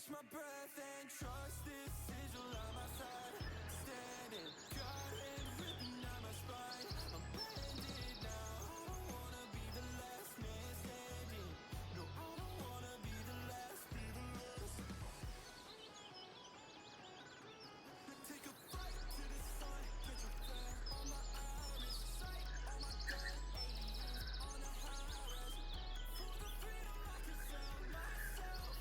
my breath and trust this sigil on my side. Standing, God hand ripping down my spine. I'm blended now. I don't wanna be the last man standing. No, I don't wanna be the last. Take a flight to the sun, catch a flare on my iris, sight on my gun, aliens on the high rise. For the freedom I can found myself,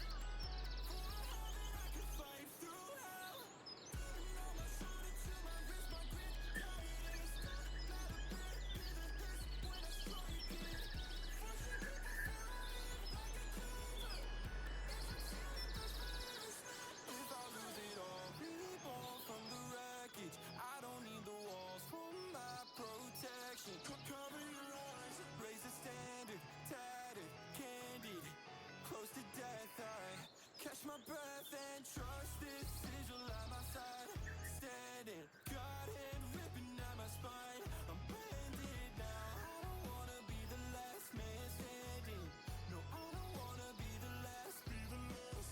for a heaven I can fight through hell. Burden on my shoulder to my wrist, my grip, got it in a stone. Not a bit, hear the hiss when I strike it. Fortune people feel I live like a clover. If I'm shooting first fire, it's not. If I lose it all, reborn from the wreckage. I don't need the walls for my protection. Cover your eyes, raise the standard, tattered, candid, close to death. I catch my breath and trust this sigil at my side. Standing, God hand ripping down my spine. I'm blended now. I don't wanna be the last man standing. No, I don't wanna be the last. Be the last.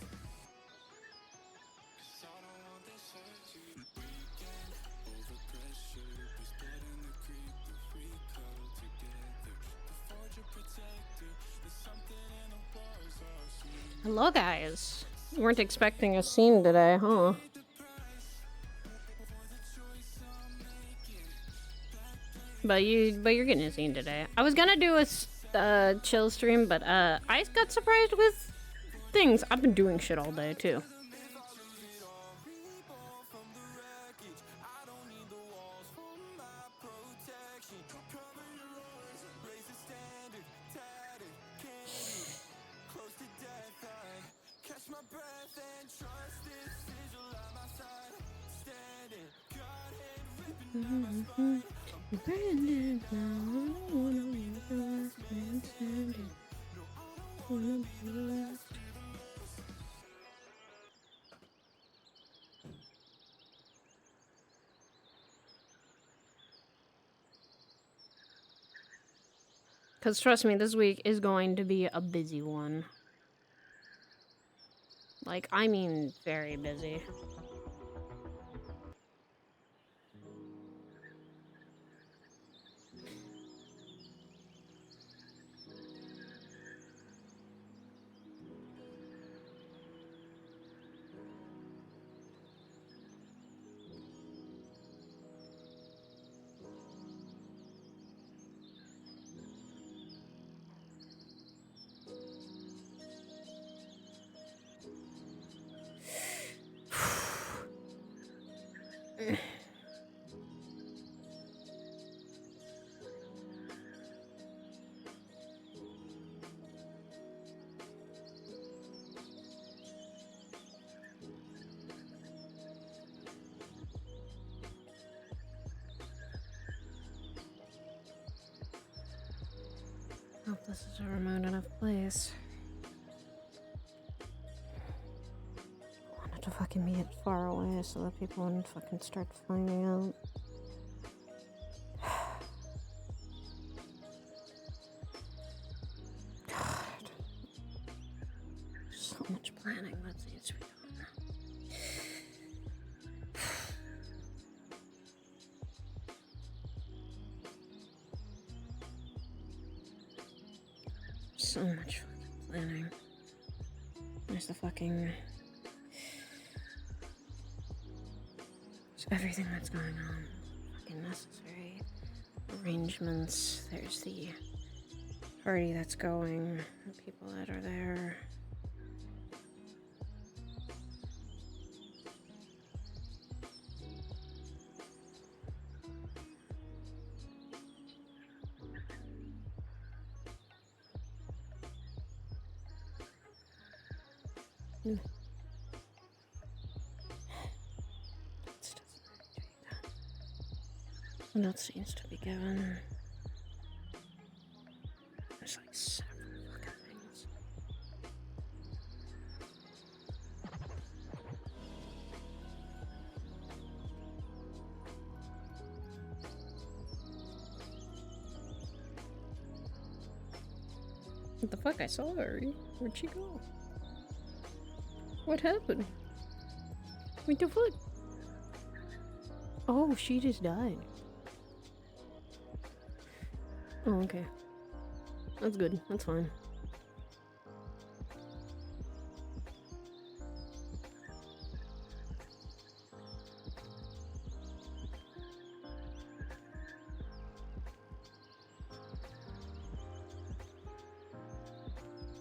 'Cause I don't want this surgery. Weekend, over pressure, there's blood in the creek. If we cuddle together, the forge a protector. There's something in the bars I've seen. Hello, guys. You weren't expecting a scene today, huh? But you're getting a scene today. I was gonna do a chill stream, but I got surprised with things. I've been doing shit all day too. Catch my breath and trust this sigil at my side. Standing, God hand ripping down my spine. Brandon, I don't wanna be the last man standing. Wanna be the last. Because trust me, this week is going to be a busy one. Like, I mean, very busy. Hope this is a remote enough place. I wanted to fucking be it far away so that people wouldn't fucking start finding out. God. So much planning that needs to be done. So much fucking planning. There's the fucking... There's everything that's going on. Fucking necessary arrangements. There's the party that's going. The people that are there. Notes needs to be given. There's like several fucking things. What the fuck? I saw her. Where'd she go? What happened? With the foot? Oh, she just died. Oh, okay. That's good. That's fine.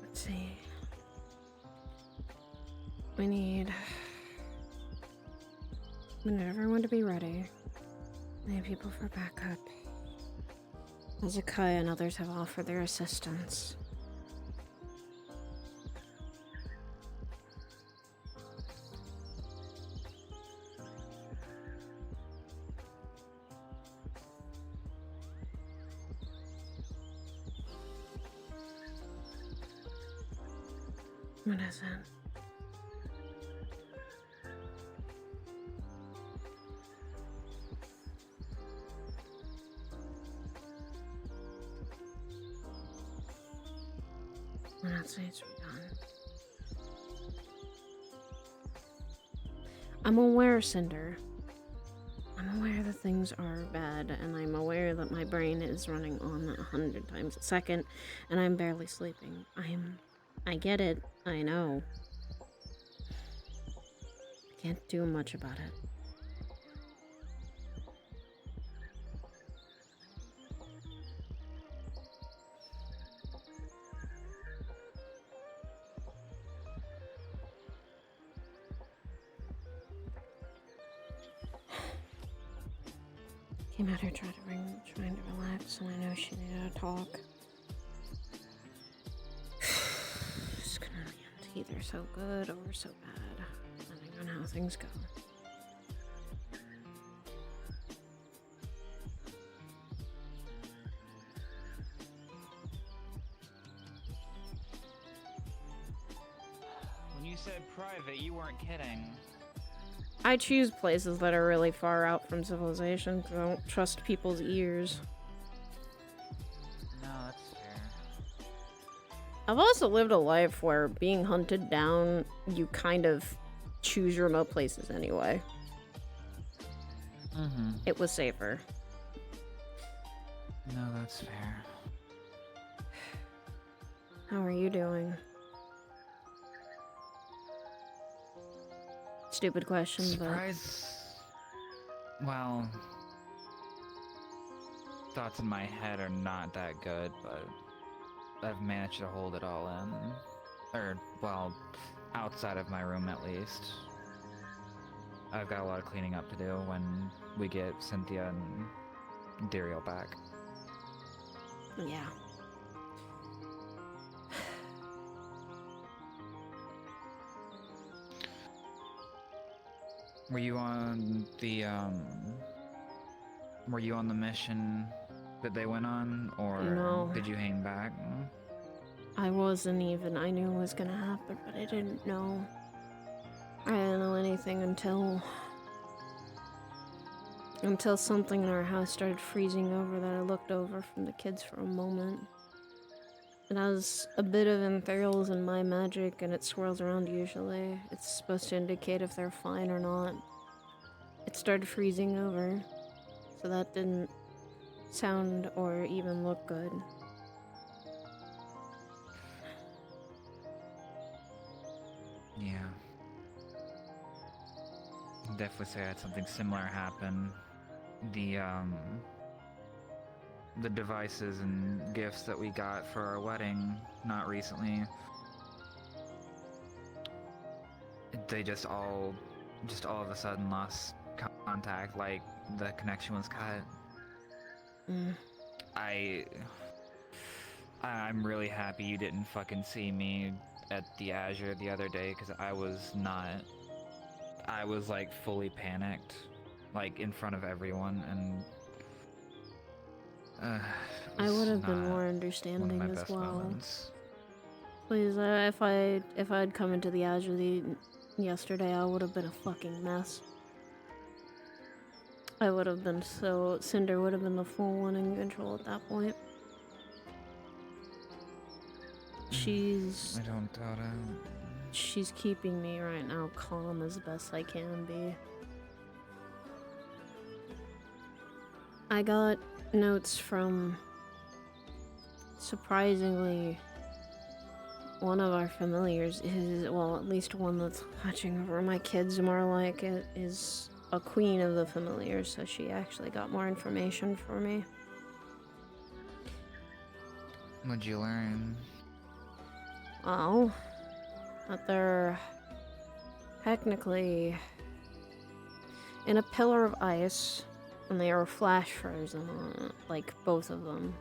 Let's see. We need everyone to be ready. We need people for backup. Hezekiah and others have offered their assistance. What is it? What else needs to be done? I'm aware, Cinder. I'm aware that things are bad, and I'm aware that my brain is running on 100 times a second, and I'm barely sleeping. I get it. I know. I can't do much about it. Came out here trying to relax, and I know she needed to talk. It's gonna be either so good or so bad, depending on how things go. When you said private, you weren't kidding. I choose places that are really far out from civilization because I don't trust people's ears. No, that's fair. I've also lived a life where being hunted down, you kind of choose remote places anyway. Mm-hmm. It was safer. No, that's fair. How are you doing? Stupid question, Surprise. Well, thoughts in my head are not that good, but I've managed to hold it all in. Or, well, outside of my room at least. I've got a lot of cleaning up to do when we get Cynthia and Dariel back. but yeah. Were you on the mission that they went on, or No. did you hang back? I wasn't even. I knew it was gonna happen, but I didn't know. I didn't know anything until something in our house started freezing over that I looked over from the kids for a moment. It has a bit of ethereals in my magic, and it swirls around usually. It's supposed to indicate if they're fine or not. It started freezing over, so that didn't sound or even look good. Yeah. Definitely say I had something similar happen. The devices and gifts that we got for our wedding, not recently, they just all of a sudden lost contact, like the connection was cut. I'm really happy you didn't fucking see me at the Azure the other day, because I was like fully panicked, like in front of everyone, and I would have been more understanding as well. Moments. Please, if I'd come into the Azure yesterday, I would have been a fucking mess. I would have been Cinder would have been the full one in control at that point. I don't doubt it. she's keeping me right now calm as best I can be. I got notes from, surprisingly, one of our familiars is, well, at least one that's watching over my kids more like it, is a queen of the familiars, so she actually got more information for me. What'd you learn? Well, that they're technically in a pillar of ice, and they are flash frozen, like both of them.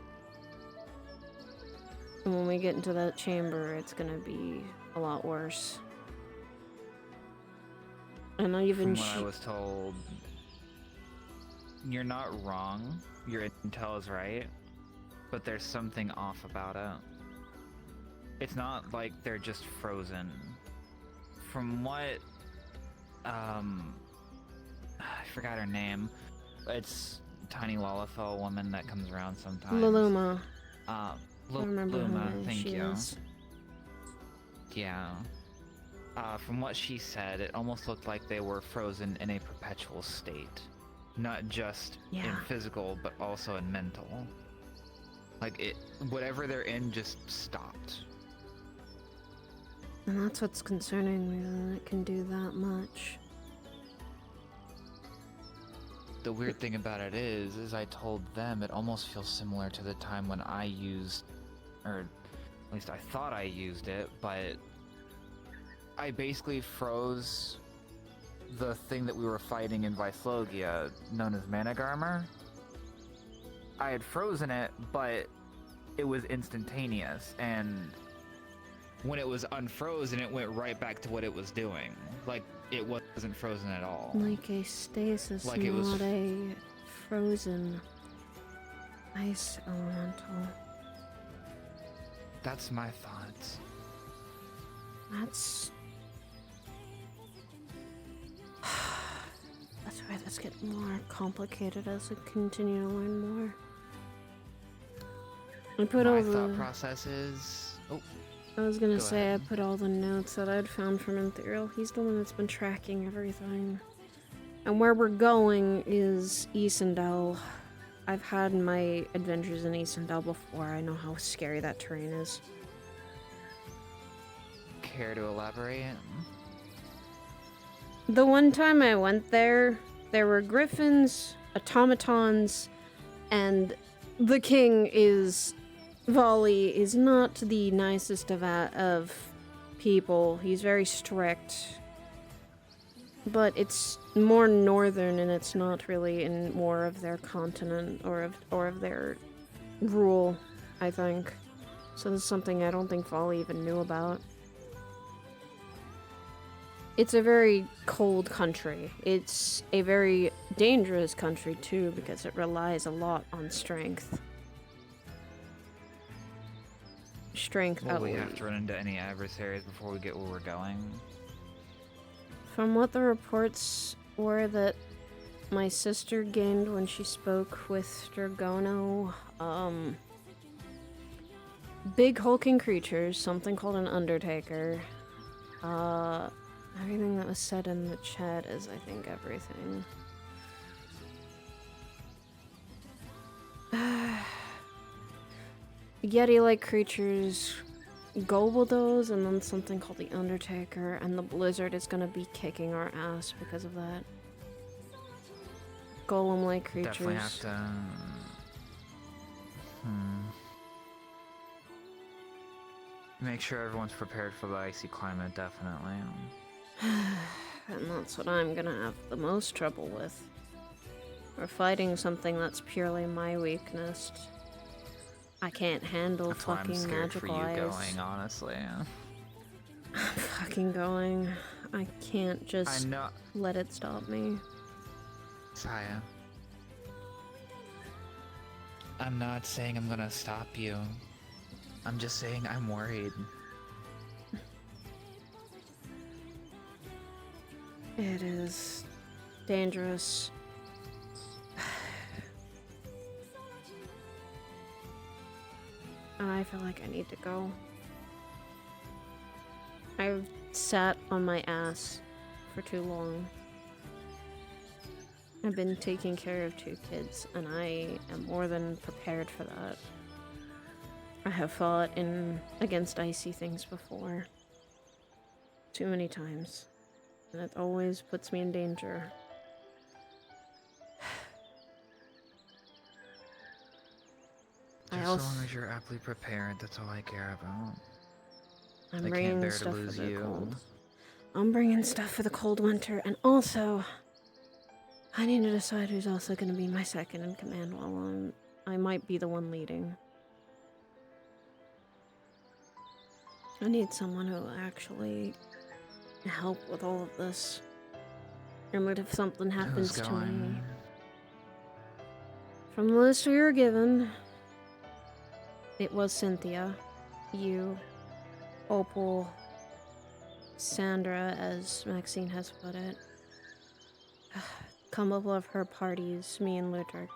And when we get into that chamber, it's gonna be a lot worse. And not even From what I was told, you're not wrong. Your intel is right, but there's something off about it. It's not like they're just frozen. From what, I forgot her name. It's tiny Lalafell woman that comes around sometimes. Luluma. I remember her Luma, name. thank She you. is. Yeah. From what she said, it almost looked like they were frozen in a perpetual state. Not just in physical, but also in mental. Like, whatever they're in just stopped. And that's what's concerning me, that it can do that much. The weird thing about it is I told them it almost feels similar to the time when I used, or at least I thought I used it, but I basically froze the thing that we were fighting in Vythlogia, known as Managarmr. I had frozen it, but it was instantaneous, and when it was unfrozen, it went right back to what it was doing. Like, it wasn't frozen at all. Like a stasis, Like not it was a frozen ice elemental. That's my thoughts. That's where this gets more complicated as we continue to learn more. I put all My the thought process is... Oh, I was gonna Go say ahead. I put all the notes that I'd found from Ethereal. He's the one that's been tracking everything. And where we're going is Isendal. I've had my adventures in Isendal before. I know how scary that terrain is. care to elaborate? The one time I went there were griffins, automatons, and the king is... Volley is not the nicest of people. He's very strict. But it's more northern, and it's not really in more of their continent or of their rule, I think. So this is something I don't think Volley even knew about. It's a very cold country. It's a very dangerous country, too, because it relies a lot on strength. Will we have to run into any adversaries before we get where we're going? From what the reports were that my sister gained when she spoke with Dragono, big hulking creatures, something called an Undertaker. Everything that was said in the chat is, I think, everything. Yeti-like creatures, Goboldos, and then something called the Undertaker, and the Blizzard is gonna be kicking our ass because of that. Golem-like creatures. Definitely have to... Make sure everyone's prepared for the icy climate, definitely. And that's what I'm gonna have the most trouble with. We're fighting something that's purely my weakness. I can't handle That's why I'm fucking scared for magical you eyes. going, honestly. I'm fucking going. I can't just I know... let it stop me. Saya. I'm not saying I'm gonna stop you. I'm just saying I'm worried. It is dangerous. And I feel like I need to go. I've sat on my ass for too long. I've been taking care of 2 kids, and I am more than prepared for that. I have fought against icy things before. Too many times. And it always puts me in danger. Just so long as you're aptly prepared, that's all I care about. I'm I bringing can't bear to stuff for lose the you. cold. I'm bringing stuff for the cold winter, and also, I need to decide who's also going to be my second in command while I might be the one leading. I need someone who will actually help with all of this. And that if something happens Who's to me... going? From the list we were given, it was Cynthia, you, Opal, Sandra, as Maxine has put it. Come up of her parties, me and Ludwig.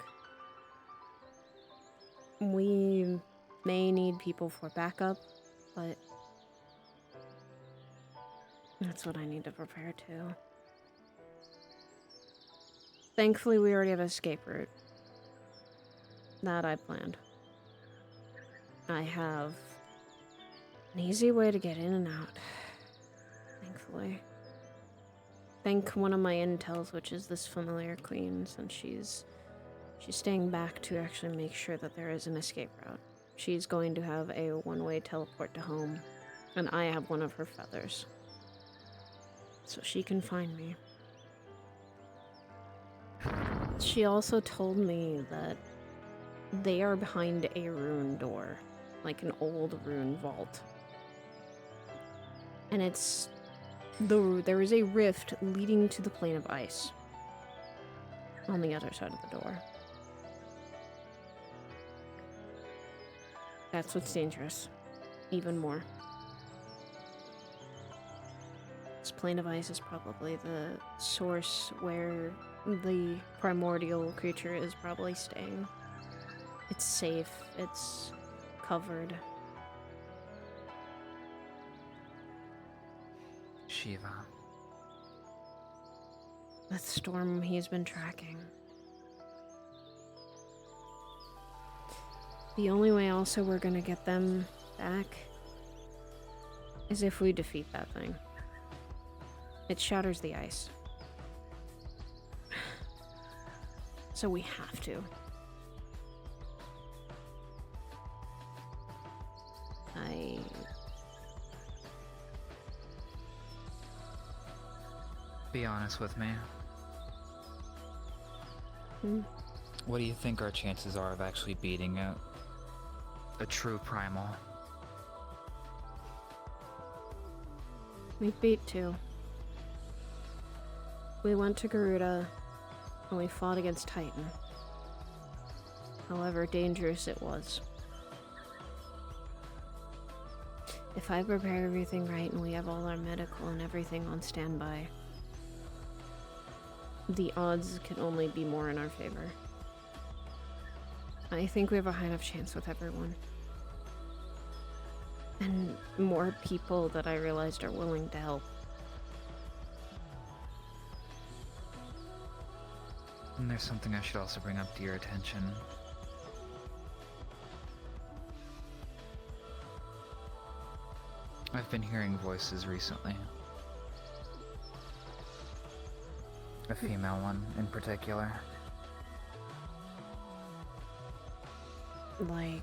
We may need people for backup, but that's what I need to prepare to. Thankfully, we already have an escape route. That I planned. I have an easy way to get in and out. Thankfully. Thank one of my intels, which is this familiar queen, since she's staying back to actually make sure that there is an escape route. She's going to have a one-way teleport to home, and I have one of her feathers. So she can find me. She also told me that they are behind a rune door, like an old rune vault. And there is a rift leading to the plane of ice on the other side of the door. That's what's dangerous. Even more. This plane of ice is probably the source where the primordial creature is probably staying. It's safe. It's covered. Shiva. That storm he's been tracking. The only way also we're gonna get them back is if we defeat that thing. It shatters the ice. So we have to. Be honest with me. Hmm. What do you think our chances are of actually beating it? A true primal. We beat 2. We went to Garuda, and we fought against Titan. However dangerous it was. If I prepare everything right and we have all our medical and everything on standby, the odds can only be more in our favor. I think we have a high enough chance with everyone. And more people that I realized are willing to help. And there's something I should also bring up to your attention. I've been hearing voices recently. A female one in particular. Like...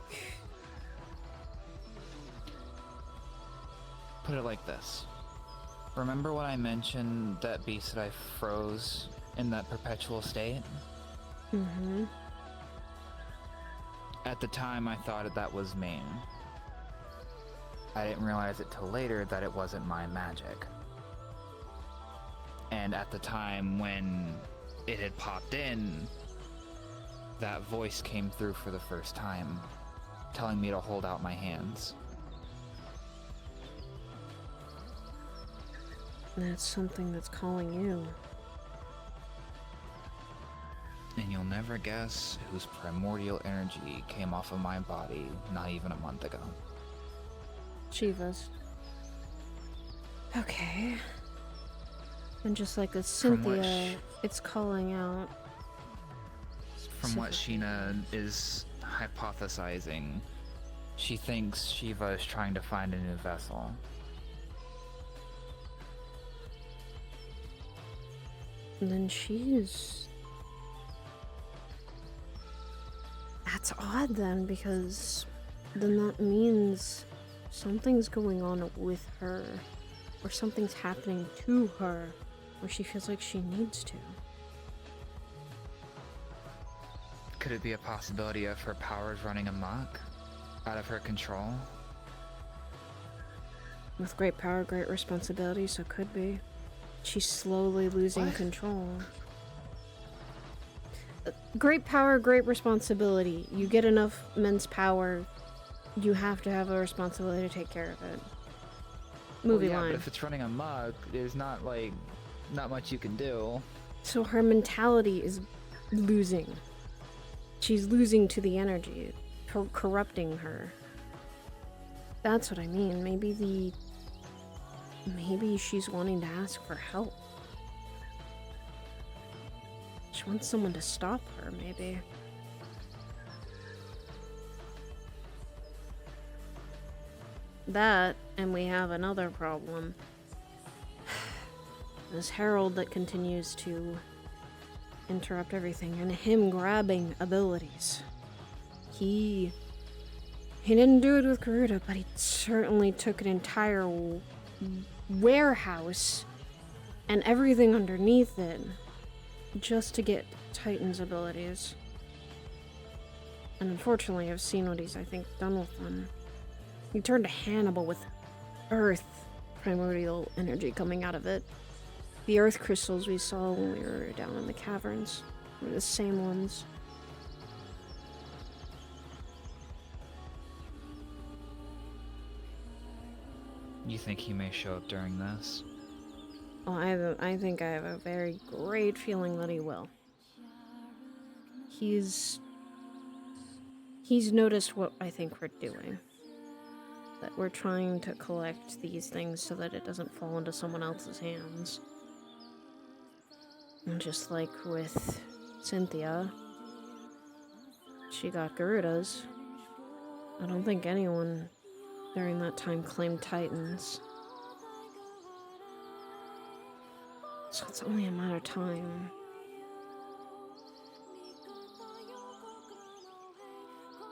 Put it like this. Remember when I mentioned that beast that I froze in that perpetual state? Mm-hmm. At the time, I thought that was me. I didn't realize it till later that it wasn't my magic. And at the time when it had popped in, that voice came through for the first time, telling me to hold out my hands. That's something that's calling you. And you'll never guess whose primordial energy came off of my body not even a month ago. Shiva's. Okay. And just like the From what Cynthia, it's calling out. From what specifically. Sheena is hypothesizing, she thinks Shiva is trying to find a new vessel. And then she's... That's odd then, because then that means something's going on with her, or something's happening to her, where she feels like she needs to. Could it be a possibility of her powers running amok? Out of her control? With great power, great responsibility, so could be. She's slowly losing What? control. Great power, great responsibility. You get enough men's power, you have to have a responsibility to take care of it. Movie Well, yeah, line. but if it's running amok, there's not much you can do. So her mentality is losing. She's losing to the energy, corrupting her. That's what I mean. Maybe she's wanting to ask for help. She wants someone to stop her, maybe. That, and we have another problem. This Herald that continues to interrupt everything, and him grabbing abilities. He didn't do it with Garuda, but he certainly took an entire warehouse and everything underneath it just to get Titan's abilities. And unfortunately, I've seen what he's, I think, done with them. He turned to Hannibal with Earth primordial energy coming out of it. The Earth crystals we saw when we were down in the caverns were the same ones. You think he may show up during this? Well, I think I have a very great feeling that he will. He's noticed what I think we're doing. That we're trying to collect these things so that it doesn't fall into someone else's hands. And just like with Cynthia, she got Garudas. I don't think anyone during that time claimed Titans. So it's only a matter of time.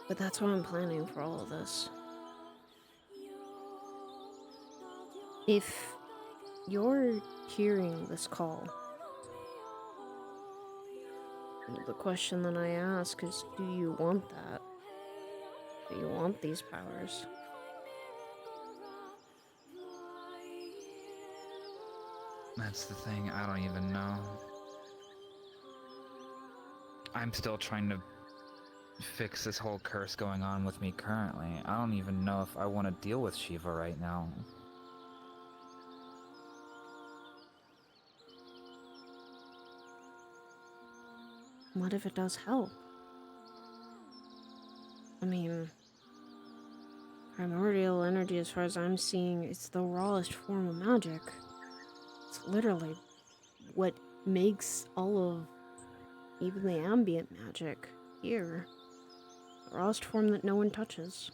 But that's why I'm planning for all of this. If you're hearing this call, the question that I ask is, do you want that? Do you want these powers? That's the thing, I don't even know. I'm still trying to fix this whole curse going on with me currently. I don't even know if I want to deal with Shiva right now. What if it does help? I mean, primordial energy, as far as I'm seeing, it's the rawest form of magic. It's literally what makes all of even the ambient magic here. The rawest form that no one touches.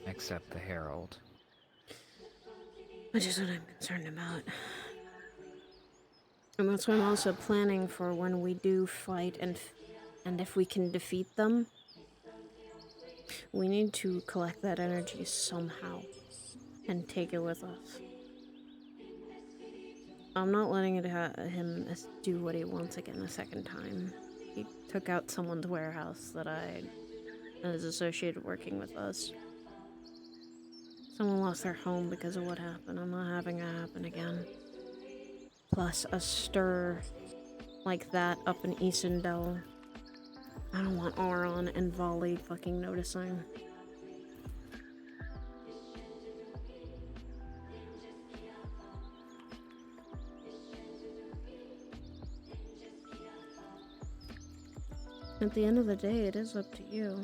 Except the Herald. Which is what I'm concerned about. And that's why I'm also planning for when we do fight and if we can defeat them, we need to collect that energy somehow and take it with us. I'm not letting him do what he wants again a second time. He took out someone's warehouse that is associated working with us. Someone lost their home because of what happened. I'm not having that happen again. Plus a stir like that up in Isindel. I don't want Auron and Volley fucking noticing. At the end of the day, it is up to you.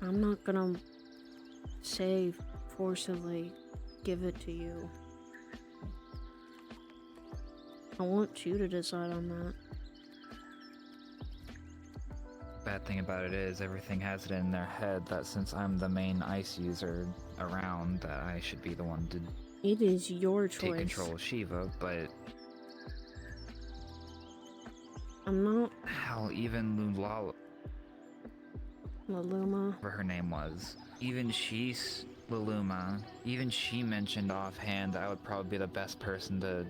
I'm not gonna say forcibly give it to you. I want you to decide on that. Bad thing about it is everything has it in their head that since I'm the main ice user around, that I should be the one to It is your take choice. control of Shiva, but I'm not hell, even Lulala, Laluma. whatever her name was, even Luluma, even she mentioned offhand that I would probably be the best person to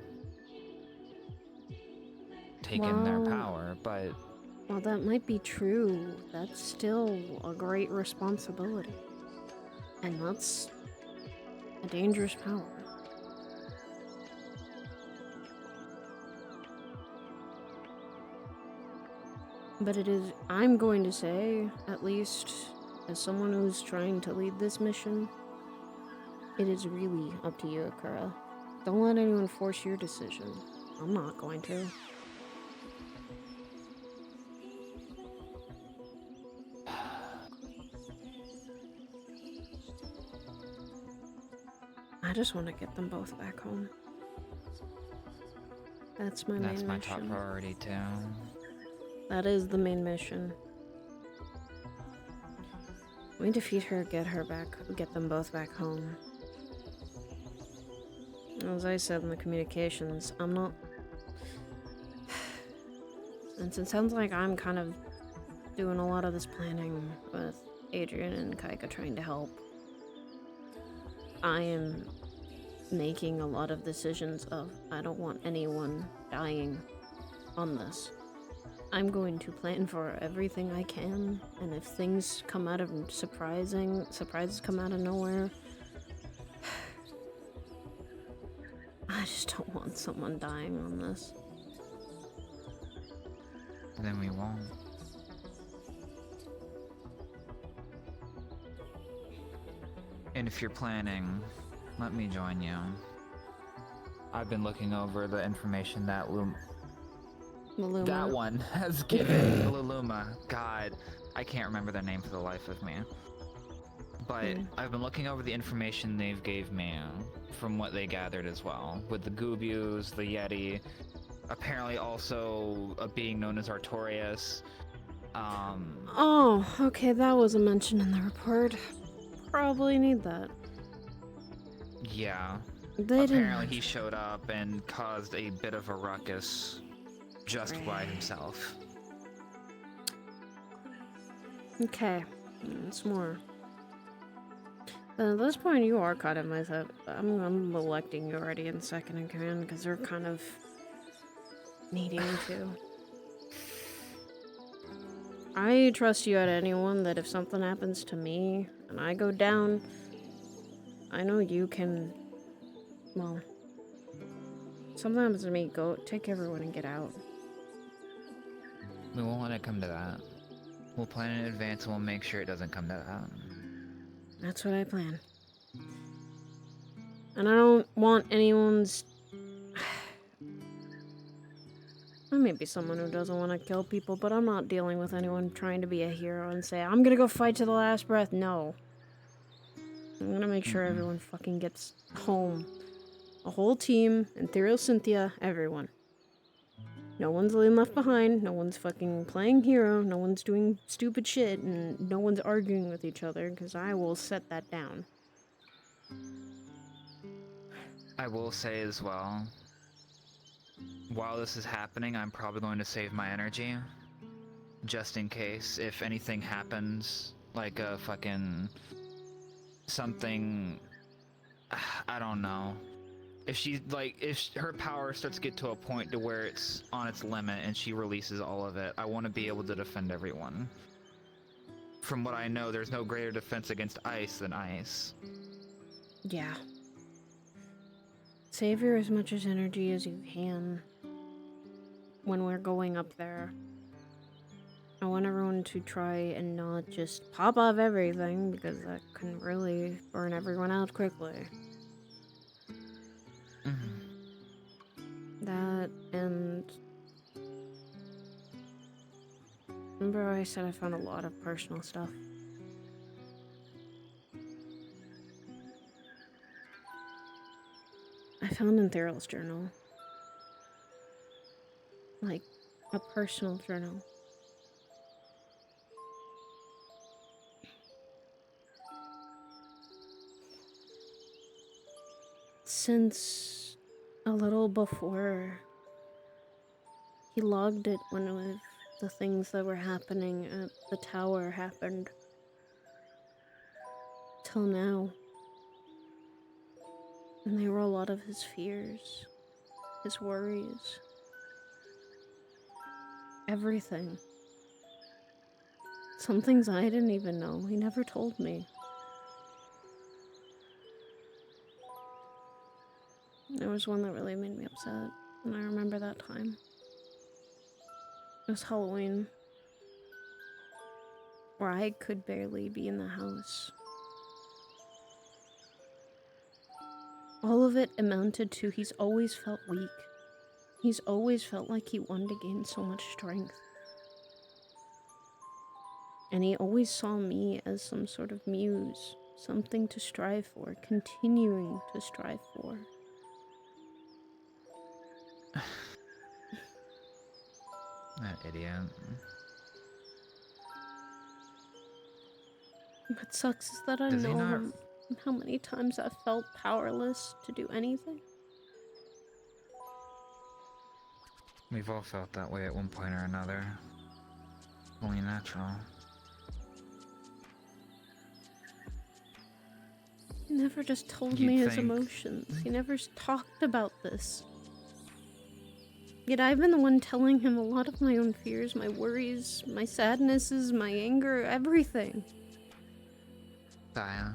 take in their Wow. power, but While that might be true, that's still a great responsibility. And that's a dangerous power. But it is, I'm going to say, at least as someone who's trying to lead this mission, it is really up to you, Akura. Don't let anyone force your decision. I'm not going to. I just want to get them both back home. That's my that's main my mission. top priority too. That is the main mission. We defeat her, get her back, get them both back home. As I said in the communications, I'm not... Since it sounds like I'm kind of doing a lot of this planning with Adrian and Kaika trying to help, I am making a lot of decisions of I don't want anyone dying on this. I'm going to plan for everything I can, and if things come out of surprises come out of nowhere, I just don't want someone dying on this. Then we won't. And if you're planning, let me join you. I've been looking over the information that Maluma. that one has given Luluma. God, I can't remember their name for the life of me. But I've been looking over the information they've gave me from what they gathered as well. With the Goobus, the Yeti, apparently also a being known as Artorias. Oh, okay, that wasn't mentioned in the report. Probably need that. Yeah. They Apparently didn't. he showed up and caused a bit of a ruckus just by himself. Okay, it's more. At this point, you are kind of myself. I'm electing you already in second in command because they're kind of needing to. I trust you at anyone that if something happens to me and I go down, I know you can. Well, something happens to me, go take everyone and get out. We won't let it come to that. We'll plan in advance and we'll make sure it doesn't come to that. That's what I plan. And I don't want anyone's... I may be someone who doesn't want to kill people, but I'm not dealing with anyone trying to be a hero and say, I'm gonna go fight to the last breath. No. I'm gonna make sure everyone fucking gets home. A whole team, Ethereal Cynthia, everyone. No one's being left behind, no one's fucking playing hero, no one's doing stupid shit, and no one's arguing with each other, because I will set that down. I will say as well, while this is happening, I'm probably going to save my energy. Just in case, if anything happens, like a fucking... something... I don't know. If she, like, if her power starts to get to a point to where it's on its limit and she releases all of it, I want to be able to defend everyone. From what I know, there's no greater defense against ice than ice. Yeah. Save her as much as energy as you can when we're going up there. I want everyone to try and not just pop off everything, because that can really burn everyone out quickly. That, and... Remember I said I found a lot of personal stuff? found in Theriel's journal. Like, a personal journal. Since a little before, he logged it when the things that were happening at the tower happened. Till now. And they were a lot of his fears, his worries. Everything. Some things I didn't even know. He never told me. There was one that really made me upset, and I remember that time. It was Halloween, where I could barely be in the house. All of it amounted to he's always felt weak. He's always felt like he wanted to gain so much strength. And he always saw me as some sort of muse, something to strive for, continuing to strive for. That idiot. What sucks is that I Does he know not- how many times I've felt powerless to do anything. We've all felt that way at one point or another. Only natural. He never just told You'd me his think. emotions. He never talked about this. Yet I've been the one telling him a lot of my own fears, my worries, my sadnesses, my anger, everything. Saya.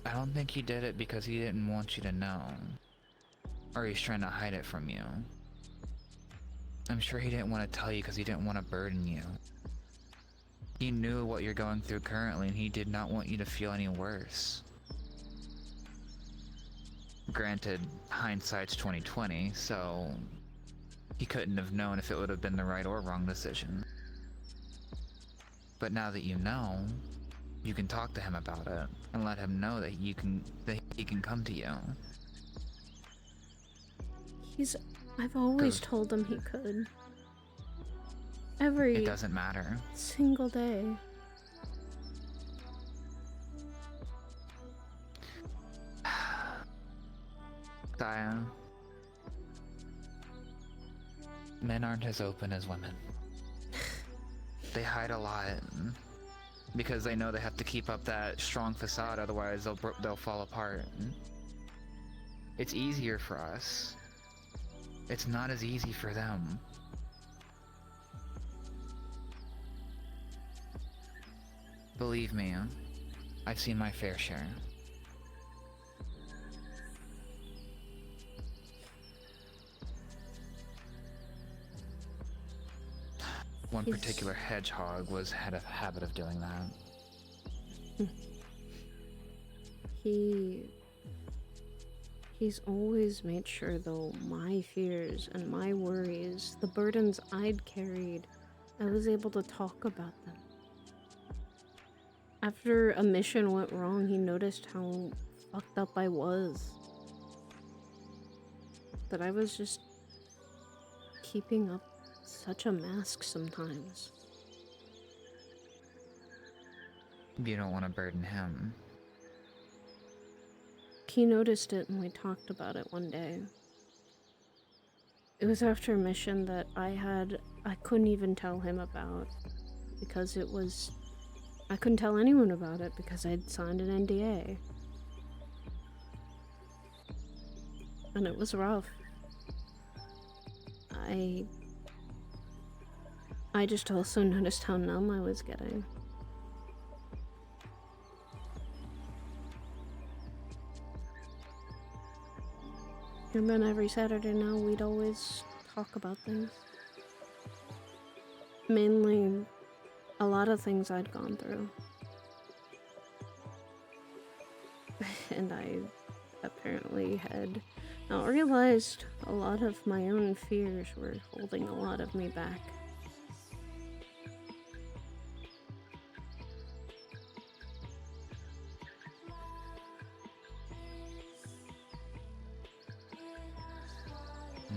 I don't think he did it because he didn't want you to know. Or he's trying to hide it from you. I'm sure he didn't want to tell you because he didn't want to burden you. He knew what you're going through currently and he did not want you to feel any worse. Granted, hindsight's 20/20, so he couldn't have known if it would have been the right or wrong decision. But now that you know, you can talk to him about it and let him know that he can come to you. I've always Good. told him he could. Every It doesn't matter. single day. Saya, men aren't as open as women. They hide a lot because they know they have to keep up that strong facade, otherwise they'll fall apart. It's easier for us. It's not as easy for them. Believe me, I've seen my fair share. One He's- particular hedgehog had a habit of doing that. He's always made sure, though, my fears and my worries, the burdens I'd carried, I was able to talk about them. After a mission went wrong, he noticed how fucked up I was. That I was just keeping up such a mask sometimes. You don't want to burden him. He noticed it and we talked about it one day. It was after a mission that I couldn't even tell him about because I couldn't tell anyone about it because I'd signed an NDA. And it was rough. I just also noticed how numb I was getting. And then every Saturday now, we'd always talk about things. Mainly, a lot of things I'd gone through. And I apparently had not realized a lot of my own fears were holding a lot of me back.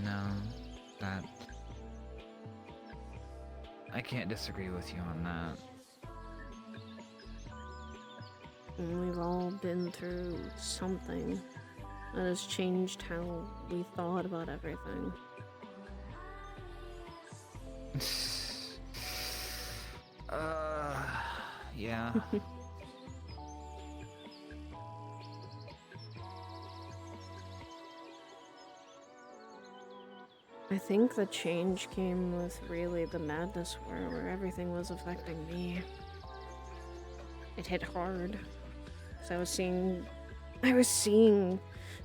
No, that... I can't disagree with you on that. And we've all been through something that has changed how we thought about everything. Yeah. I think the change came with really the madness where everything was affecting me. It hit hard. So I was seeing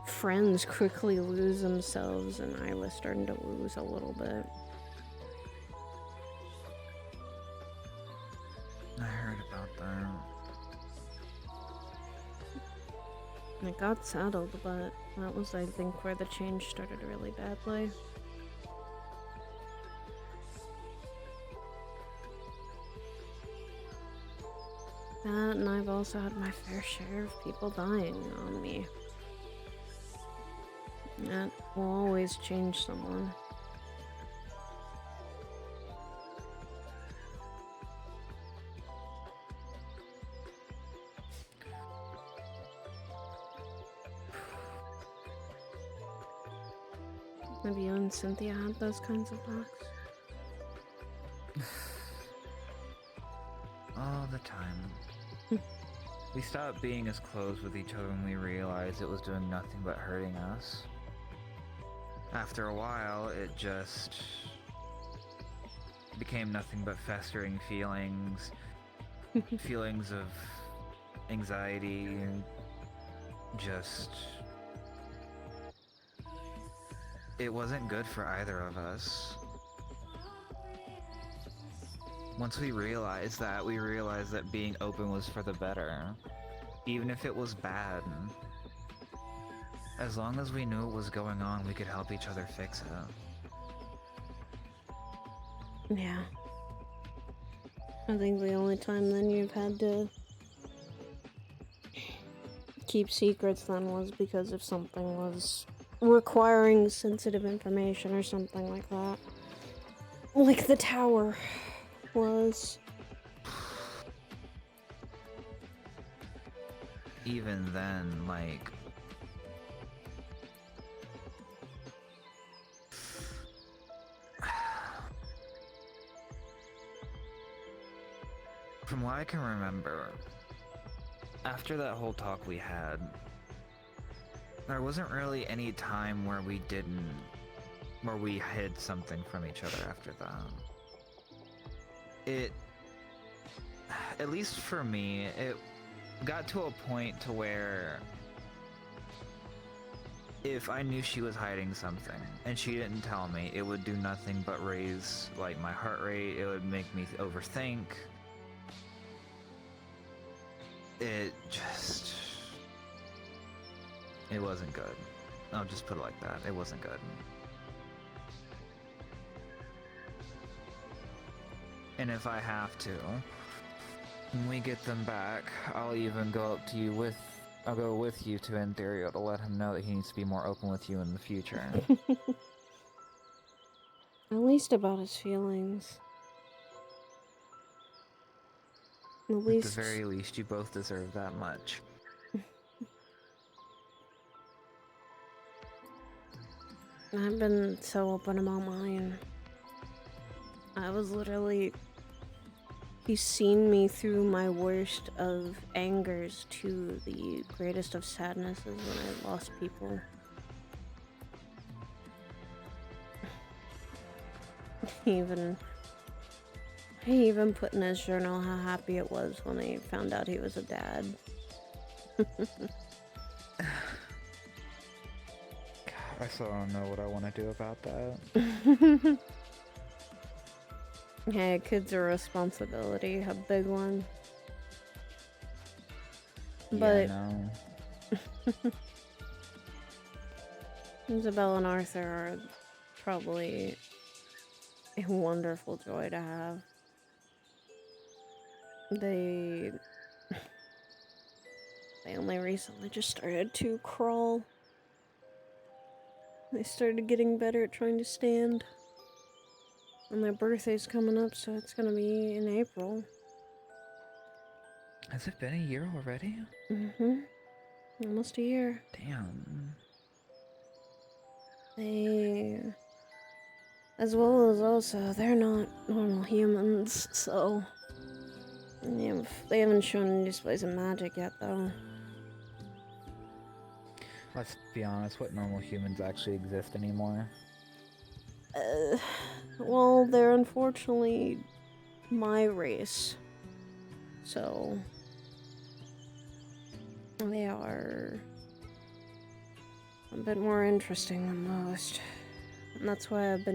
friends quickly lose themselves, and I was starting to lose a little bit. I heard about that. It got settled, but that was, I think, where the change started really badly. That, and I've also had my fair share of people dying on me. That will always change someone. Have you and Cynthia had those kinds of talks? All the time. We stopped being as close with each other when we realized it was doing nothing but hurting us. After a while, it just became nothing but festering feelings. Feelings of anxiety, just... It wasn't good for either of us. Once we realized that being open was for the better. Even if it was bad. As long as we knew what was going on, we could help each other fix it. Yeah. I think the only time then you've had to keep secrets then was because if something was requiring sensitive information or something like that. Like the tower was. Even then, like... From what I can remember, after that whole talk we had, there wasn't really any time where we hid something from each other after that. At least for me, it got to a point to where if I knew she was hiding something and she didn't tell me, it would do nothing but raise, like, my heart rate. It would make me overthink. It wasn't good. I'll just put it like that. It wasn't good. And if I have to, when we get them back, I'll even go up to you I'll go with you to Antherio to let him know that he needs to be more open with you in the future. At least about his feelings. At the very least, you both deserve that much. I've been so open about mine. I was literally... He's seen me through my worst of angers to the greatest of sadnesses when I lost people. He even put in his journal how happy it was when he found out he was a dad. I still don't know what I want to do about that. Hey, a kid's a responsibility, a big one. But yeah, no. Isabel and Arthur are probably a wonderful joy to have. They only recently just started to crawl. They started getting better at trying to stand. And their birthday's coming up, so it's gonna be in April. Has it been a year already? Mm-hmm. Almost a year. Damn. They... As well as also, they're not normal humans, so... They haven't shown any displays of magic yet, though. Let's be honest, what normal humans actually exist anymore? Well, they're unfortunately my race. So... They are... a bit more interesting than most. And that's why I've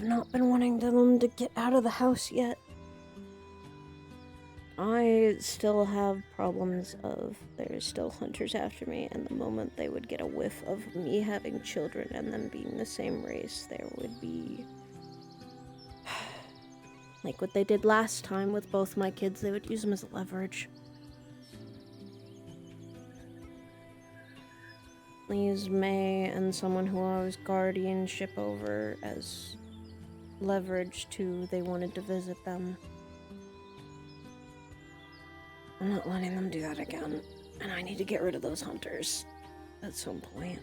not been wanting them to get out of the house yet. I still have problems of there's still hunters after me, and the moment they would get a whiff of me having children and them being the same race, there would be... like what they did last time with both my kids, they would use them as leverage. They used May and someone who I was guardianship over as leverage to they wanted to visit them. I'm not letting them do that again, and I need to get rid of those hunters at some point.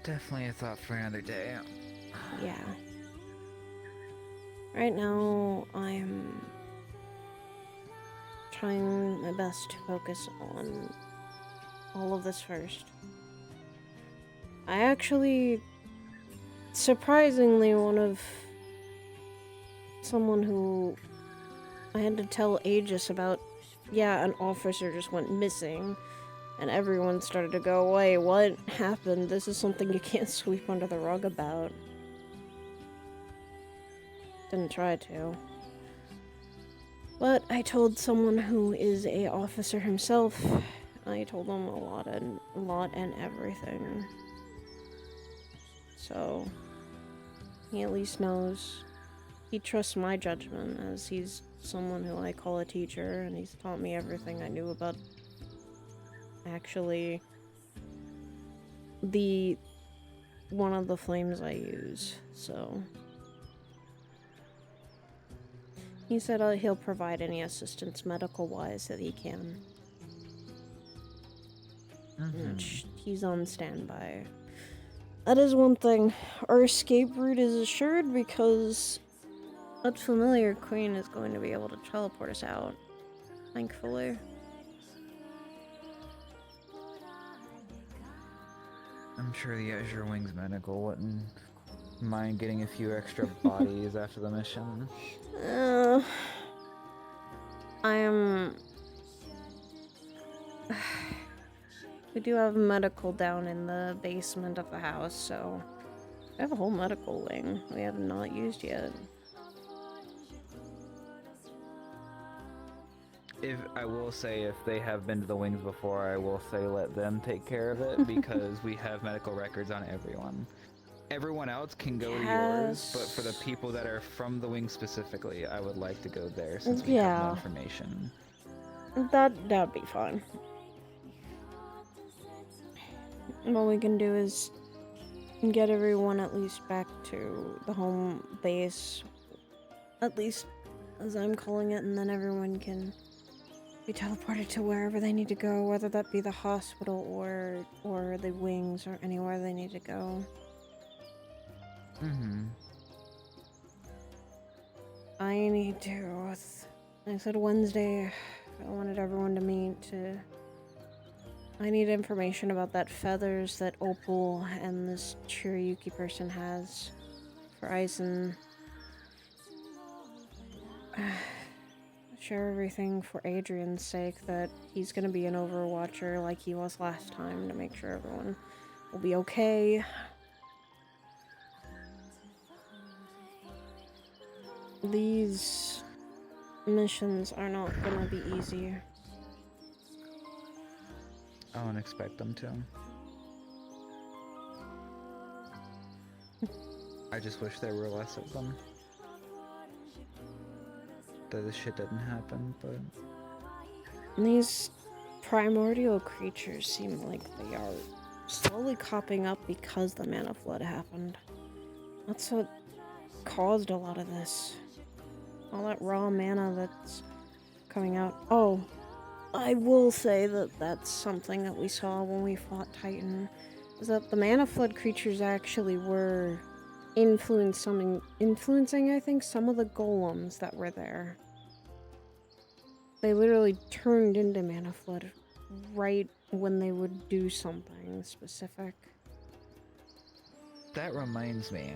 Definitely a thought for another day. Yeah. Right now, I'm trying my best to focus on all of this first. I actually, surprisingly, someone who I had to tell Aegis about, yeah, an officer just went missing, and everyone started to go, wait, what happened? This is something you can't sweep under the rug about. Didn't try to. But I told someone who is a officer himself, I told him a lot and everything. So, he at least knows. He trusts my judgment, as he's someone who I call a teacher, and he's taught me everything I knew about actually one of the flames I use, so he said he'll provide any assistance medical-wise that he can. Which he's on standby. That is one thing. Our escape route is assured because that familiar queen is going to be able to teleport us out, thankfully. I'm sure the Azure Wings medical wouldn't mind getting a few extra bodies after the mission. We do have medical down in the basement of the house, so we have a whole medical wing we have not used yet. I will say, if they have been to the wings before, I will say let them take care of it, because we have medical records on everyone. Everyone else can go to yours, but for the people that are from the wing specifically, I would like to go there since we have more information. That'd be fun. What we can do is get everyone at least back to the home base, at least as I'm calling it, and then everyone can be teleported to wherever they need to go, whether that be the hospital or the wings or anywhere they need to go. I said Wednesday, I wanted everyone to meet I need information about that feathers that Opal and this Chiriyuki person has for Aizen. Share everything for Adrian's sake, that he's gonna be an Overwatcher like he was last time, to make sure everyone will be okay. These missions are not gonna be easy. I don't expect them to. I just wish there were less of them. That this shit didn't happen, but... These primordial creatures seem like they are slowly copping up because the mana flood happened. That's what caused a lot of this. All that raw mana that's coming out. Oh, I will say that that's something that we saw when we fought Titan, is that the mana flood creatures actually were influencing, I think, some of the golems that were there. They literally turned into mana flood right when they would do something specific. That reminds me.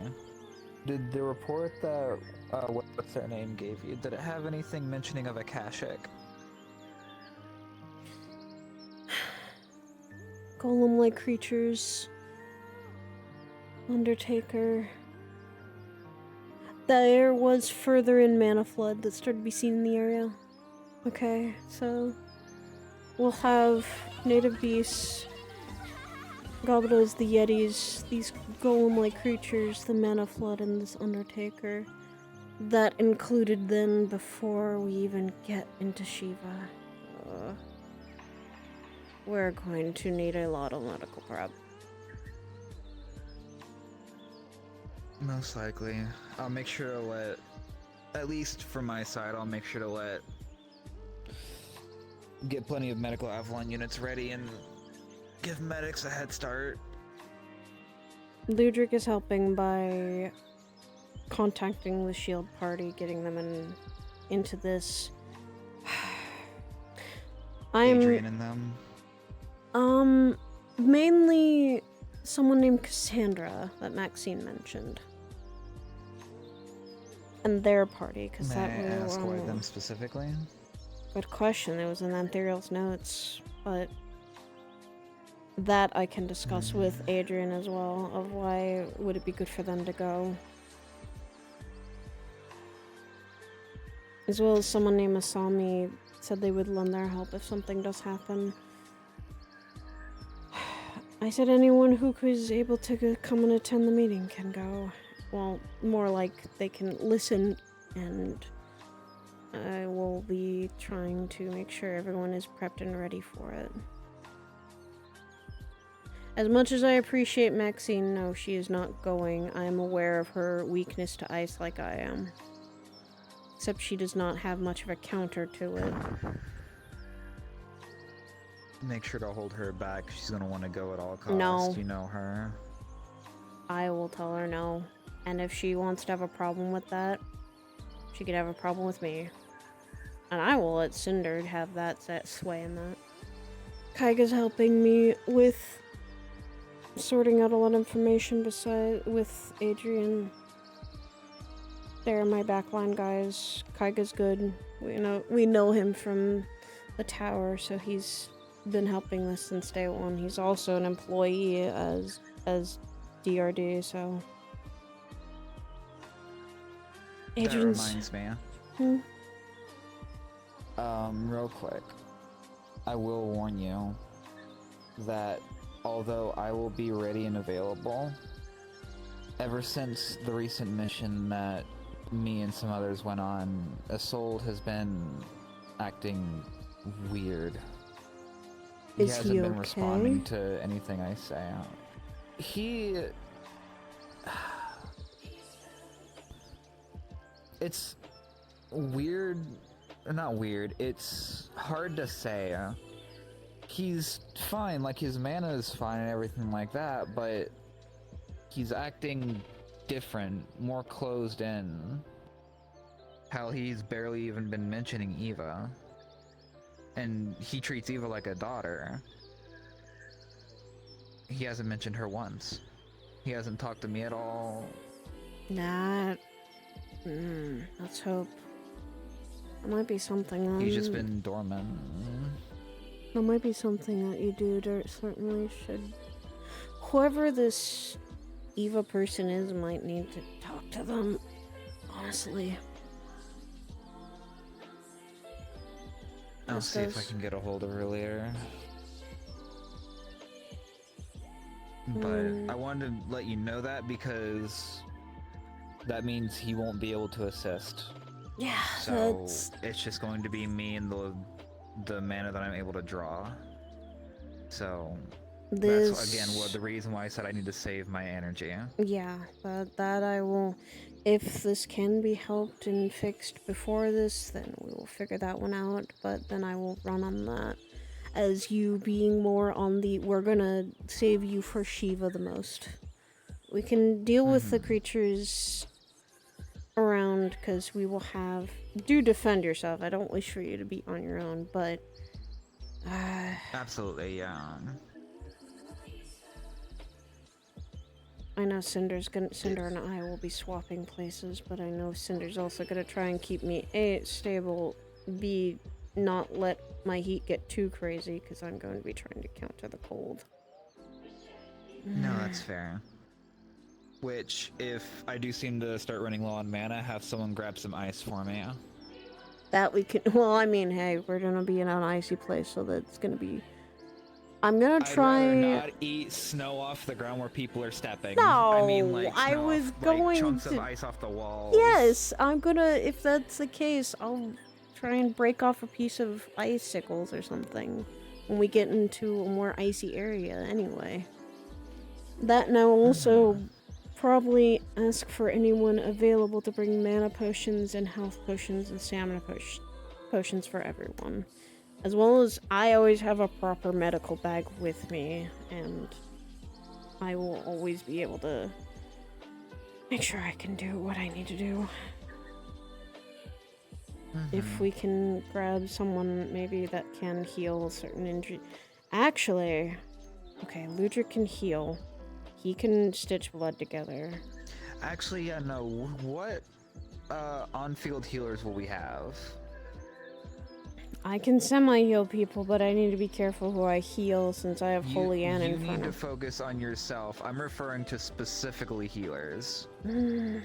Did the report that what's their name gave you, did it have anything mentioning of Akashic? Golem-like creatures. Undertaker. There was further in mana flood that started to be seen in the area. Okay, so we'll have native beasts, Gobbos, the Yetis, these golem-like creatures, the mana flood, and this Undertaker. That included then before we even get into Shiva. We're going to need a lot of medical prep. Most likely. I'll make sure to let, at least from my side, I'll make sure to get plenty of medical Avalon units ready and give medics a head start. Ludric is helping by contacting the shield party, getting them into this. Adrian and them. Mainly someone named Cassandra that Maxine mentioned. And their party, because May that I really ask why were- them specifically? Good question. It was in Anthuriel's notes, but that I can discuss with Adrian as well, of why would it be good for them to go. As well as someone named Asami said they would lend their help if something does happen. I said anyone who is able to come and attend the meeting can go. Well, more like they can listen, and I will be trying to make sure everyone is prepped and ready for it. As much as I appreciate Maxine, no, she is not going. I am aware of her weakness to ice like I am. Except she does not have much of a counter to it. Make sure to hold her back. She's gonna want to go at all costs. No. You know her. I will tell her no. And if she wants to have a problem with that, she could have a problem with me. And I will let Cinder have that sway in that. Kaiga's helping me with sorting out a lot of information with Adrian. They're my backline guys. Kaiga's good. We know him from the tower, so he's been helping us since day one. He's also an employee as DRD, so Adrian's... That reminds me. Real quick, I will warn you that although I will be ready and available, ever since the recent mission that me and some others went on, Isolde has been acting weird. He Is hasn't he been okay? responding to anything I say. It's weird, not weird, it's hard to say. He's fine, like his mana is fine and everything like that, but he's acting different, more closed in. Hell, he's barely even been mentioning Eva. And he treats Eva like a daughter. He hasn't mentioned her once. He hasn't talked to me at all. Let's hope. That might be something. He's just been dormant. That might be something that you do. Certainly should. Whoever this Eva person is might need to talk to them. Honestly. I'll see if I can get a hold of her later. But I wanted to let you know that because that means he won't be able to assist. Yeah, So it's just going to be me and the mana that I'm able to draw. So this... That's, again, the reason why I said I need to save my energy. Yeah, but that I will... If this can be helped and fixed before this, then we will figure that one out, but then I will run on that. As you being more on the... We're gonna save you for Shiva the most. We can deal with the creatures around, because we will have... Do defend yourself. I don't wish for you to be on your own, but... Absolutely, yeah. I know Cinder and I will be swapping places, but I know Cinder's also gonna try and keep me A, stable, B, not let my heat get too crazy, because I'm going to be trying to counter the cold. No, that's fair. Which, if I do seem to start running low on mana, have someone grab some ice for me. That we can... Well, I mean, hey, we're gonna be in an icy place, so that's gonna be... I'm gonna try... I'd rather not eat snow off the ground where people are stepping. No, I mean, like, I snow was off, going like, chunks to... of ice off the walls. Yes, I'm gonna... If that's the case, I'll try and break off a piece of icicles or something when we get into a more icy area anyway. That, and I will also probably ask for anyone available to bring mana potions and health potions and stamina potions for everyone. As well as I always have a proper medical bag with me, and I will always be able to make sure I can do what I need to do. If we can grab someone maybe that can heal certain injury. Actually, okay, Ludric can heal. He can stitch blood together. Actually, yeah, no. What on-field healers will we have? I can semi-heal people, but I need to be careful who I heal since I have Holy Ann in front You need to of... focus on yourself. I'm referring to specifically healers. With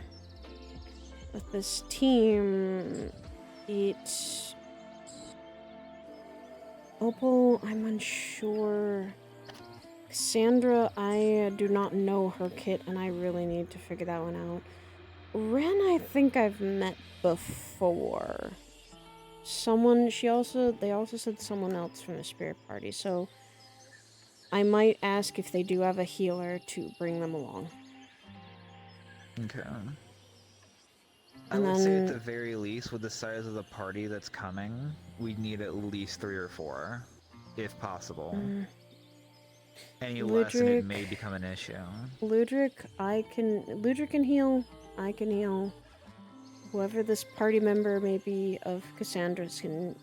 this team, it's... Opal, I'm unsure. Cassandra, I do not know her kit, and I really need to figure that one out. Ren, I think I've met before. They also said someone else from the spirit party, so I might ask if they do have a healer to bring them along. Okay. I would say at the very least, with the size of the party that's coming, we need at least 3 or 4, if possible. Any less and it may become an issue. Ludric can heal. I can heal. Whoever this party member may be of Cassandra's can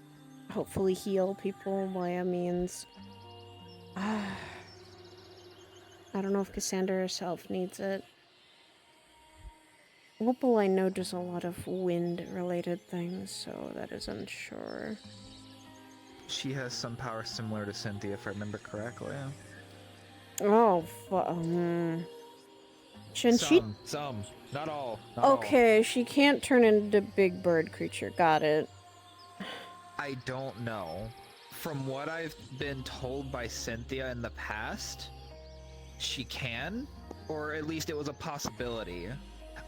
hopefully heal people via means. I don't know if Cassandra herself needs it. Opal, I know, does a lot of wind-related things, so that is unsure. She has some power similar to Cynthia, if I remember correctly. Oh, Some, not all. Okay, she can't turn into big bird creature. Got it. I don't know. From what I've been told by Cynthia in the past, she can, or at least it was a possibility.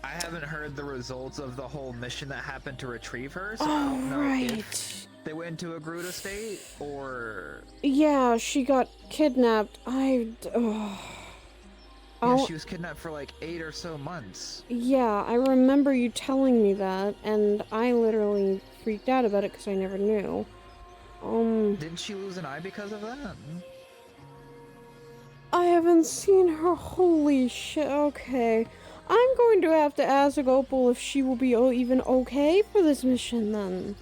I haven't heard the results of the whole mission that happened to retrieve her, so I don't know if they went into a Gruta state, or... Yeah, she got kidnapped. Yeah, she was kidnapped for like 8 or so months. Yeah, I remember you telling me that, and I literally freaked out about it because I never knew. Didn't she lose an eye because of that? I haven't seen her. Holy shit. Okay. I'm going to have to ask Opal if she will be even okay for this mission then.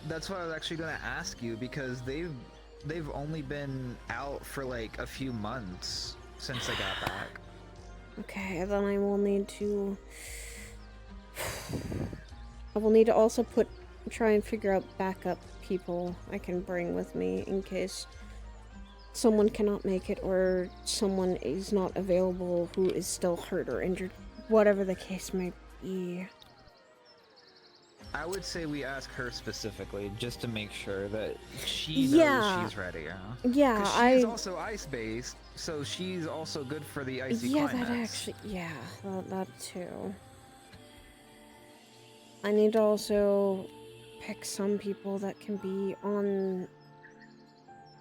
That's what I was actually going to ask you, because they've only been out for like a few months since they got back. Okay, then I will need to... I will need to also try and figure out backup people I can bring with me in case someone cannot make it or someone is not available who is still hurt or injured, whatever the case may be. I would say we ask her specifically just to make sure that she knows she's ready. Yeah, she's also ice-based, so she's also good for the icy climates. That too. I need to also pick some people that can be on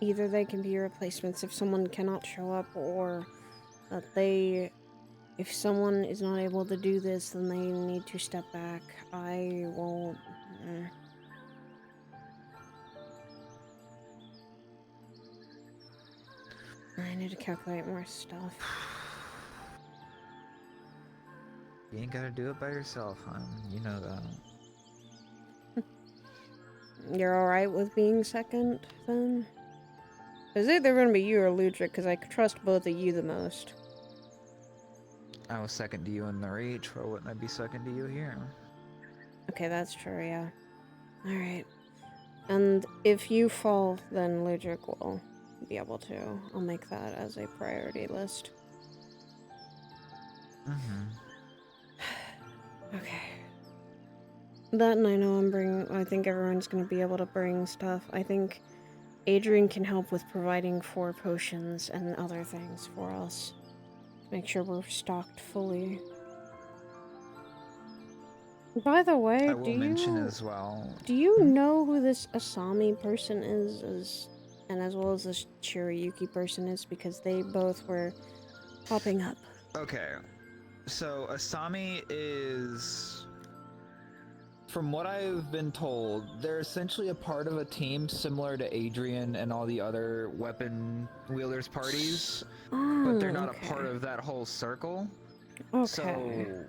either they can be replacements if someone cannot show up, or that if someone is not able to do this, then they need to step back. I won't. I need to calculate more stuff. You ain't gotta do it by yourself, hon. You know that. You're alright with being second, then? It's either gonna be you or Ludwig, because I trust both of you the most. I was second to you in the reach, why wouldn't I be second to you here? Okay, that's true, yeah. Alright. And if you fall, then Ludwig will be able to. I'll make that as a priority list. Okay. That, and I know I think everyone's gonna be able to bring stuff. I think Adrian can help with providing 4 potions and other things for us. Make sure we're stocked fully. By the way, I will mention as well. Do you know who this Asami person is, and as well as this Chiriyuki person is? Because they both were popping up. Okay, so Asami is, from what I've been told, they're essentially a part of a team similar to Adrian and all the other weapon wielders parties, but they're not a part of that whole circle. Okay. So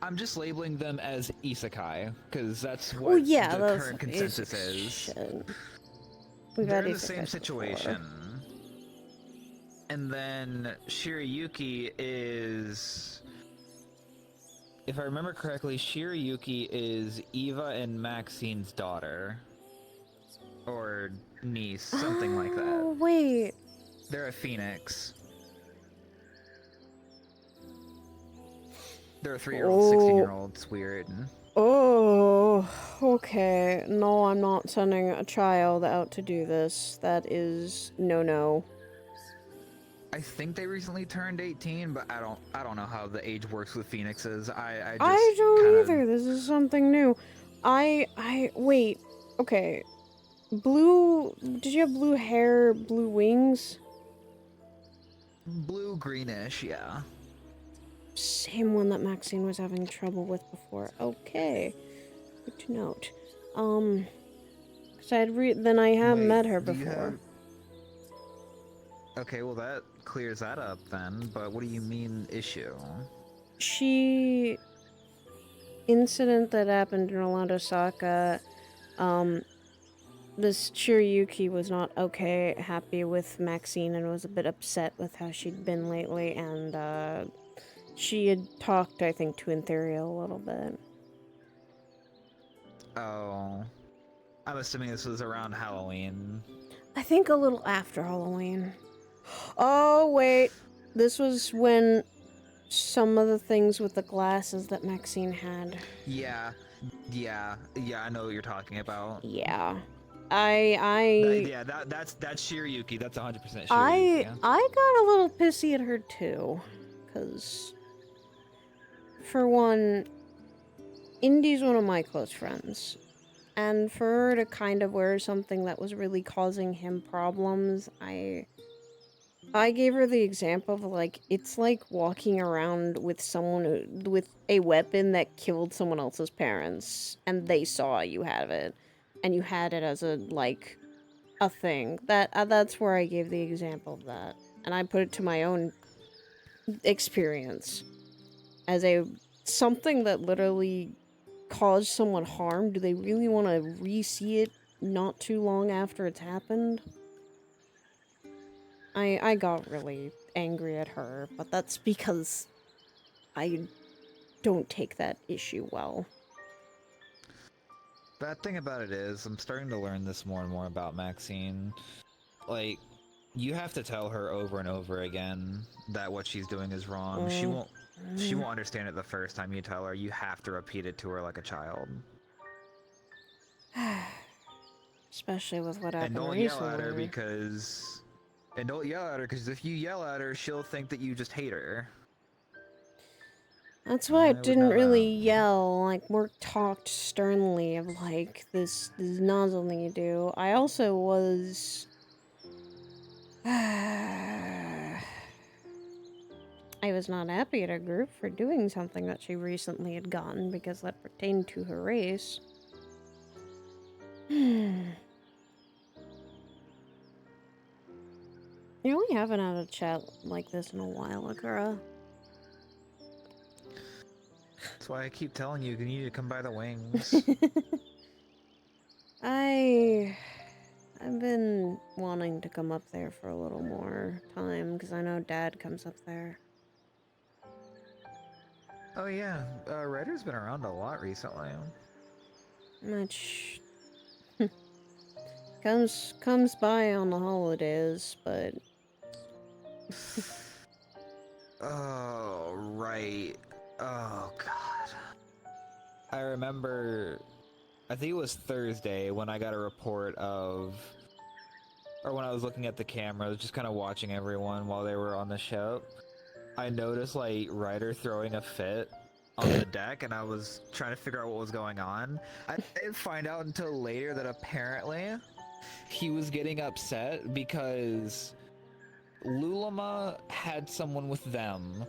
I'm just labeling them as isekai, because that's what the current consensus is. They're in the same situation. And then Shirayuki is... If I remember correctly, Shirayuki is Eva and Maxine's daughter. Or niece, something like that. Oh, wait. They're a phoenix. They're a 3-year-old, 16-year-old. It's weird. Oh, okay. No, I'm not sending a child out to do this. That is no. I think they recently turned 18, but I don't know how the age works with phoenixes. I don't either. This is something new. Wait. Okay. Did you have blue hair, blue wings? Blue greenish, yeah. Same one that Maxine was having trouble with before. Okay. Good to note. Cause I have met her before. Okay, well that clears that up then, but what do you mean issue? Incident that happened in Orlando Saka, this Shirayuki was not happy with Maxine and was a bit upset with how she'd been lately, and she had talked, I think, to Ethereal a little bit. Oh. I'm assuming this was around Halloween. I think a little after Halloween. Oh, wait. This was when some of the things with the glasses that Maxine had. Yeah, I know what you're talking about. Yeah. That's Shirayuki. That's 100% Shirayuki. I got a little pissy at her too, because for one, Indy's one of my close friends, and for her to kind of wear something that was really causing him problems, I gave her the example of, like, it's like walking around with with a weapon that killed someone else's parents, and they saw you have it, and you had it as a thing. That's where I gave the example of that, and I put it to my own experience as something that literally caused someone harm. Do they really want to re-see it not too long after it's happened? I got really angry at her, but that's because I don't take that issue well. Bad thing about it is, I'm starting to learn this more and more about Maxine. Like, you have to tell her over and over again that what she's doing is wrong. She won't understand it the first time you tell her. You have to repeat it to her like a child. Especially with what happened recently. recently. Don't yell at her, because if you yell at her, she'll think that you just hate her. That's why I didn't really yell, like, more talked sternly of, like, this is not something you do. I also was I was not happy at her group for doing something that she recently had gotten because that pertained to her race. You know, we haven't had a chat like this in a while, Akura. That's why I keep telling you need to come by the wings. I've been wanting to come up there for a little more time because I know Dad comes up there. Oh yeah, Ryder's been around a lot recently. Much comes by on the holidays, but Oh, right. Oh, God. I remember, I think it was Thursday when I got a report of, or when I was looking at the camera, just kind of watching everyone while they were on the ship. I noticed, like, Ryder throwing a fit on the deck, and I was trying to figure out what was going on. I didn't find out until later that apparently he was getting upset because Lulama had someone with them.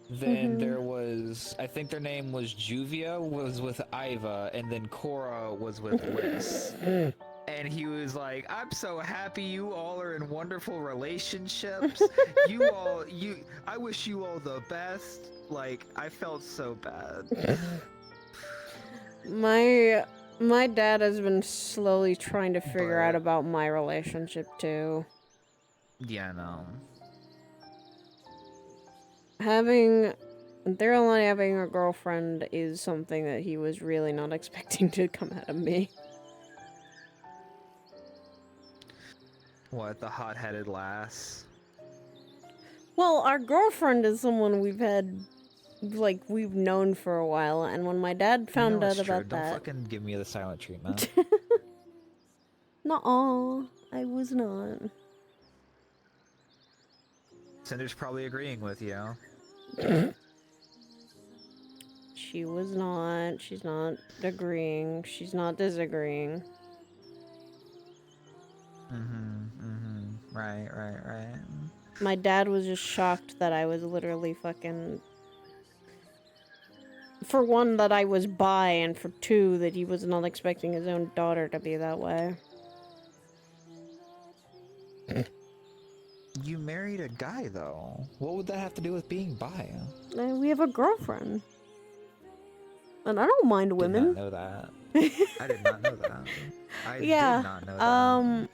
Then there was, I think their name was Juvia, was with Iva, and then Cora was with Liz. And he was like, I'm so happy you all are in wonderful relationships. I wish you all the best. Like, I felt so bad. my dad has been slowly trying to figure out But- about my relationship too. Yeah, no. Having having a girlfriend is something that he was really not expecting to come out of me. What, the hot-headed lass? Well, our girlfriend is someone we've known for a while, and when my dad found out about Don't that, fucking give me the silent treatment. nuh-uh, I was not. Cinder's probably agreeing with you. She was not. She's not agreeing. She's not disagreeing. Right. My dad was just shocked that I was literally fucking... For one, that I was bi, and for two, that he was not expecting his own daughter to be that way. You married a guy, though. What would that have to do with being bi? We have a girlfriend. And I don't mind women. Did not know that. I did not know that. I Yeah, did not know that.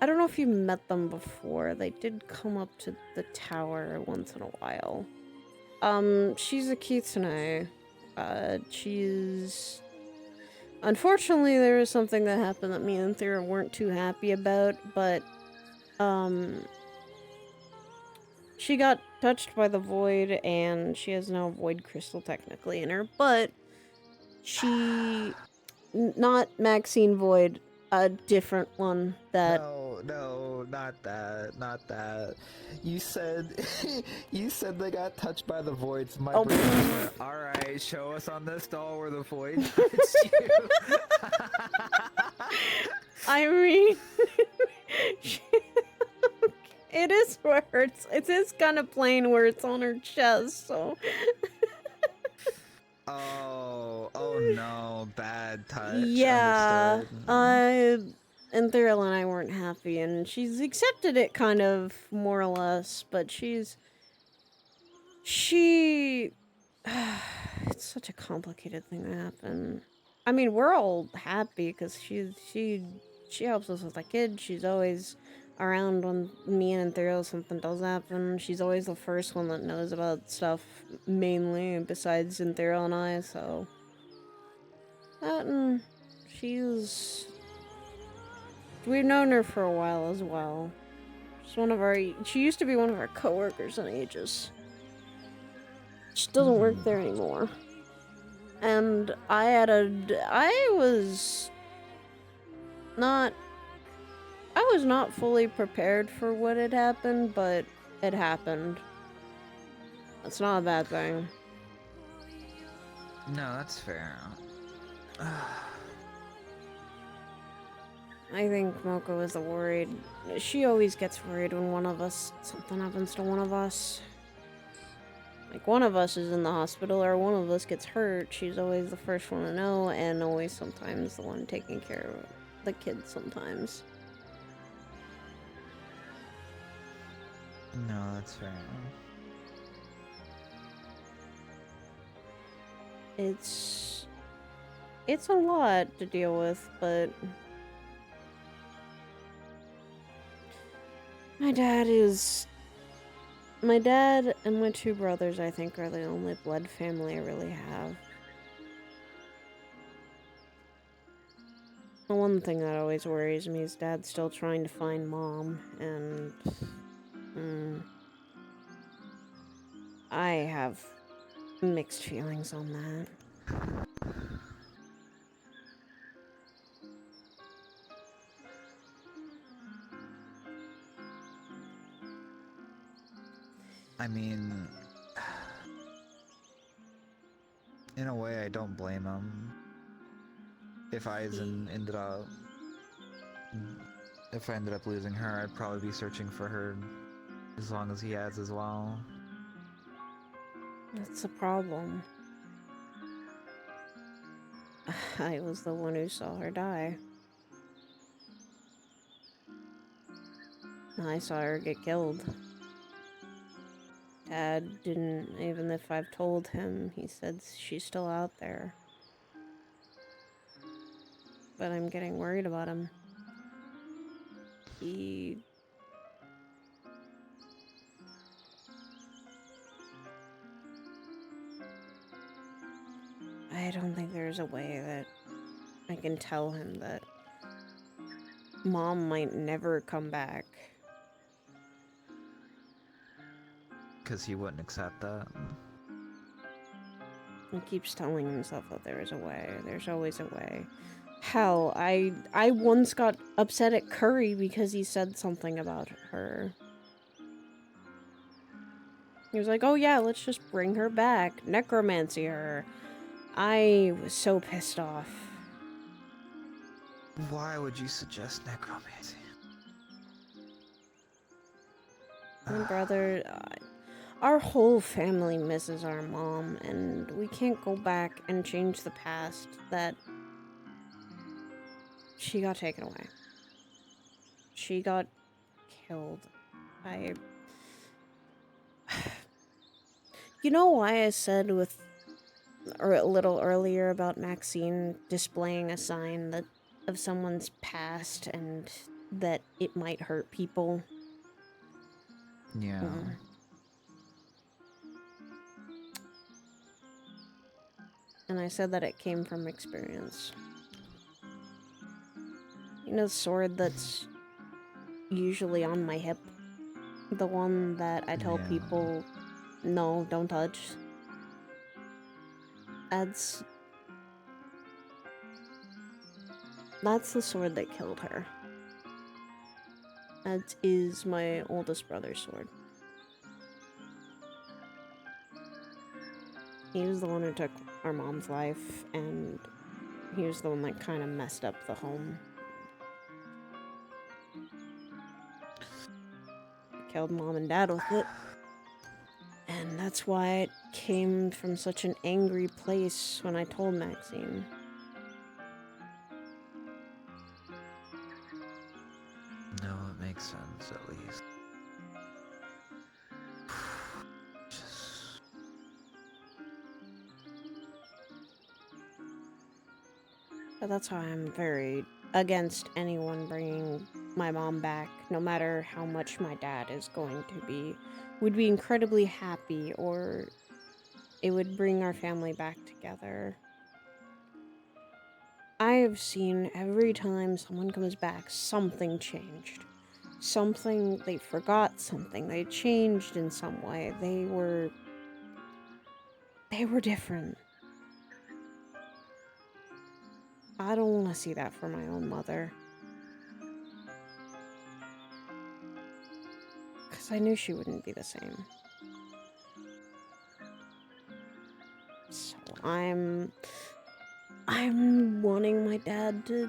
I don't know if you met them before. They did come up to the tower once in a while. She's a kitsune. She's... Unfortunately, there was something that happened that me and Thera weren't too happy about, but, she got touched by the void, and she has no void crystal technically in her, but she... Not Maxine Void, a different one that... No, not that. You said, you said they got touched by the voids. My brain just went, alright, show us on this doll where the void touched you. I mean... it is where it is kind of plain where it's on her chest, so... Oh no, bad touch. Yeah, Understood. and Thurl and I weren't happy, and she's accepted it kind of, more or less, but she... it's such a complicated thing to happen. I mean, we're all happy, because she helps us with the kids. She's always around when me and Thurl something does happen. She's always the first one that knows about stuff, mainly, besides Thurl and I, so... That and she's... We've known her for a while as well. She used to be one of our coworkers in Aegis. She doesn't work there anymore. And I was not fully prepared for what had happened, but it happened. That's not a bad thing. No, that's fair. I think Moko is the worried. She always gets worried when something happens to one of us. Like, one of us is in the hospital or one of us gets hurt. She's always the first one to know, and always sometimes the one taking care of the kids sometimes. No, that's fair enough. It's a lot to deal with, but my dad and my two brothers, I think, are the only blood family I really have. The one thing that always worries me is Dad's still trying to find Mom, and I have mixed feelings on that. I mean, in a way, I don't blame him. If I ended up losing her, I'd probably be searching for her as long as he has as well. That's the problem. I was the one who saw her die. I saw her get killed. Dad didn't, even if I've told him, he said she's still out there. But I'm getting worried about him. I don't think there's a way that I can tell him that Mom might never come back. Because he wouldn't accept that. He keeps telling himself that there is a way. There's always a way. Hell, I once got upset at Curry because he said something about her. He was like, oh yeah, let's just bring her back. Necromancy her. I was so pissed off. Why would you suggest necromancy? My brother... our whole family misses our mom, and we can't go back and change the past that she got taken away. She got killed. You know why I said a little earlier about Maxine displaying a sign of someone's past and that it might hurt people? Yeah. And I said that it came from experience. You know the sword that's usually on my hip? The one that I tell people, no, don't touch. That's the sword that killed her. That is my oldest brother's sword. He was the one who took our mom's life, and he was the one that kind of messed up the home. Killed Mom and Dad with it. And that's why it came from such an angry place when I told Maxine. No, it makes sense, at least. But that's why I'm very against anyone bringing my mom back, no matter how much my dad is going to be, would be incredibly happy, or it would bring our family back together. I have seen every time someone comes back, something changed. Something, they forgot something, they changed in some way, they were different. I don't want to see that for my own mother. Because I knew she wouldn't be the same. So I'm wanting my dad to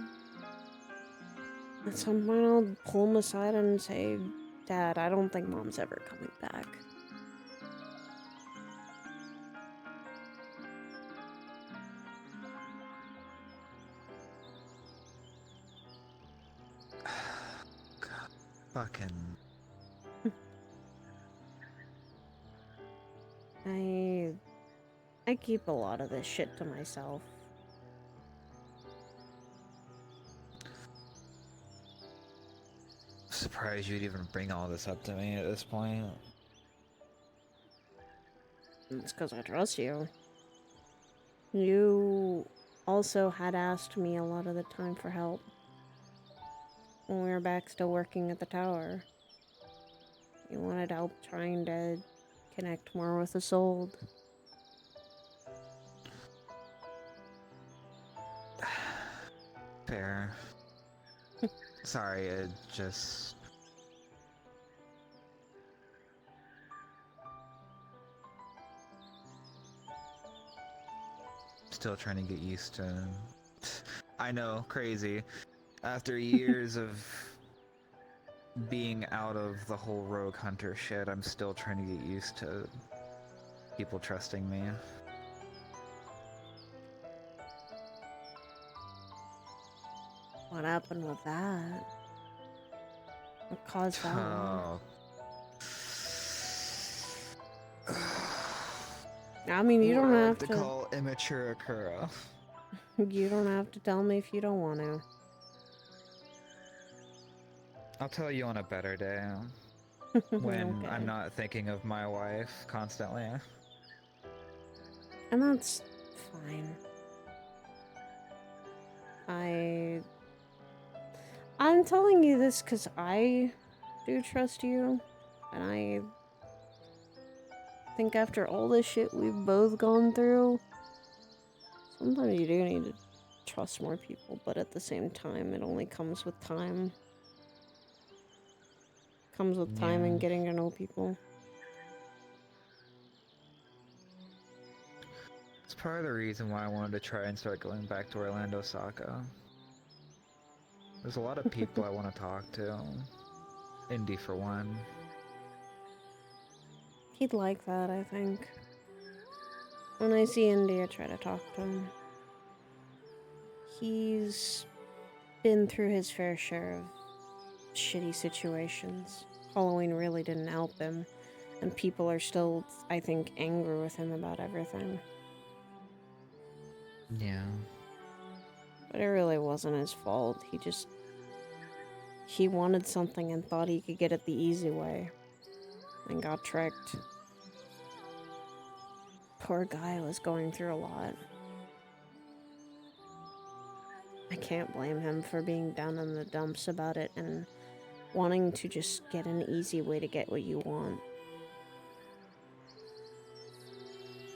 At some point, I'll pull him aside and say, Dad, I don't think Mom's ever coming back. God, fucking. I keep a lot of this shit to myself. Surprised you'd even bring all this up to me at this point. It's because I trust you. You also had asked me a lot of the time for help when we were back still working at the tower. You wanted help trying to connect more with the soul. Fair. Sorry, it just... Still trying to get used to... I know, crazy. After years of being out of the whole rogue hunter shit, I'm still trying to get used to people trusting me. What happened with that? What caused that one? I mean, you don't have to call immature Akura. You don't have to tell me if you don't want to. I'll tell you on a better day. When Okay. I'm not thinking of my wife constantly. And that's fine. I'm telling you this because I do trust you, and I think after all this shit we've both gone through, sometimes you do need to trust more people, but at the same time, it only comes with time. Comes with time and getting to know people. It's part of the reason why I wanted to try and start going back to Orlando Saka. There's a lot of people I want to talk to. Indy for one. He'd like that, I think. When I see Indy, I try to talk to him. He's been through his fair share of shitty situations. Halloween really didn't help him, and people are still, I think, angry with him about everything. Yeah. But it really wasn't his fault. He wanted something and thought he could get it the easy way, and got tricked. Poor guy was going through a lot. I can't blame him for being down in the dumps about it and wanting to just get an easy way to get what you want.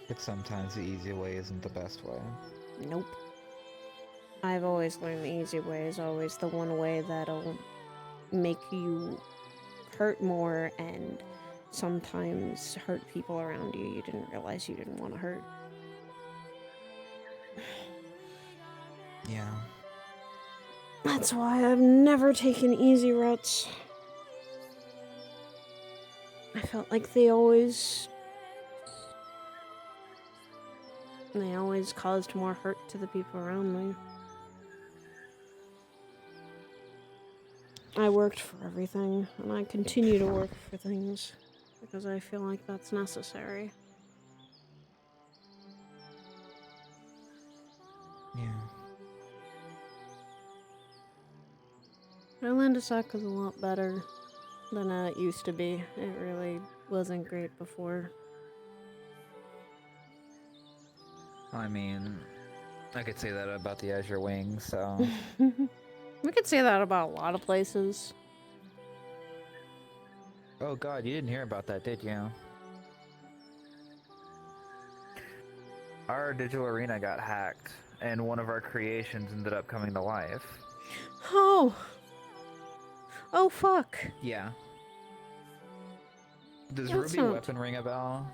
But sometimes the easy way isn't the best way. Nope. I've always learned the easy way is always the one way that'll make you hurt more and sometimes hurt people around you you didn't realize you didn't want to hurt. Yeah. That's why I've never taken easy routes. I felt like they always caused more hurt to the people around me. I worked for everything, and I continue to work for things, because I feel like that's necessary. Yeah. Orlando Soccer's a lot better than it used to be. It really wasn't great before. I mean, I could say that about the Azure Wings, so... We could say that about a lot of places. Oh god, you didn't hear about that, did you? Our digital arena got hacked, and one of our creations ended up coming to life. Oh! Oh, fuck. Yeah. Does That's Ruby not- Weapon ring a bell?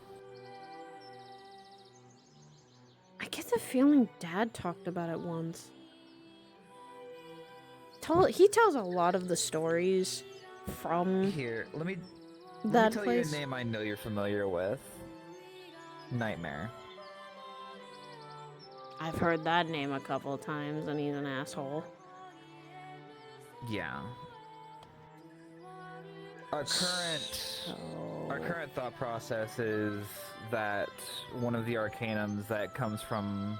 I get the feeling Dad talked about it once. he tells a lot of the stories from Here, let me that tell place. you a name I know you're familiar with. Nightmare. I've heard that name a couple of times, and he's an asshole. Yeah. Our current thought process is that one of the arcanums that comes from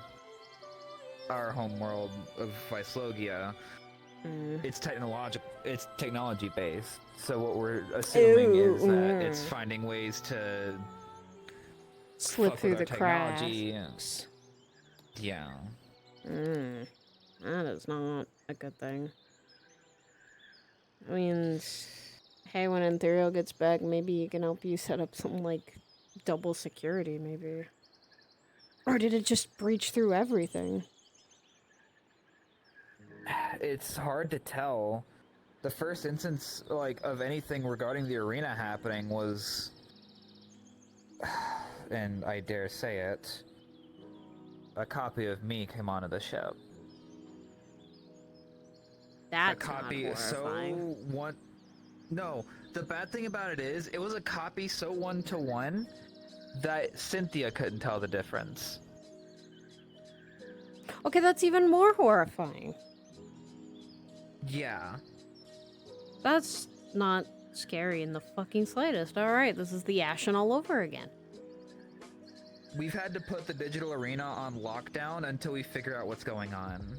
our homeworld of Vyslogia, it's technology based. So what we're assuming is that it's finding ways to slip fuck through with the our technology. cracks. Yeah. That is not a good thing. I mean, hey, when Ethereal gets back, maybe he can help you set up some, like, double security, maybe. Or did it just breach through everything? It's hard to tell. The first instance, like, of anything regarding the arena happening was, and I dare say it, a copy of me came onto the ship. That's a copy not horrifying. No, the bad thing about it is, it was a copy so one-to-one that Cynthia couldn't tell the difference. Okay, that's even more horrifying. Yeah. That's not scary in the fucking slightest. Alright, this is the Ashen all over again. We've had to put the digital arena on lockdown until we figure out what's going on.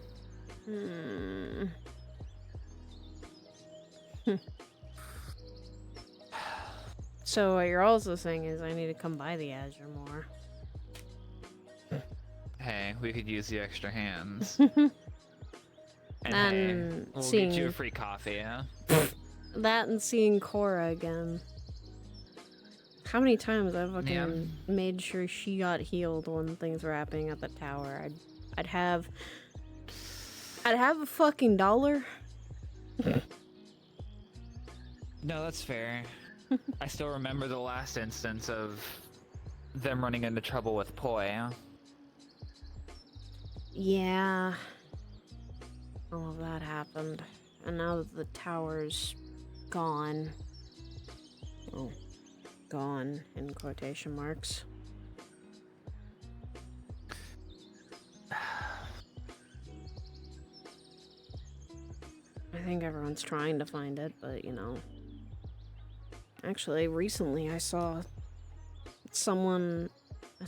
So what you're also saying is I need to come by the Azure more. Hey, we could use the extra hands. And And hey, we'll seeing get you a free coffee, yeah? that and seeing Cora again. How many times I've fucking made sure she got healed when things were happening at the tower. I'd have a fucking $1. No, that's fair. I still remember the last instance of them running into trouble with Poi. Yeah. All of that happened. And now that the tower's gone. Oh. Gone, in quotation marks. I think everyone's trying to find it, but you know. Actually, recently I saw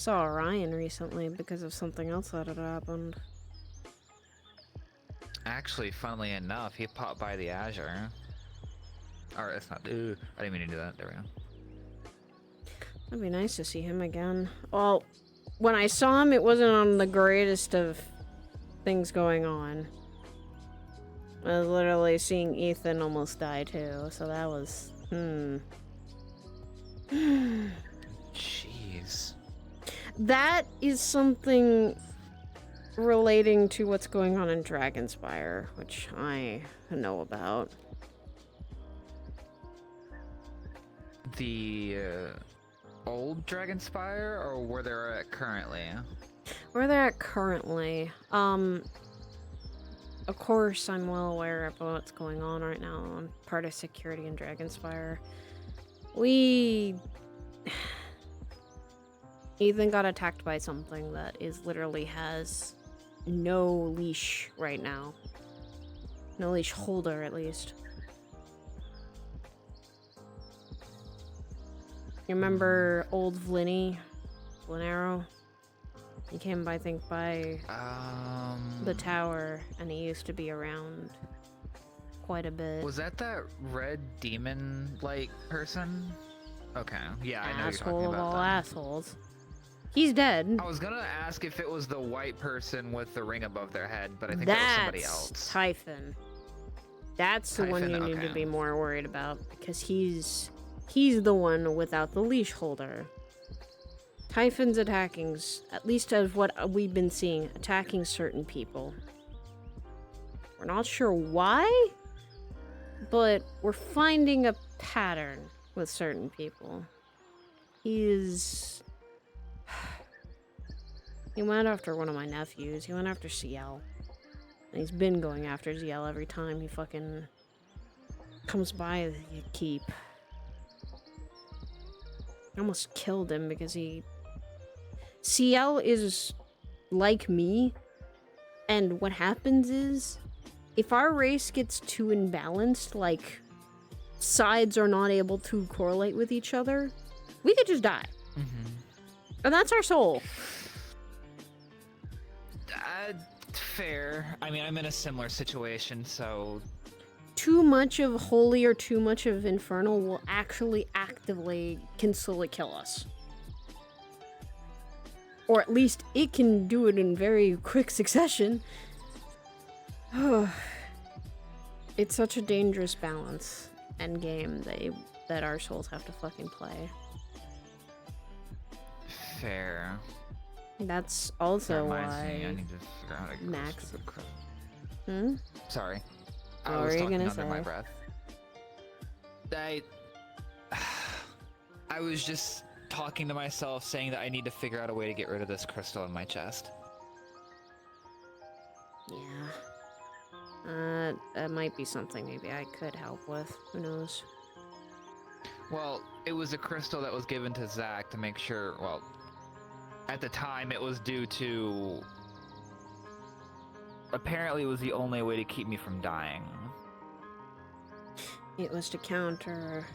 Orion recently because of something else that had happened. Actually, funnily enough, he popped by the Azure. Or, it's not. I didn't mean to do that. There we go. It'd be nice to see him again. Well, when I saw him, it wasn't on the greatest of things going on. I was literally seeing Ethan almost die too, so that was, Jeez. That is something relating to what's going on in Dragonspire, which I know about. The old Dragonspire, or where they're at currently? Where they're at currently, of course I'm well aware of what's going on right now. I'm part of security in Dragonspire. Ethan got attacked by something that literally has no leash right now. No leash holder, at least. You remember old Vlinaro? He came by, I think, by the tower, and he used to be around quite a bit. Was that red demon-like person? Okay, yeah, I know you're Asshole talking of about all them. assholes. He's dead. I was gonna ask if it was the white person with the ring above their head, but I think that was somebody else. Typhon. That's the one you need to be more worried about, because he's the one without the leash holder. Typhon's attacking, at least as what we've been seeing, attacking certain people. We're not sure why, but we're finding a pattern with certain people. He went after one of my nephews. He went after CL. And he's been going after Ziel every time he fucking comes by the keep. I almost killed him because he... CL is like me, and what happens is, if our race gets too imbalanced, like, sides are not able to correlate with each other, we could just die. Mm-hmm. And that's our soul. Fair. I mean, I'm in a similar situation, so... Too much of holy or too much of infernal will actually actively can slowly kill us. Or at least it can do it in very quick succession. It's such a dangerous balance and game that our souls have to fucking play. Fair. That's That also reminds me, I why need to figure out how to get Max- stupid crap. Hmm? Sorry. What I was were you talking gonna under my say? breath. I was just talking to myself, saying that I need to figure out a way to get rid of this crystal in my chest. Yeah. That might be something maybe I could help with. Who knows? Well, it was a crystal that was given to Zach to make sure, well, at the time it was due to... Apparently it was the only way to keep me from dying. It was to counter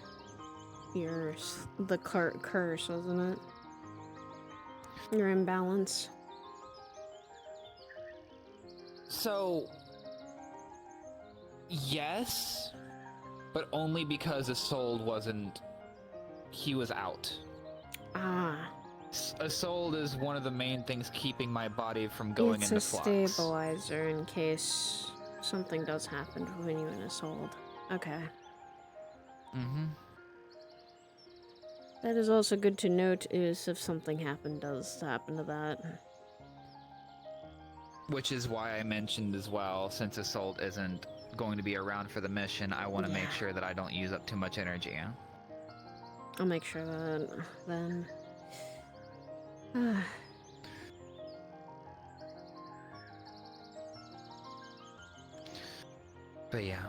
the curse, wasn't it? Your imbalance. So... Yes, but only because Isolde wasn't... He was out. Ah. Isolde is one of the main things keeping my body from going It's into a flux. stabilizer in case something does happen when you and Isolde. Okay. Mm-hmm. That is also good to note is if something does happen to that. Which is why I mentioned as well, since Isolde isn't going to be around for the mission, I want to make sure that I don't use up too much energy. I'll make sure that then. But yeah.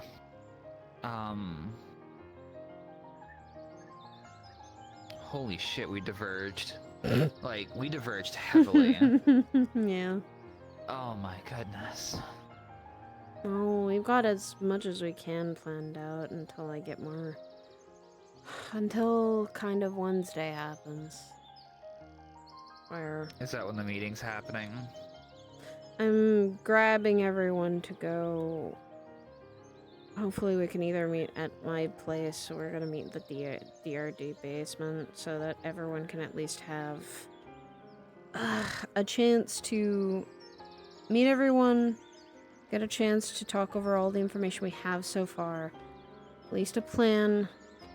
Holy shit, we diverged. Like, we diverged heavily. Yeah. Oh my goodness. Oh, we've got as much as we can planned out until I get more. Until kind of Wednesday happens. Where Is that when the meeting's happening? I'm grabbing everyone to go. Hopefully we can either meet at my place or we're gonna meet in the DRD basement so that everyone can at least have a chance to meet everyone, get a chance to talk over all the information we have so far, at least a plan,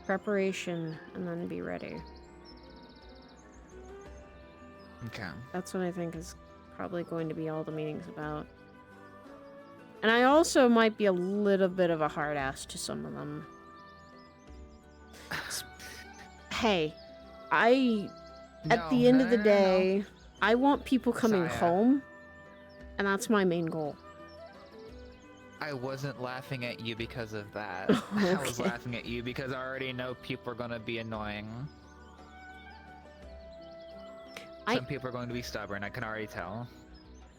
preparation, and then be ready. Okay. That's what I think is probably going to be all the meeting's about. And I also might be a little bit of a hard ass to some of them. Hey, at the end of the day, I want people coming Saya. home, and that's my main goal. I wasn't laughing at you because of that. I was Okay. laughing at you because I already know people are gonna be annoying. Some people are going to be stubborn, I can already tell.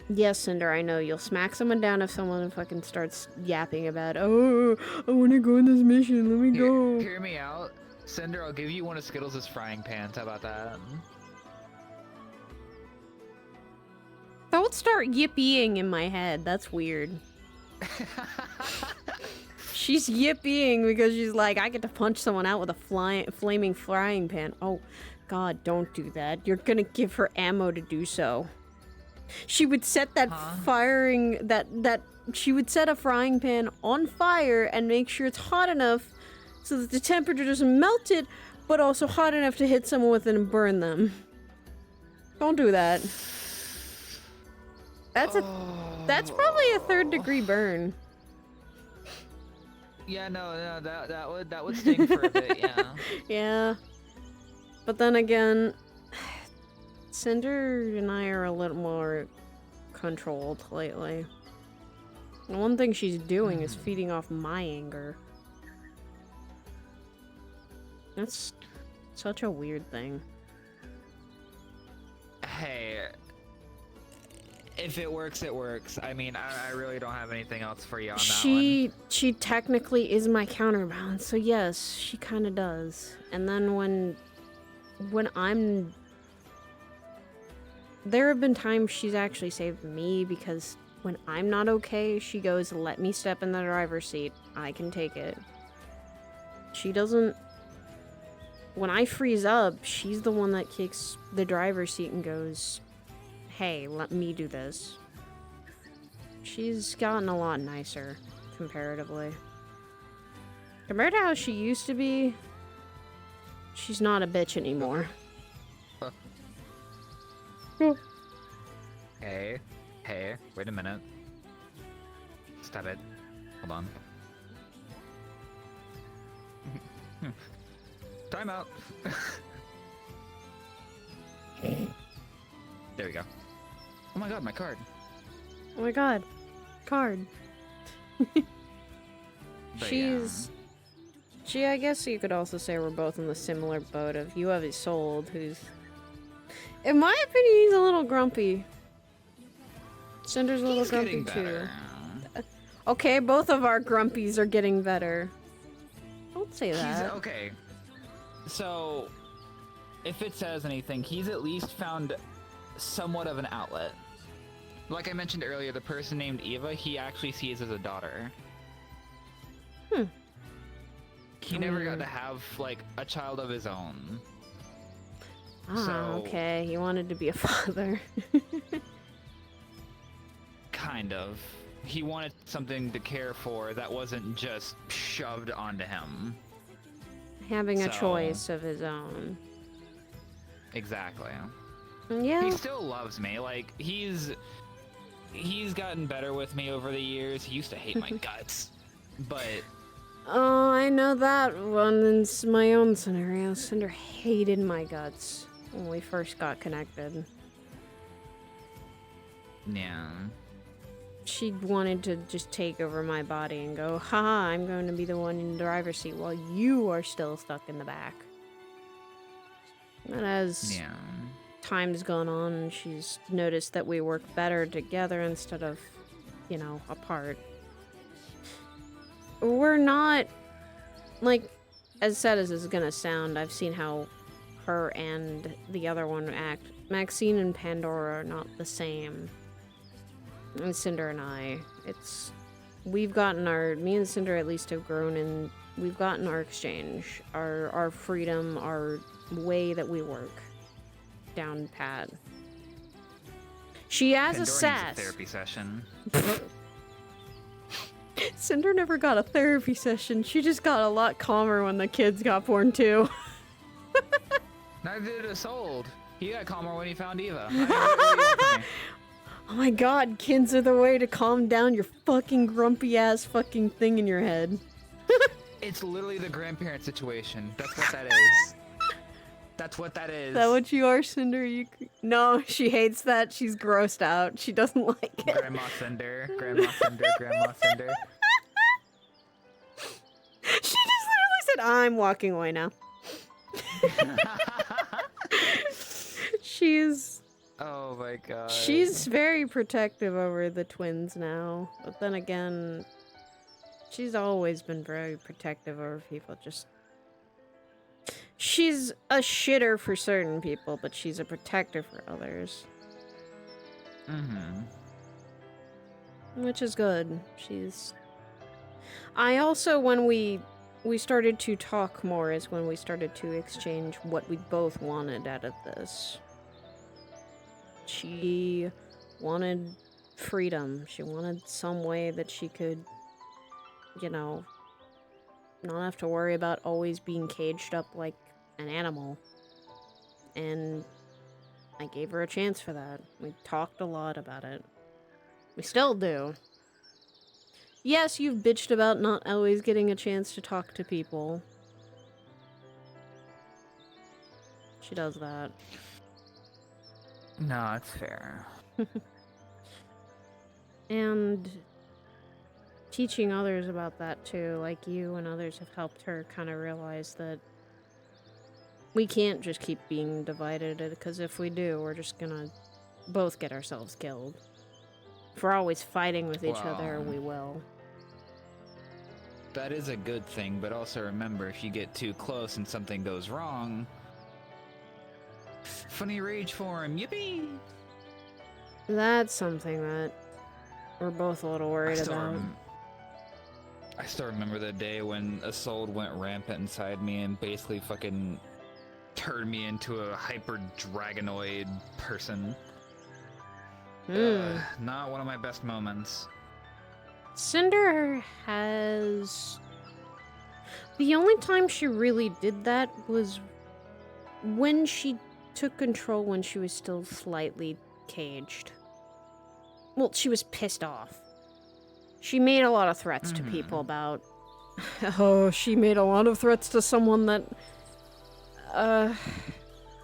Yes, Cinder, I know. You'll smack someone down if someone fucking starts yapping about, oh, I want to go on this mission, let me go. Hear me out. Cinder, I'll give you one of Skittles' frying pans, how about that? Don't start yippying in my head, that's weird. She's yippying because she's like, I get to punch someone out with a flaming frying pan. Oh, God, don't do that. You're gonna give her ammo to do so. She would set that she would set a frying pan on fire and make sure it's hot enough so that the temperature doesn't melt it, but also hot enough to hit someone with it and burn them. Don't do that. That's probably a 3rd degree burn. Yeah, no, that would sting for a bit, yeah. Yeah. But then again, Cinder and I are a little more controlled lately. The one thing she's doing is Mhm. feeding off my anger. That's such a weird thing. Hey, if it works, it works. I mean, I really don't have anything else for you on that one. She technically is my counterbalance, so yes, she kind of does. And then when I'm there have been times she's actually saved me because when I'm not okay, she goes, "Let me step in the driver's seat. I can take it." She doesn't when I freeze up, she's the one that kicks the driver's seat and goes, "Hey, let me do this." She's gotten a lot nicer, comparatively. Compared to how she used to be, she's not a bitch anymore. Hey, wait a minute. Stop it. Hold on. Time out. There we go. Oh my god, my card. Oh my god. Card. But I guess you could also say we're both in the similar boat of you have Isolde, who's... In my opinion, he's a little grumpy. Cinder's a little He's grumpy getting too. better. Okay, both of our grumpies are getting better. Don't say He's that. okay. So, if it says anything, he's at least found somewhat of an outlet. Like I mentioned earlier, the person named Eva, he actually sees as a daughter. He never got to have, like, a child of his own. Ah, So- okay. He wanted to be a father. Kind of. He wanted something to care for that wasn't just shoved onto him. Having a So- choice of his own. Exactly. Yeah. He still loves me. Like, he's gotten better with me over the years. He used to hate my guts. But Oh, I know that one in my own scenario. Cinder hated my guts when we first got connected. yeah. She wanted to just take over my body and go, haha, I'm going to be the one in the driver's seat while you are still stuck in the back. And as Yeah. time's gone on, she's noticed that we work better together instead of, apart. We're not, like, as sad as this is gonna sound, I've seen how her and the other one act. Maxine and Pandora are not the same. And Cinder and I, me and Cinder at least have grown and we've gotten our exchange, our freedom, our way that we work down pat. She has Pandora a needs sass. therapy session. Cinder never got a therapy session. She just got a lot calmer when the kids got born too. Neither did Isolde. He got calmer when he found Eva. I mean, what do you want from me? Oh my god, kids are the way to calm down your fucking grumpy ass fucking thing in your head. It's literally the grandparent situation. That's what that is. That's what that is. Is that what you are, Cinder? No, she hates that. She's grossed out. She doesn't like it. Grandma Cinder, Grandma Cinder, Grandma Cinder. She just literally said, I'm walking away now. Oh my god. She's very protective over the twins now. But then again, she's always been very protective over people. She's a shitter for certain people, but she's a protector for others. Mm-hmm. Which is good. I also, when we started to talk more, is when we started to exchange what we both wanted out of this. She wanted freedom. She wanted some way that she could, not have to worry about always being caged up like an animal. And I gave her a chance for that. We talked a lot about it. We still do. Yes, you've bitched about not always getting a chance to talk to people. She does that. No, it's fair. And teaching others about that too, like you and others have helped her kind of realize that we can't just keep being divided, because if we do, we're just gonna both get ourselves killed. If we're always fighting with each other, we will. That is a good thing, but also remember, if you get too close and something goes wrong... Funny rage form, yippee! That's something that we're both a little worried about. I still remember the day when a soul went rampant inside me and basically fucking turned me into a hyper dragonoid person. Not one of my best moments. Cinder has... The only time she really did that was when she took control when she was still slightly caged. Well, she was pissed off. She made a lot of threats to people about... Oh, she made a lot of threats to someone that...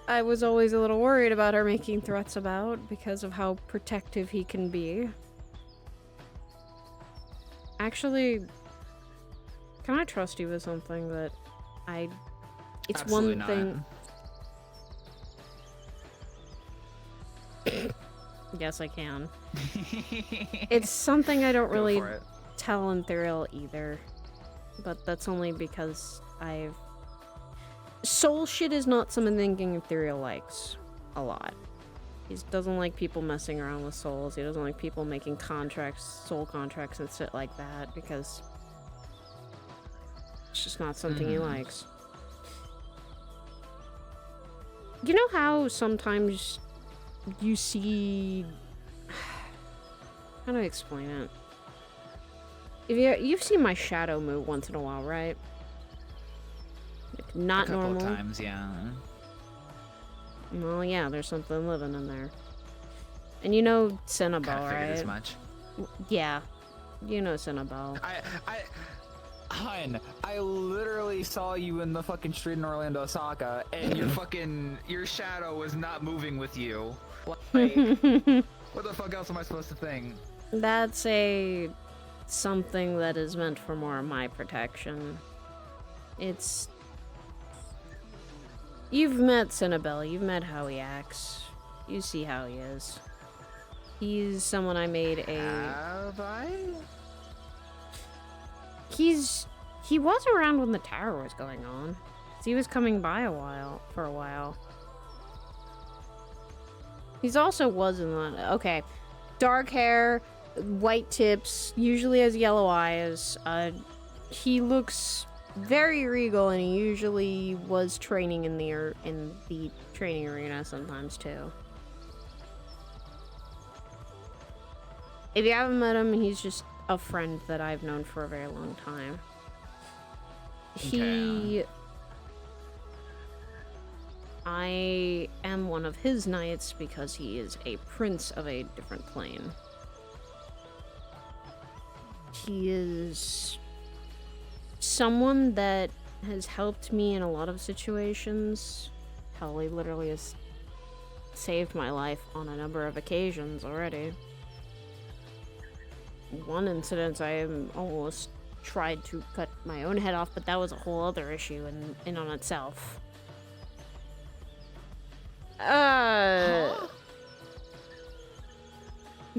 I was always a little worried about her making threats about because of how protective he can be. Actually, can I trust you with something that I... It's Absolutely one thing... Yes, I can. It's something I don't really tell Sidriel either. But that's only because I've... Soul shit is not something Sidriel likes a lot. He doesn't like people messing around with souls. He doesn't like people making contracts, soul contracts and shit like that, because it's just not something he likes. You know how sometimes you see... How do I explain it? If you've seen my shadow move once in a while, right? Like, not normal. A couple of times, yeah. Well, yeah, there's something living in there. And you know Cinder, Kinda figured right? as much. Yeah. You know Cinder. Hun, I literally saw you in the fucking street in Orlando, Osaka, and your shadow was not moving with you. Like, what the fuck else am I supposed to think? That's something that is meant for more of my protection. It's... You've met Cinder, you've met how he acts. You see how he is. He's someone I made a... Have I? He was around when the tower was going on. He was coming by for a while. He's also was in the... Okay. Dark hair, white tips, usually has yellow eyes. He looks very regal, and he usually was training in the training arena sometimes too. If you haven't met him, he's just a friend that I've known for a very long time. I am one of his knights because he is a prince of a different plane. He is someone that has helped me in a lot of situations. Hell, he literally has saved my life on a number of occasions already. One incident, I almost tried to cut my own head off, but that was a whole other issue in on itself.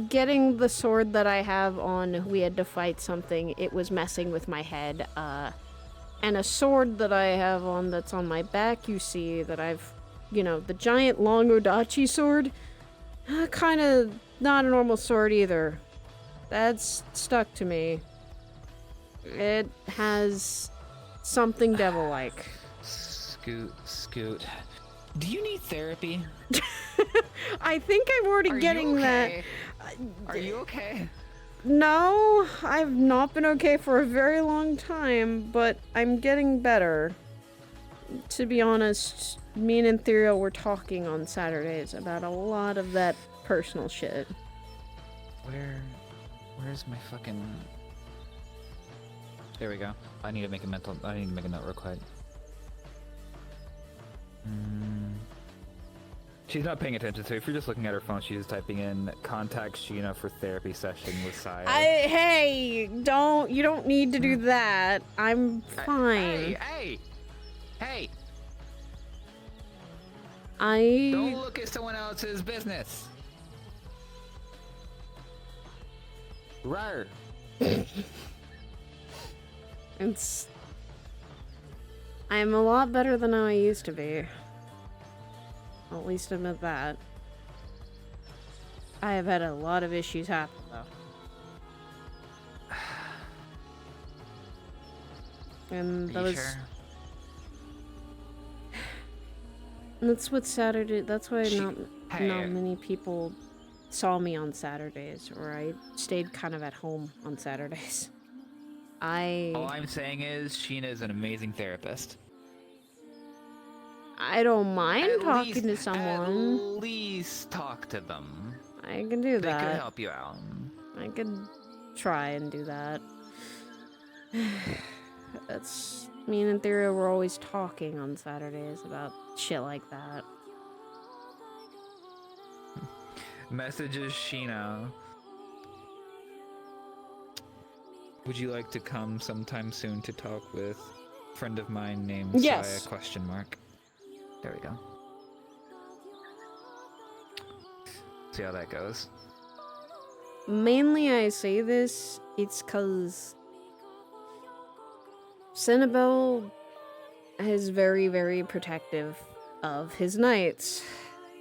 Getting the sword that I have on, we had to fight something. It was messing with my head. And a sword that I have on that's on my back, you see that I've, the giant long Odachi sword. Kind of not a normal sword either. That's stuck to me. It has something devil-like. Scoot. Do you need therapy? I think I'm already getting that. Are you okay? No, I've not been okay for a very long time, but I'm getting better. To be honest, me and Sidriel were talking on Saturdays about a lot of that personal shit. Where's my fucking... There we go. I need to make a note real quick. She's not paying attention, so if you're just looking at her phone, she's typing in contact Sheena for therapy session with Saya. Hey, you don't need to do that. I'm fine. Hey! I Don't look at someone else's business. Rar. I'm a lot better than I used to be. I'll at least admit that. I have had a lot of issues happen, though. And that was... Sure? And that's what Saturday... That's why not Hey. many people saw me on Saturdays, or I stayed kind of at home on Saturdays. All I'm saying is Sheena is an amazing therapist. I don't mind At talking least- to someone. At least talk to them. I can do They could that. help you out. I could try and do that. That's... Me and Etheria were always talking on Saturdays about shit like that. Messages Sheena. Would you like to come sometime soon to talk with a friend of mine named Yes. Saya ? There we go. See how that goes. Mainly I say this, it's cause Cinnabelle is very, very protective of his knights.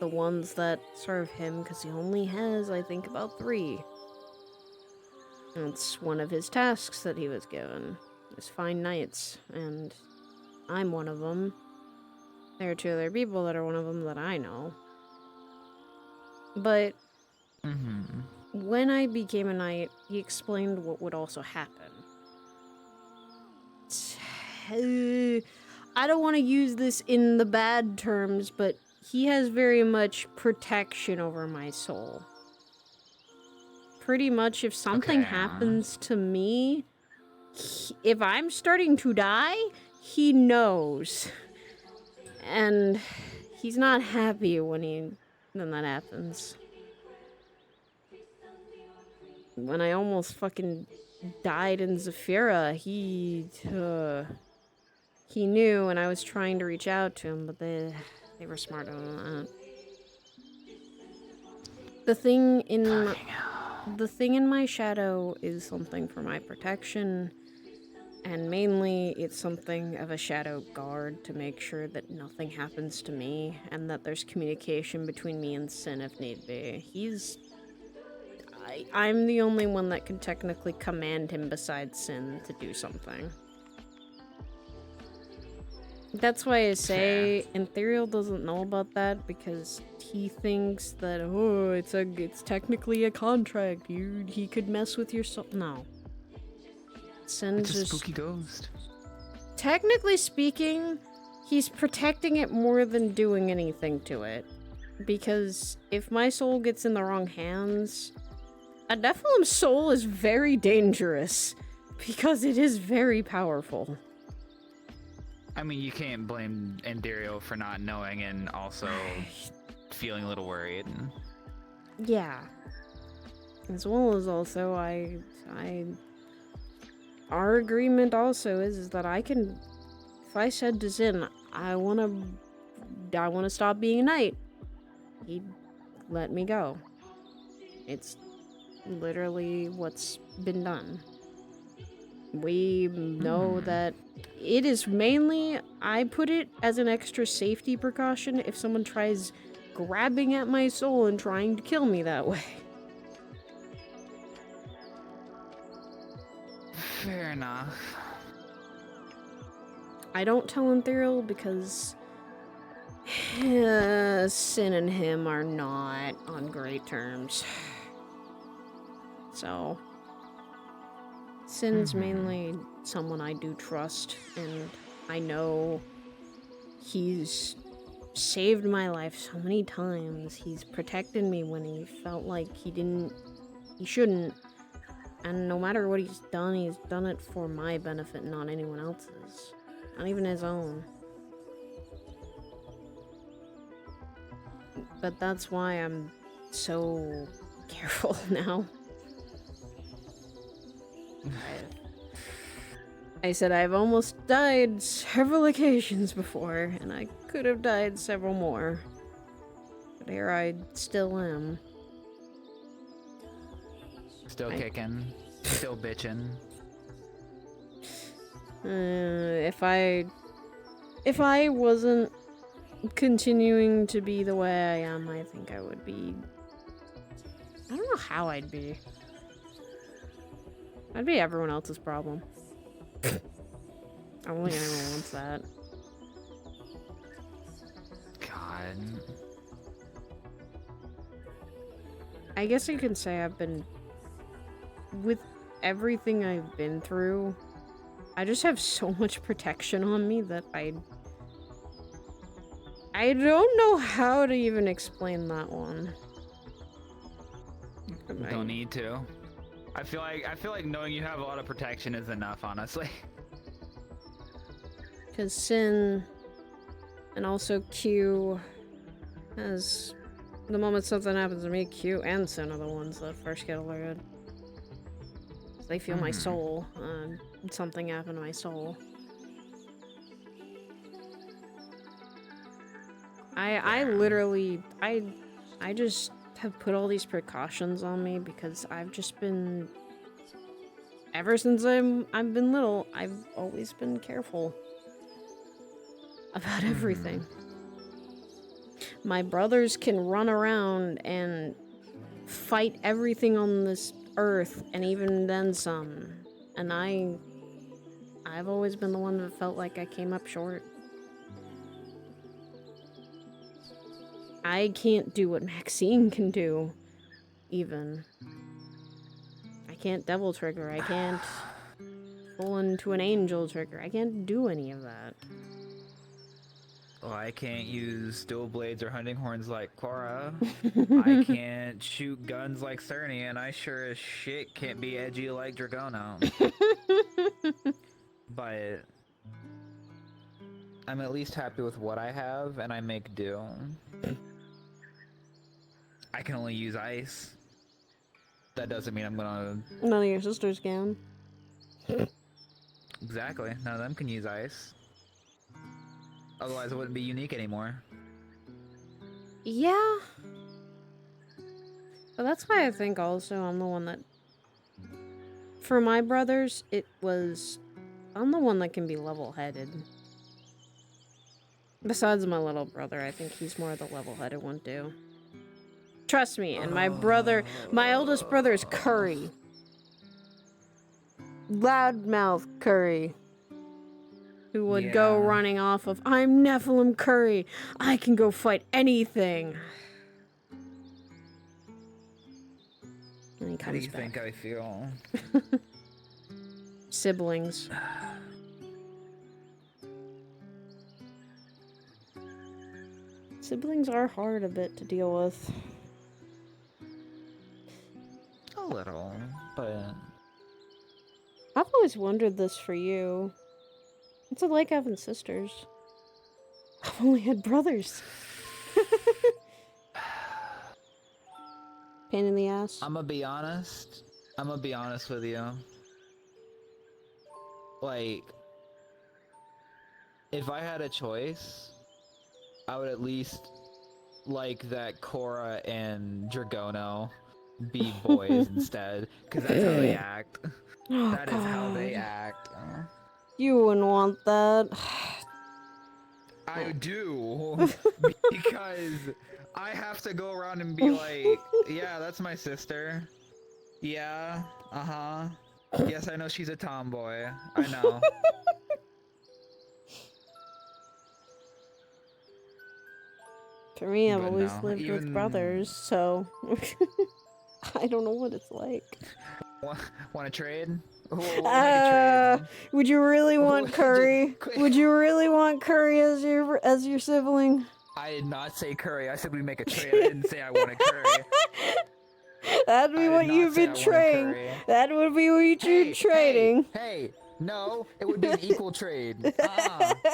The ones that serve him, because he only has, I think, about 3. It's one of his tasks that he was given, is find knights, and I'm one of them. There are 2 other people that are one of them that I know. But when I became a knight, he explained what would also happen. I don't want to use this in the bad terms, but he has very much protection over my soul. Pretty much if something happens to me, if I'm starting to die, he knows. And he's not happy when that happens. When I almost fucking died in Zephyra, he knew, and I was trying to reach out to him, but they were smarter than that. The thing in my shadow is something for my protection, and mainly it's something of a shadow guard to make sure that nothing happens to me, and that there's communication between me and Sin if need be. I'm the only one that can technically command him besides Sin to do something. That's why I say Ethereal doesn't know about that, because he thinks that, oh, it's technically a contract. He could mess with your soul. No. Sin's It's a just... spooky ghost. Technically speaking, he's protecting it more than doing anything to it. Because if my soul gets in the wrong hands, a Nephilim's soul is very dangerous. Because it is very powerful. I mean, you can't blame Enderio for not knowing and also feeling a little worried. Yeah. As well as also, our agreement also is that I can, if I said to Zin, I wanna stop being a knight, he'd let me go. It's literally what's been done. We know that it is mainly, I put it as an extra safety precaution if someone tries grabbing at my soul and trying to kill me that way. Fair enough. I don't tell Ethereal because Sin and him are not on great terms. So, Sin's mainly someone I do trust, and I know he's saved my life so many times. He's protected me when he felt like he shouldn't. And no matter what he's done it for my benefit, not anyone else's. Not even his own. But that's why I'm so careful now. I said I've almost died several occasions before, and I could have died several more. But here I still am. Still kicking. Still bitching. If I wasn't continuing to be the way I am, I think I would be... I don't know how I'd be. I'd be everyone else's problem. I don't think anyone wants that. God. I guess you can say I've been... With everything I've been through, I just have so much protection on me that I don't know how to even explain that one. Don't need to. I feel like knowing you have a lot of protection is enough, honestly. Because Sin and also Q has... The moment something happens to me, Q and Sin are the ones that first get alerted. They feel my soul. Something happened to my soul. I literally... I just have put all these precautions on me because I've just been... Ever since I've been little, I've always been careful about everything. My brothers can run around and fight everything on this earth, and even then some. And I've always been the one that felt like I came up short. I can't do what Maxine can do, even. I can't double trigger, I can't pull into an angel trigger, I can't do any of that. Oh, I can't use dual blades or hunting horns like Cora. I can't shoot guns like Cerny, and I sure as shit can't be edgy like Dragono. But I'm at least happy with what I have, and I make do. I can only use ice. That doesn't mean I'm gonna... None of your sisters can. Exactly, none of them can use ice. Otherwise it wouldn't be unique anymore. Yeah. But that's why I think also I'm the one that... For my brothers, it was... I'm the one that can be level-headed. Besides my little brother, I think he's more the level-headed one too. Trust me, and my oldest brother is Curry. Loudmouth Curry. Who would go running off of, I'm Nephilim Curry, I can go fight anything. And he comes How do you back. think I feel? Siblings. Siblings are hard a bit to deal with. A little, but... I've always wondered this for you. What's it like having sisters? I've only had brothers. Pain in the ass. I'm gonna be honest with you. Like, if I had a choice, I would at least like that Cora and Dragono be boys instead, because that's how they act. Oh, That is how they act. You wouldn't want that. I do, because I have to go around and be like, yeah, that's my sister. Yeah, uh-huh. Yes, I know she's a tomboy. I know. For me, I've But always no, lived with even- brothers, so... I don't know what it's like. Want to trade? We'll make a trade. Would you really want Curry? Quick. Would you really want Curry as your sibling? I did not say Curry. I said we make a trade. I didn't say I wanted Curry. That'd be what you've been trading. That would be what you're trading. Hey, no, it would be an equal trade.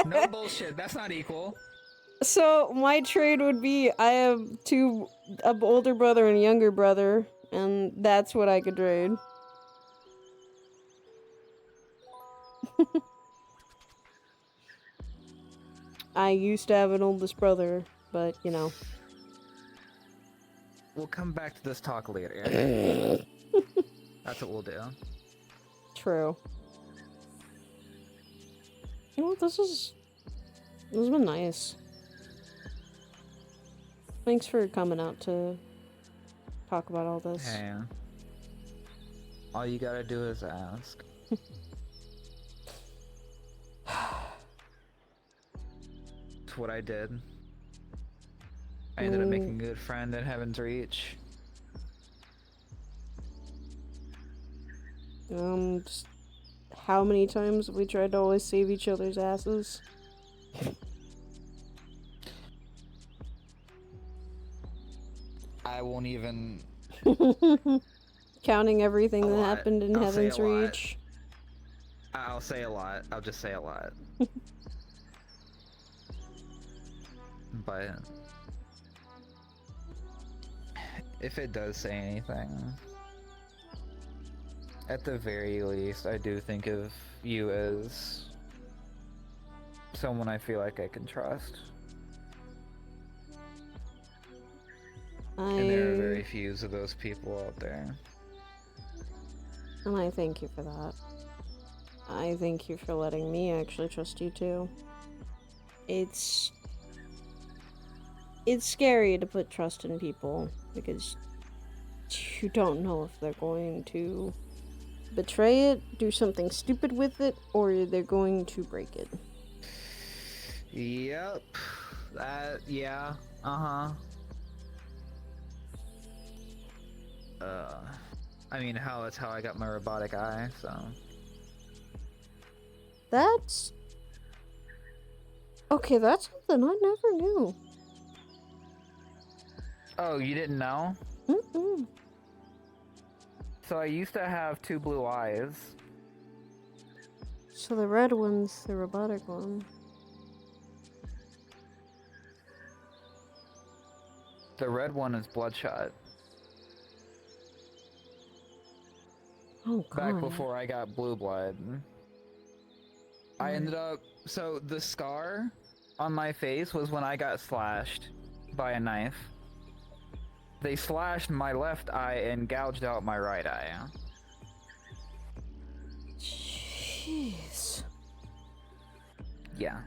No bullshit. That's not equal. So my trade would be I have an older brother and a younger brother, and that's what I could trade. I used to have an oldest brother, but you know. We'll come back to this talk later. That's what we'll do. True. You know what, this has been nice. Thanks for coming out to talk about all this. Hey. All you gotta do is ask. It's what I did. I ended up making a good friend in Heaven's Reach. Just how many times have we tried to always save each other's asses? I won't even... Counting everything that lot. happened in I'll say Heaven's a lot. Reach. I'll say a lot. I'll just say a lot. But... if it does say anything... at the very least, I do think of you as... someone I feel like I can trust. And there are very few of those people out there. And I thank you for that. I thank you for letting me actually trust you too. It's scary to put trust in people because you don't know if they're going to betray it, do something stupid with it, or they're going to break it. Yep. Yeah. Uh-huh. I mean, that's how I got my robotic eye, so... That's... okay, that's something I never knew. Oh, you didn't know? Mm-mm. So I used to have 2 blue eyes. So the red one's the robotic one. The red one is Bloodshot. Oh god. Back before I got blue blood. I ended up... so the scar on my face was when I got slashed by a knife. They slashed my left eye and gouged out my right eye. Jeez. Yeah.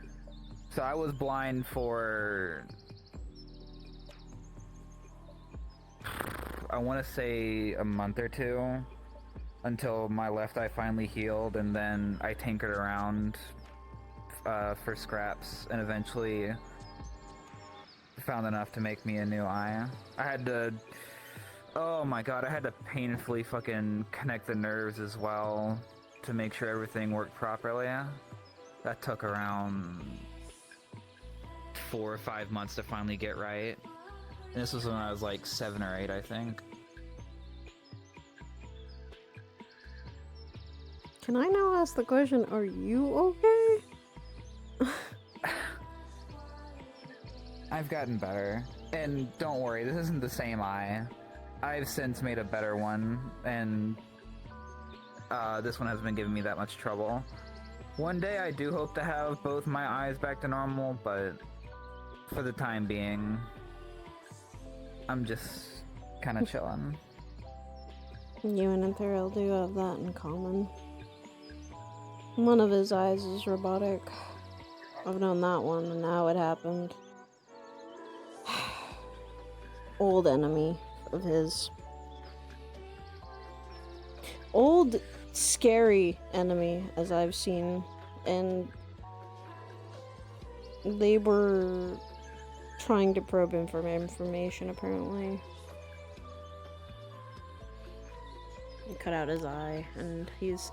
So I was blind for... I want to say a month or two. Until my left eye finally healed, and then I tinkered around for scraps, and eventually found enough to make me a new eye. I had to... oh my god, I had to painfully fucking connect the nerves as well to make sure everything worked properly. That took around 4 or 5 months to finally get right. And this was when I was like 7 or 8, I think. Can I now ask the question, are you okay? I've gotten better. And don't worry, this isn't the same eye. I've since made a better one, and this one hasn't been giving me that much trouble. One day I do hope to have both my eyes back to normal, but for the time being, I'm just kind of chilling. You and Sidriel do have that in common. One of his eyes is robotic. I've known that one, and now it happened. Old enemy of his. Old, scary enemy, as I've seen. And they were trying to probe him for information, apparently. He cut out his eye, and he's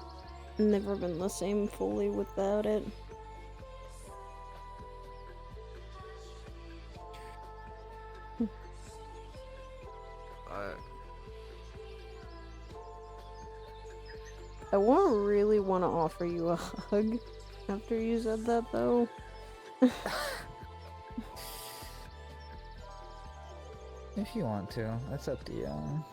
never been the same fully without it. I really want to offer you a hug after you said that, though. If you want to, that's up to you.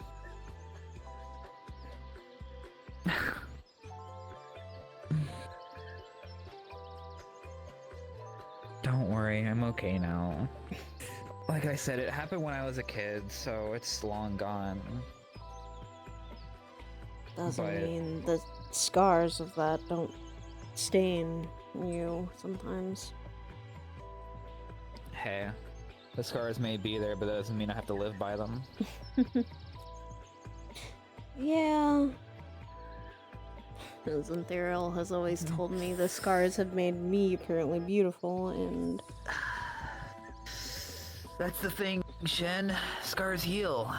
Don't worry, I'm okay now. Like I said, it happened when I was a kid, so it's long gone. Doesn't But- mean the scars of that don't stain you sometimes. Hey, the scars may be there, but that doesn't mean I have to live by them. Yeah. Sidriel has always told me the scars have made me apparently beautiful, and That's the thing, Shen. Scars heal.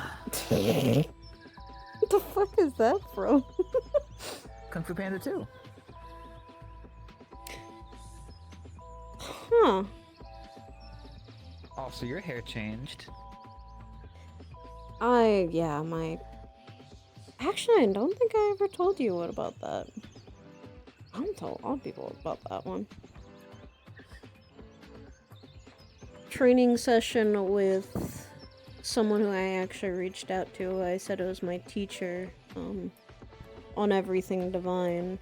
what the fuck is that from? Kung Fu Panda 2. Huh. Also, your hair changed. Yeah, my... Actually, I don't think I ever told you what about that. I don't tell a lot of people about that one. Training session with someone who I actually reached out to. I said it was my teacher, on everything divine.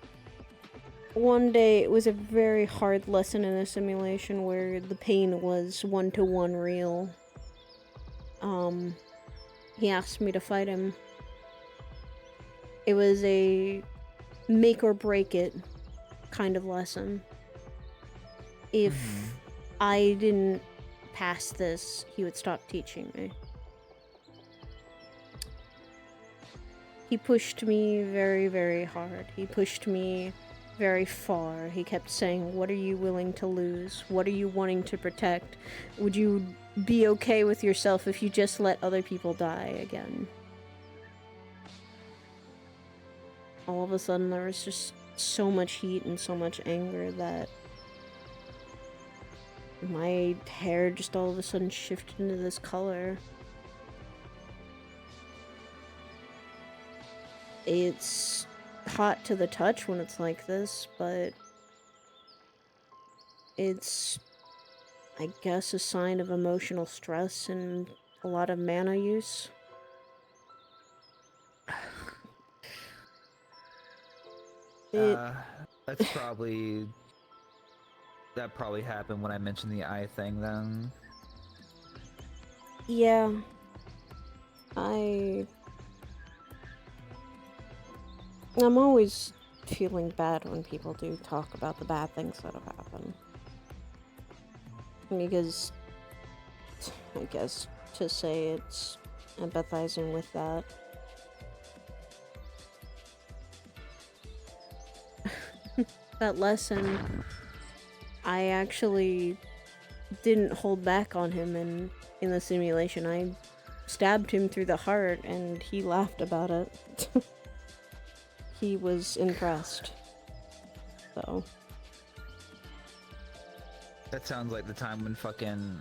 One day, it was a very hard lesson in a simulation where the pain was one-to-one real. He asked me to fight him. It was a make or break it kind of lesson. If I didn't pass this, he would stop teaching me. He pushed me very, very hard. He pushed me very far. He kept saying, what are you willing to lose? What are you wanting to protect? Would you be okay with yourself if you just let other people die again? All of a sudden, there was just so much heat and so much anger that my hair just all of a sudden shifted into this color. It's hot to the touch when it's like this, but it's, I guess, a sign of emotional stress and a lot of mana use. That's probably... That probably happened when I mentioned the eye thing, then. Yeah. I'm always feeling bad when people do talk about the bad things that have happened. Because, I guess, to say it's empathizing with that. That lesson, I actually didn't hold back on him in the simulation. I stabbed him through the heart and he laughed about it. He was impressed. So. That sounds like the time when fucking...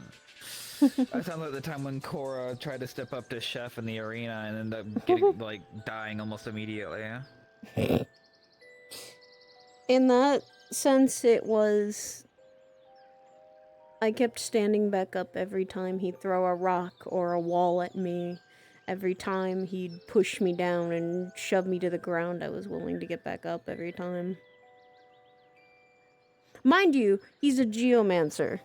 That sounds like the time when Korra tried to step up to Chef in the arena and ended up getting, like, dying almost immediately. In that sense, it was... I kept standing back up every time he'd throw a rock or a wall at me. Every time he'd push me down and shove me to the ground, I was willing to get back up every time. Mind you, he's a geomancer.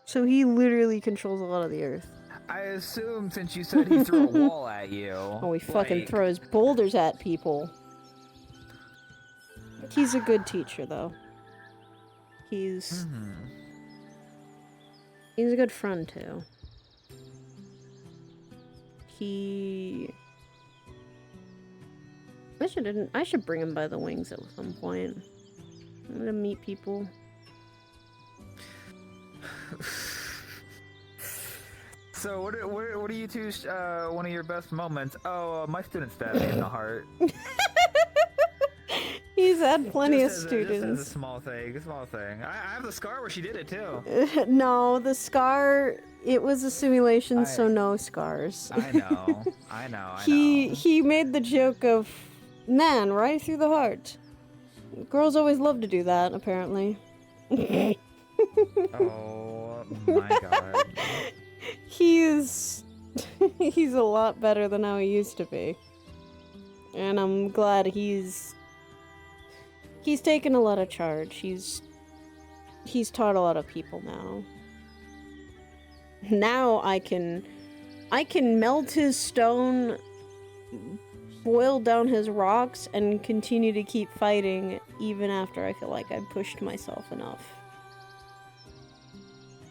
So he literally controls a lot of the earth. I assume since you said he threw a wall at you... Oh, he fucking like, throws boulders at people. He's a good teacher, though. He's a good friend, too. I should bring him by the wings at some point. I'm gonna meet people. So what are you two, one of your best moments? Oh, my student stabbed me in the heart. He's had plenty of Just students. as a small thing, I have the scar where she did it too. No, the scar, it was a simulation, so no scars. I know. He made the joke of, man, right through the heart. Girls always love to do that, apparently. Oh my god. He's He's a lot better than how he used to be. And I'm glad he's taken a lot of charge. He's taught a lot of people now. Now I can melt his stone, boil down his rocks, and continue to keep fighting even after I feel like I've pushed myself enough.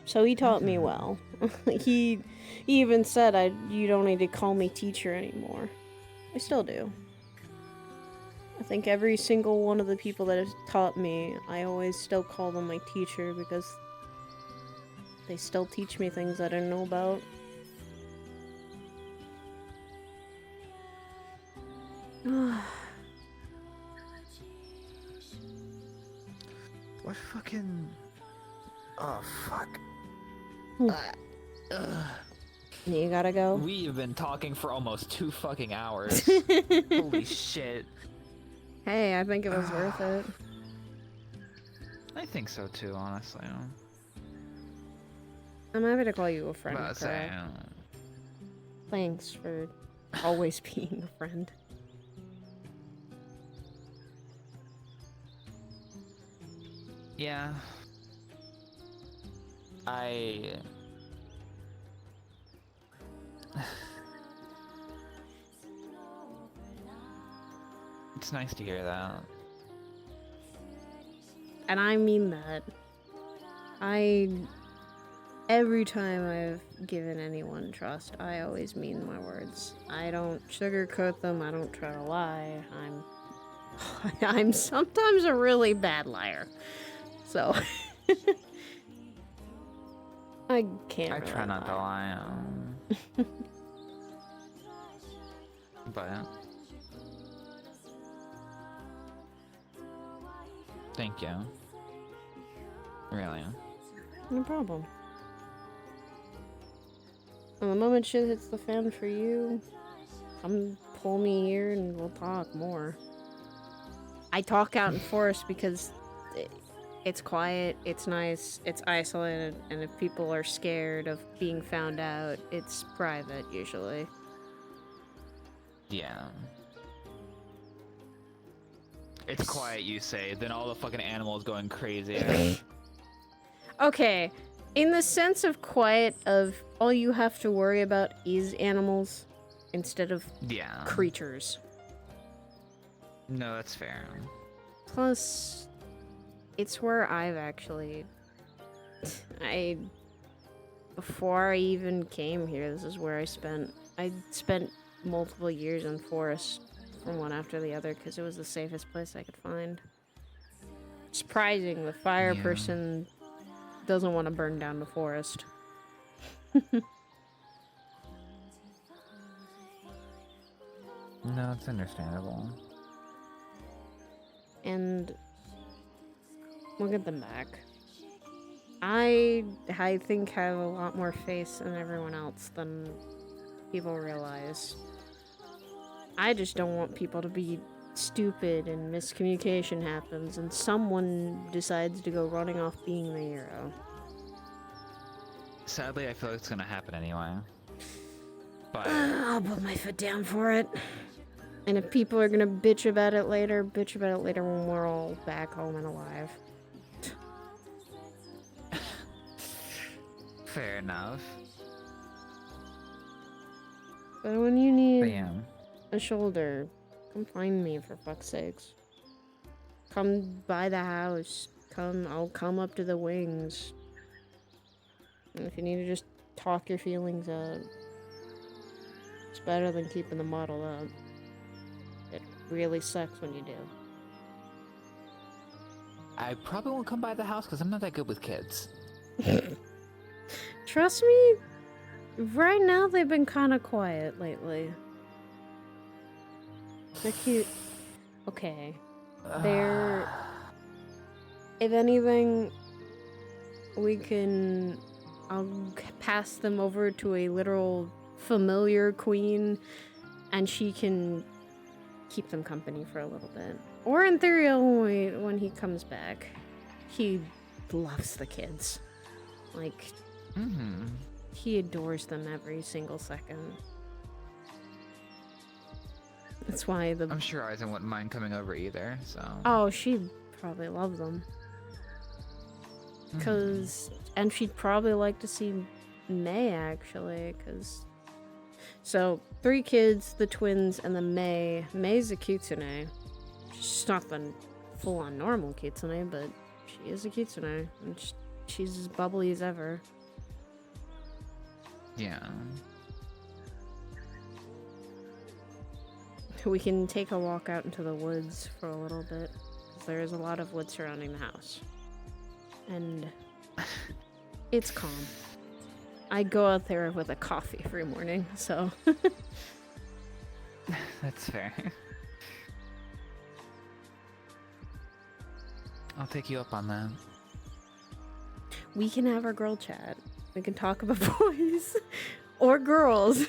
So he taught me well. He even said you don't need to call me teacher anymore. I still do. I think every single one of the people that has taught me, I always still call them my teacher because they still teach me things I didn't know about. What fucking... Oh, fuck. You gotta go? We've been talking for almost 2 fucking hours. Holy shit. Hey, I think it was worth it. I think so too, honestly. I'm happy to call you a friend, But Kara. Thanks for always being a friend. Yeah. It's nice to hear that. And I mean that. Every time I've given anyone trust, I always mean my words. I don't sugarcoat them, I don't try to lie. I'm sometimes a really bad liar. So I can't. I really try not to lie. But thank you. Really. No problem. And the moment shit hits the fan for you, come pull me here and we'll talk more. I talk out in forest because it's quiet, it's nice, it's isolated, and if people are scared of being found out, it's private usually. Yeah. It's quiet, you say, then all the fucking animals going crazy. Okay, in the sense of quiet of all you have to worry about is animals instead of Yeah. creatures. No, that's fair. Plus, it's where I've actually... Before I even came here, this is where I spent multiple years in forest from one after the other because it was the safest place I could find. Surprising, the fire Yeah. person doesn't want to burn down the forest. No, it's understandable. And we'll get them back. I think have a lot more face in everyone else than people realize. I just don't want people to be stupid and miscommunication happens and someone decides to go running off being the hero. Sadly, I feel like it's gonna happen anyway. But I'll put my foot down for it. And if people are gonna bitch about it later when we're all back home and alive. fair enough. But when you need But yeah. a shoulder, come find me for fuck's sakes. Come by the house. I'll come up to the wings. And if you need to just talk your feelings out, it's better than keeping them bottled up. It really sucks when you do. I probably won't come by the house because I'm not that good with kids. Trust me, right now they've been kind of quiet lately. They're cute. Okay. They're... If anything, I'll pass them over to a literal familiar queen, and she can keep them company for a little bit. Or in theory, when he comes back. He loves the kids. Like, he adores them every single second. That's why the... I'm sure Aizen wouldn't mind coming over either, so... Oh, she'd probably love them. Cause... And she'd probably like to see May, actually, cause... So, 3 kids, the twins, and then May. May's a kitsune. She's not the full-on normal kitsune, but she is a kitsune. And she's as bubbly as ever. Yeah. We can take a walk out into the woods for a little bit, because there is a lot of wood surrounding the house. And it's calm. I go out there with a coffee every morning, so... That's fair. I'll take you up on that. We can have our girl chat. We can talk about boys. Or girls.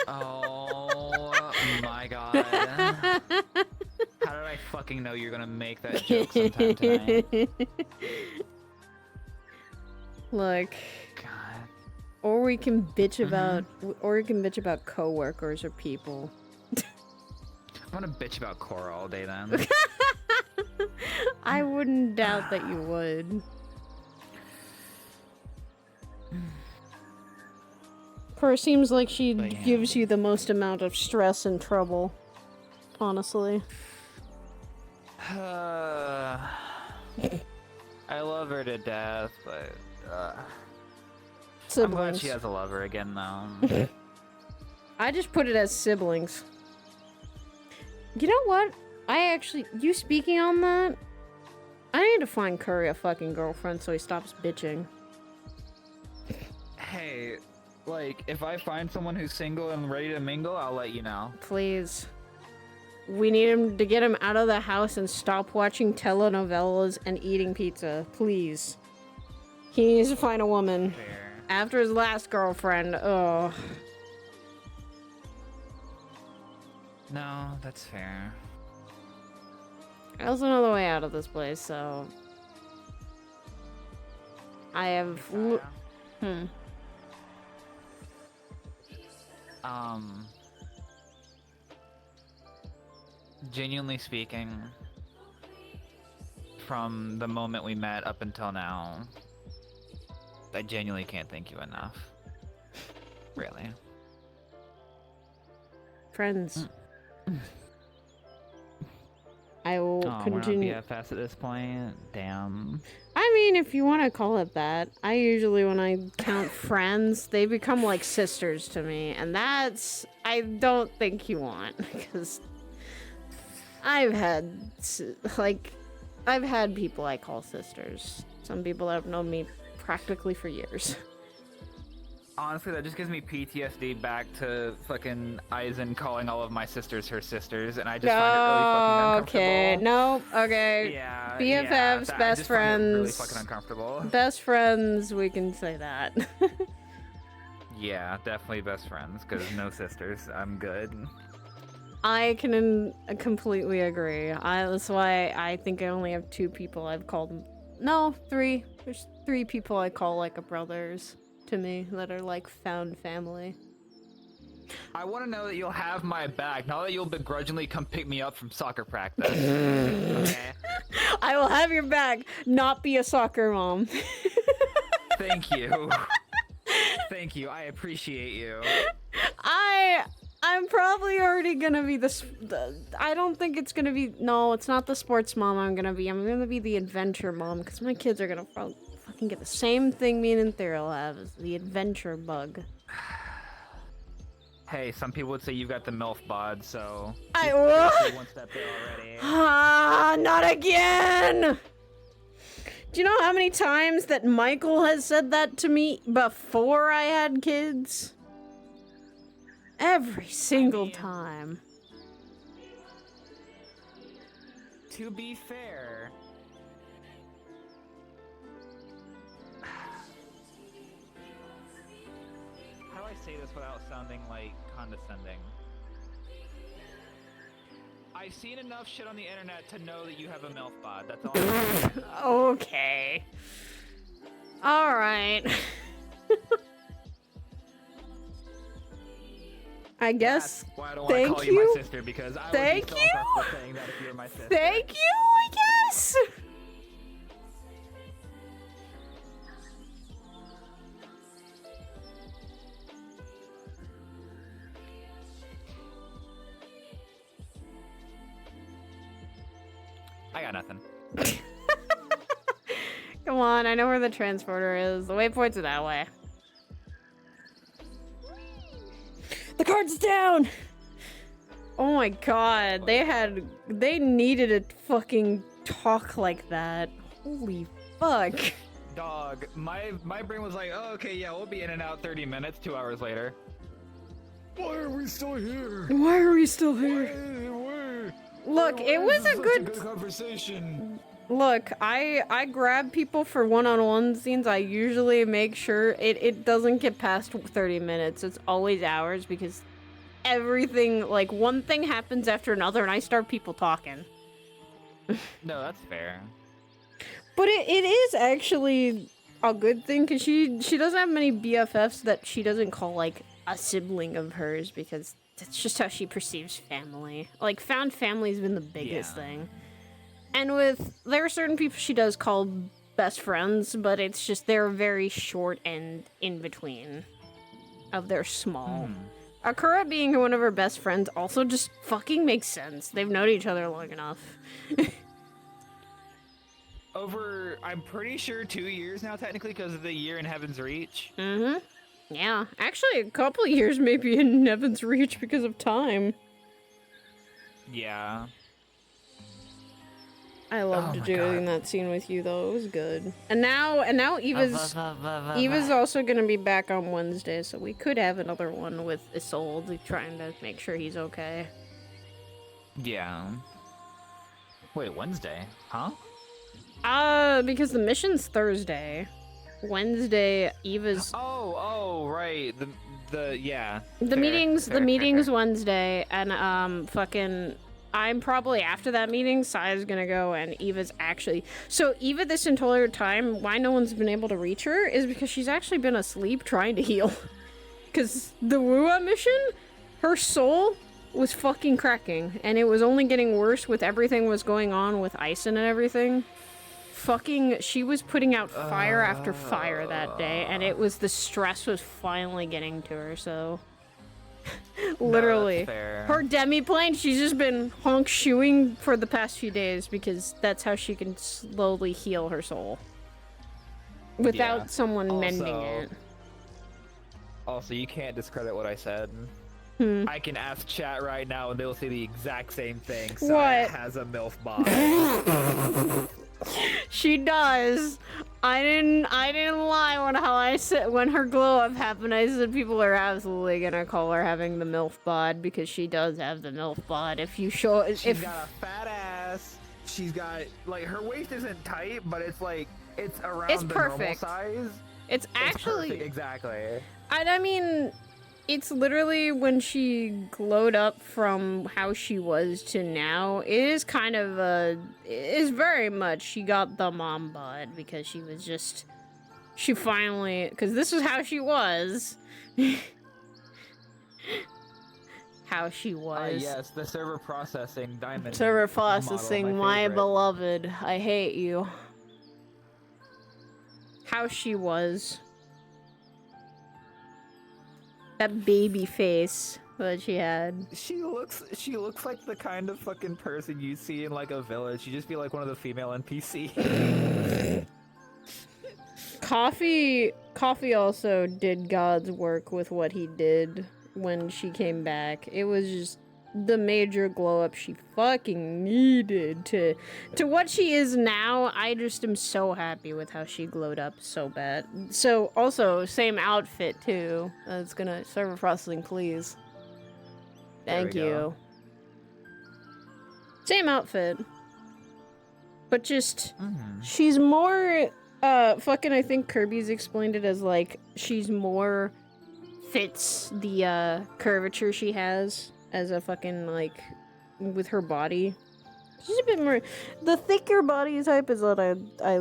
Oh my god. How did I fucking know you're gonna make that joke sometime tonight? Look. God. Or we can bitch about coworkers or people. I'm gonna bitch about Cora all day then. I wouldn't doubt that you would. Cora seems like she gives you the most amount of stress and trouble. Honestly. I love her to death, but I'm glad she has a lover again, though. I just put it as siblings. You know what? You speaking on that? I need to find Curry a fucking girlfriend so he stops bitching. Hey, like, if I find someone who's single and ready to mingle, I'll let you know. Please. We need him to get him out of the house and stop watching telenovelas and eating pizza. Please. He needs to find a woman. Fair. After his last girlfriend, ugh. No, that's fair. I also know the way out of this place, so... I have... Genuinely speaking, from the moment we met up until now, I genuinely can't thank you enough. Really. Friends. I will continue. We're not BFFs at this point. Damn. I mean, if you want to call it that. I usually, when I count friends, they become like sisters to me, and that's I don't think you want, because I've had people I call sisters. Some people have known me practically for years. Honestly, that just gives me PTSD back to fucking Aizen calling all of my sisters her sisters, and I just find it really fucking uncomfortable. Okay, no, okay. Yeah, BFFs, best friends. Find it really fucking uncomfortable. Best friends, we can say that. Yeah, definitely best friends, because no sisters. I'm good. I can completely agree. That's why I think I only have 2 people I've called. No, 3. There's 3 people I call like a brothers to me that are like found family. I want to know that you'll have my back, not that you'll begrudgingly come pick me up from soccer practice. Okay? I will have your back, not be a soccer mom. Thank you. Thank you. I appreciate you. I'm probably already gonna be I don't think it's gonna be. No, it's not the sports mom I'm gonna be. I'm gonna be the adventure mom, because my kids are gonna fucking get the same thing me and Ethereal have, is the adventure bug. Hey, some people would say you've got the MILF bod, so... I will. One step there already. Ah, not again! Do you know how many times that Michael has said that to me before I had kids? Every single time. To be fair... How do I say this without sounding, like, condescending? I've seen enough shit on the internet to know that you have a MILF bod. That's all I'm saying. Okay. Alright. I guess. That's why I don't want to Thank call you. you my sister, because I Thank would be so you. uncomfortable saying that if you were my sister. Thank you, I guess. I got nothing. Come on, I know where the transporter is. The waypoints are that way. The card's down! Oh my god, they needed to fucking talk like that. Holy fuck. Dog, my brain was like, oh, okay, yeah, we'll be in and out 30 minutes, 2 hours later. Why are we still here? Why are we still here? Why? Look, it was a good conversation. Look, I grab people for one-on-one scenes. I usually make sure it doesn't get past 30 minutes. It's always hours because everything, like, one thing happens after another and I start people talking. No, that's fair. But it is actually a good thing because she doesn't have many BFFs that she doesn't call, like, a sibling of hers because that's just how she perceives family. Like, found family's been the biggest thing. And there are certain people she does call best friends, but it's just they're very short and in between of their small. Akura being one of her best friends also just fucking makes sense. They've known each other long enough. Over, I'm pretty sure 2 years now, technically, because of the year in Heaven's Reach. Mm-hmm. Yeah. Actually, a couple of years maybe in Nevin's Reach because of time. Yeah. I loved doing that scene with you though. It was good. And now Eva's also gonna be back on Wednesday, so we could have another one with Isolde trying to make sure he's okay. Yeah. Wait, Wednesday? Huh? Because the mission's Thursday. Wednesday, Eva's Oh, right. The yeah. the meeting's Wednesday, and fucking I'm probably after that meeting, Saya's gonna go, and Eva's actually... So, Eva, this entire time, why no one's been able to reach her is because she's actually been asleep trying to heal. Because the Wua mission, her soul was fucking cracking, and it was only getting worse with everything was going on with Ison and everything. Fucking, she was putting out fire after fire that day, and it was... The stress was finally getting to her, so... Literally. No, her demi-plane, she's just been honk-shoeing for the past few days because that's how she can slowly heal her soul. Without someone mending it. Also, you can't discredit what I said. I can ask chat right now and they'll say the exact same thing. Saya has a MILF body. She does. I didn't lie when her glow up happened. I said people are absolutely gonna call her having the MILF bod because she does have the MILF bod. If you show, She's got a fat ass. She's got, like, her waist isn't tight, but it's like it's around the normal size. It's actually perfect, exactly. I mean, it's literally when she glowed up from how she was to now. It is kind of it is very much she got the mom bod because she was just she finally because this is how she was. How she was. Yes, the server processing diamond. Server processing, model, my beloved. I hate you. How she was. That baby face that she had. She looks like the kind of fucking person you see in like a village. You just be like one of the female NPCs. Coffee also did God's work with what he did when she came back. It was just the major glow up she fucking needed to what she is now. I just am so happy with how she glowed up so bad. So also same outfit too. That's gonna server processing, please. Thank you. Same outfit. But just she's more fucking I think Kirby's explained it as like she's more fits the curvature she has as a fucking like with her body She's a bit more. The thicker body type is what I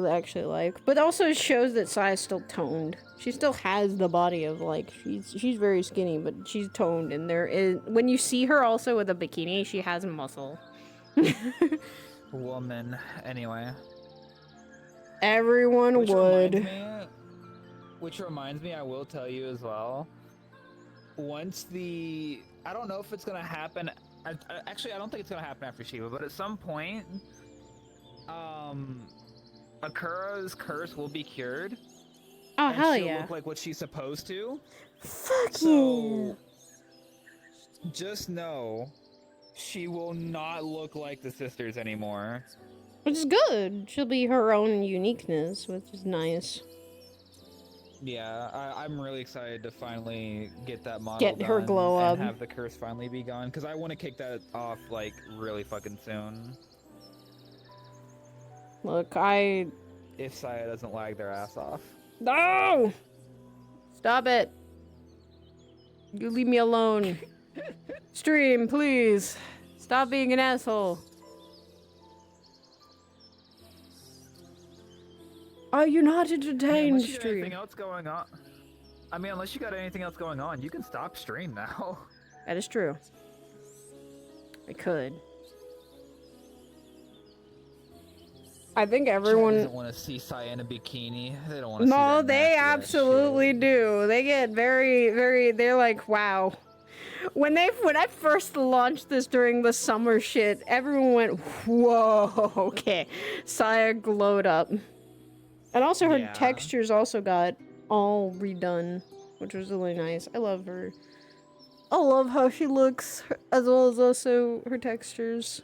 actually like, but also it shows that Saya's still toned. She still has the body of like she's very skinny, but she's toned, and there is when you see her also with a bikini, she has muscle. Woman. Anyway. Everyone would. Which reminds me, I will tell you as well. Once the... I don't know if it's going to happen... Actually, I don't think it's going to happen after Shiva, but at some point... Akura's curse will be cured. Oh, and hell she'll yeah. look like what she's supposed to. Fuck So... just know... she will not look like the sisters anymore. Which is good. She'll be her own uniqueness, which is nice. Yeah, I'm really excited to finally get that model Get her done glow up. and have the curse finally be gone, because I want to kick that off, like, really fucking soon. Look, If Saya doesn't lag their ass off. No! Stop it. You leave me alone. Stream, please. Stop being an asshole. Are you not entertained, Unless you got stream? anything else going on. I mean, unless you got anything else going on, you can stop stream now. That is true. I could. I think everyone doesn't want to see Saya in a bikini. They don't want to see No, that they nasty ass absolutely shit. do. They get very they're like, wow. When I first launched this during the summer shit, everyone went, whoa, okay. Saya glowed up. And also her textures also got all redone, which was really nice. I love her. I love how she looks, as well as also her textures.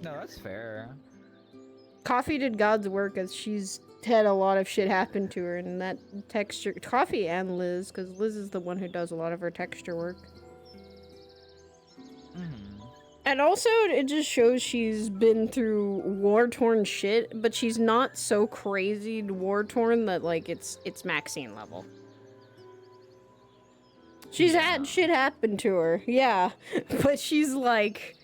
No, that's fair. Coffee did God's work, as she's had a lot of shit happen to her, and that texture... Coffee and Liz, because Liz is the one who does a lot of her texture work. And also, it just shows she's been through war-torn shit, but she's not so crazy war-torn that, like, it's Maxine level. She's had shit happen to her, yeah. But she's, like...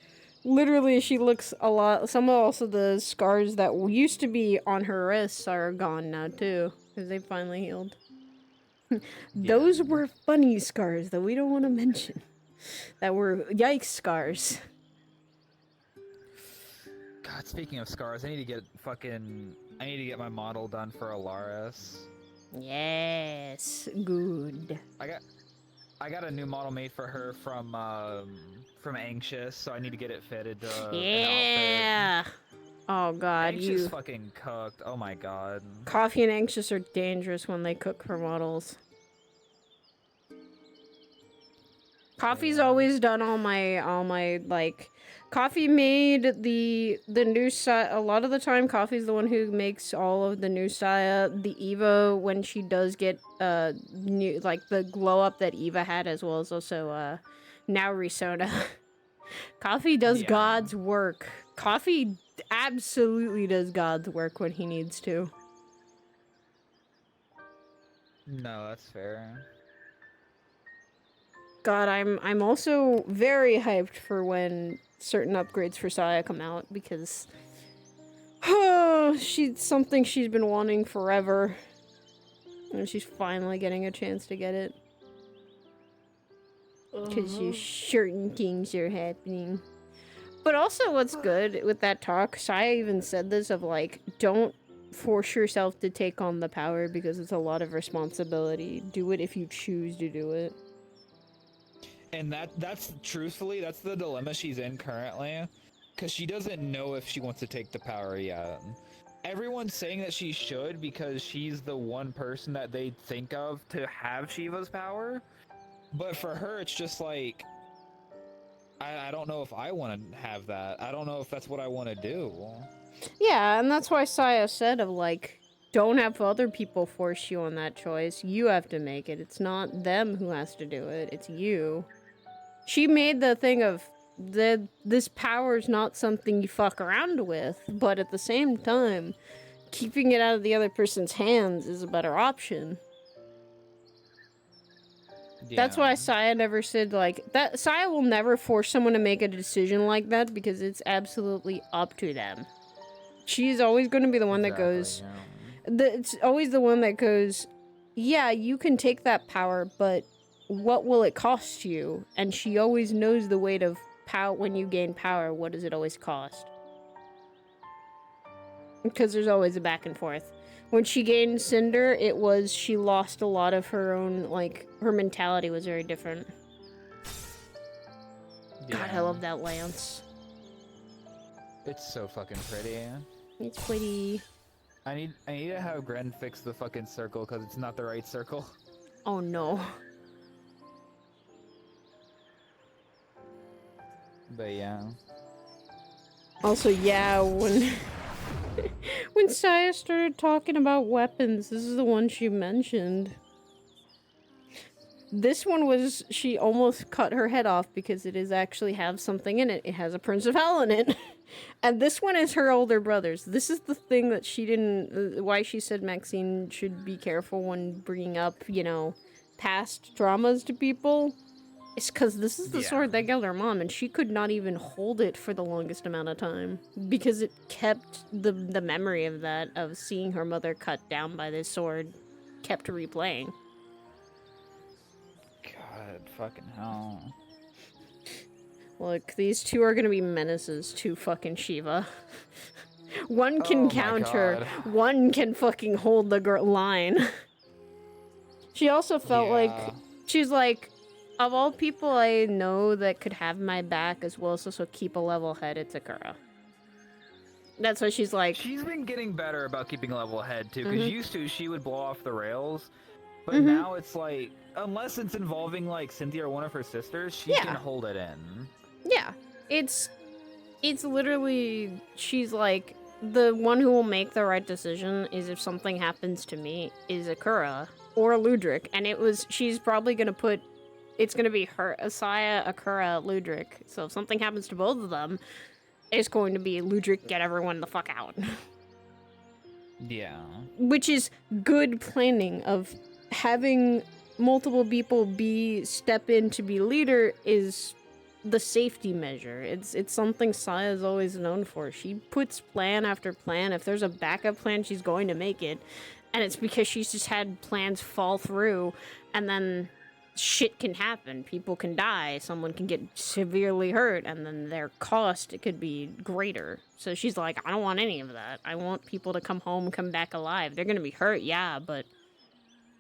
Literally, she looks a lot... Some of also the scars that used to be on her wrists are gone now, too. Because they finally healed. Those were funny scars that we don't want to mention. That were yikes scars. God, speaking of scars, I need to get my model done for Alaris. Yes, good. I got a new model made for her from Anxious, so I need to get it fitted to Yeah. Oh god, Anxious fucking cooked. Oh my god. Coffee and Anxious are dangerous when they cook for models. Coffee's always done all my like Coffee made the new Saya. A lot of the time, Coffee's the one who makes all of the new Saya. The Eva, when she does get new, like the glow up that Eva had, as well as also now Risona. Coffee does God's work. Coffee absolutely does God's work when he needs to. No, that's fair. God, I'm also very hyped for when certain upgrades for Saya come out, because she's something she's been wanting forever, and she's finally getting a chance to get it. Because certain things are happening. But also what's good with that talk, Saya even said this of like, don't force yourself to take on the power because it's a lot of responsibility. Do it if you choose to do it. And that's truthfully, that's the dilemma she's in currently, because she doesn't know if she wants to take the power yet. Everyone's saying that she should because she's the one person that they think of to have Shiva's power, but for her it's just like, I don't know if I want to have that. I don't know if that's what I want to do. Yeah, and that's why Saya said of like, don't have other people force you on that choice. You have to make it. It's not them who has to do it. It's you. She made the thing of this power is not something you fuck around with, but at the same time, keeping it out of the other person's hands is a better option. That's why Saya never said, like, that. Saya will never force someone to make a decision like that because it's absolutely up to them. She's always going to be the one that goes... It's always the one that goes, yeah, you can take that power, but what will it cost you? And she always knows the weight of power. When you gain power, what does it always cost? Because there's always a back and forth. When she gained Cinder, it was she lost a lot of her own, like, her mentality was very different. Yeah. God, I love that lance. It's so fucking pretty. It's pretty. I need to have Gren fix the fucking circle because it's not the right circle. Oh no. But yeah. Also, yeah, when when Saya started talking about weapons, this is the one she mentioned. This one was, she almost cut her head off because it is actually have something in it. It has a Prince of Hell in it. And this one is her older brother's. This is the thing that she didn't, why she said Maxine should be careful when bringing up, you know, past traumas to people. It's because this is the sword that killed her mom, and she could not even hold it for the longest amount of time. Because it kept the memory of that, of seeing her mother cut down by this sword, kept replaying. God, fucking hell. Look, these two are gonna be menaces to fucking Shiva. One can counter, one can fucking hold the line. She also felt like, she's like, of all people I know that could have my back as well as also keep a level head, it's Akura. That's what she's like. She's been getting better about keeping a level head too, because used to she would blow off the rails, but now it's like, unless it's involving like Cynthia or one of her sisters, she can hold it in. Yeah, it's literally, she's like, the one who will make the right decision is if something happens to me is Akura or Ludric, and she's probably gonna put, it's gonna be her, Saya, Akura, Ludric. So if something happens to both of them, it's going to be Ludric, get everyone the fuck out. Yeah. Which is good planning of having multiple people step in to be leader is the safety measure. It's something Saya's always known for. She puts plan after plan. If there's a backup plan, she's going to make it. And it's because she's just had plans fall through, and then shit can happen. People can die, someone can get severely hurt, and then their cost, it could be greater. So she's like, I don't want any of that. I want people to come home, come back alive. They're gonna be hurt, yeah, but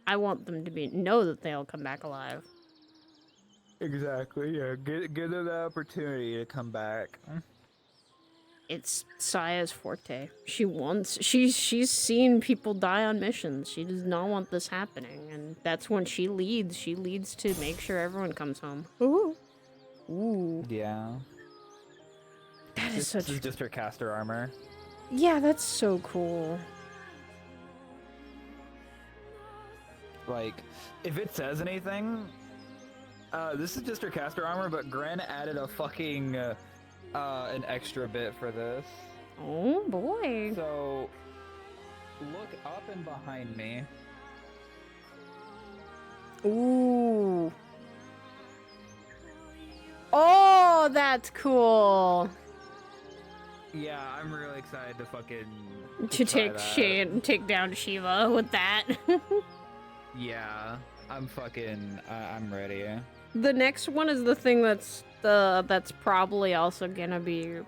I want them to know that they'll come back alive. Exactly, yeah. Give them the opportunity to come back. It's Saya's forte. She's seen people die on missions. She does not want this happening, and that's when she leads. She leads to make sure everyone comes home. Ooh. Ooh. Yeah. That is This is just her caster armor. Yeah, that's so cool. Like, if it says anything, this is just her caster armor, but Gren added a fucking, an extra bit for this. Oh boy. So, look up and behind me. Ooh. Oh, that's cool. Yeah, I'm really excited to fucking... To take down Shiva with that. Yeah, I'm ready. The next one is the thing that's probably also gonna be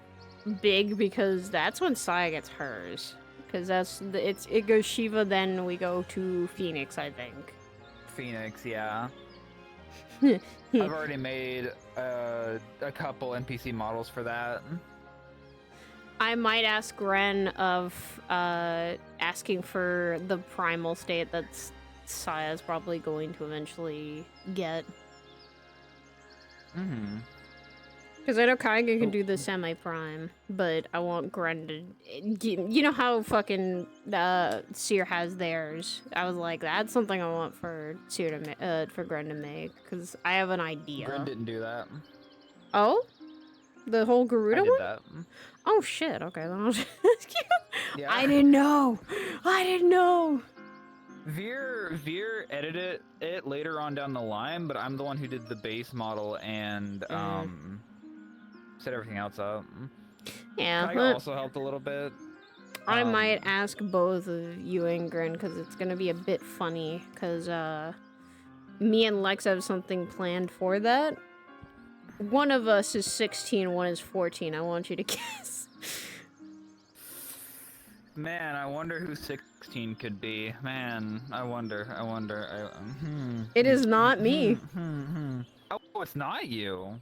big, because that's when Saya gets hers. Because it goes Shiva, then we go to Phoenix, I think. Phoenix, yeah. I've already made a couple NPC models for that. I might ask Ren of asking for the primal state that's Saya's probably going to eventually get. Mm-hmm. Because I know Kaiga can do the semi-prime, but I want Gren to... You know how fucking Seer has theirs? I was like, that's something I want for Seer to for Gren to make, because I have an idea. Gren didn't do that. Oh? The whole Garuda I did one? that. Oh shit, okay, then I'll just... Yeah. I didn't know! I didn't know! Veer edited it later on down the line, but I'm the one who did the base model and set everything else up. Yeah, Kaiga also helped a little bit. I might ask both of you and Grin because it's gonna be a bit funny. Because me and Lex have something planned for that. One of us is 16, one is 14. I want you to guess. Man, I wonder who 16 could be. Man, I wonder. It is not me. Oh, it's not you.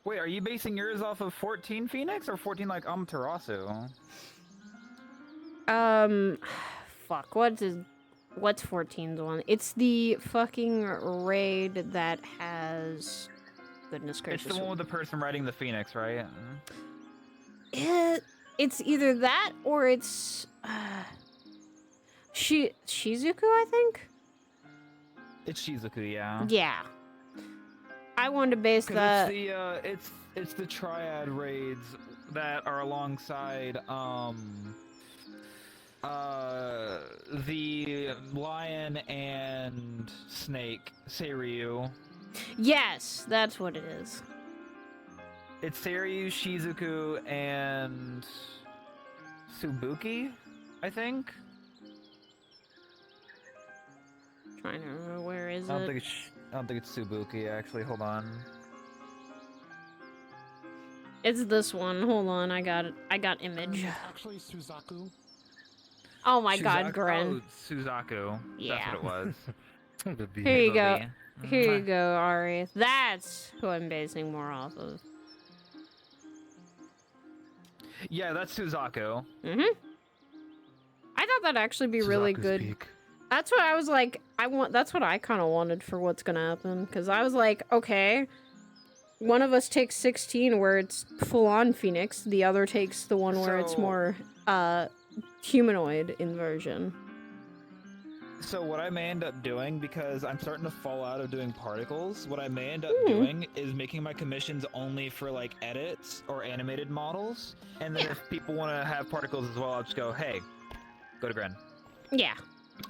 Wait, are you basing yours off of 14 Phoenix or 14 like Amaterasu? Fuck. What's 14's one? It's the fucking raid that has. Goodness gracious. It's the one with the person riding the Phoenix, right? It's either that or it's Shizuku, I think. It's Shizuku, yeah. Yeah. I wanted to base that. It's the triad raids that are alongside the lion and snake Seiryu. Yes, that's what it is. It's Seiryu, Shizuku, and Tsubuki, I think. Trying to remember where is I it. don't think it's Tsubuki actually. Hold on. It's this one. Hold on, I got it. I got image. Actually, Suzaku. Oh my god, Gren. Oh, Suzaku. Yeah. That's what it was. Here you go. Booby. Here you go, Ari. That's who I'm basing more off of. Yeah, that's Suzaku. I thought that'd actually be really Suzaku's good. peak. That's what I was like, that's what I kind of wanted for what's gonna happen. Because I was like, okay, one of us takes 16 where it's full-on Phoenix. The other takes the one where it's more, humanoid inversion. So what I may end up doing, because I'm starting to fall out of doing particles, what I may end up doing is making my commissions only for like edits or animated models. And then if people want to have particles as well, I'll just go, hey, go to Gren. Yeah.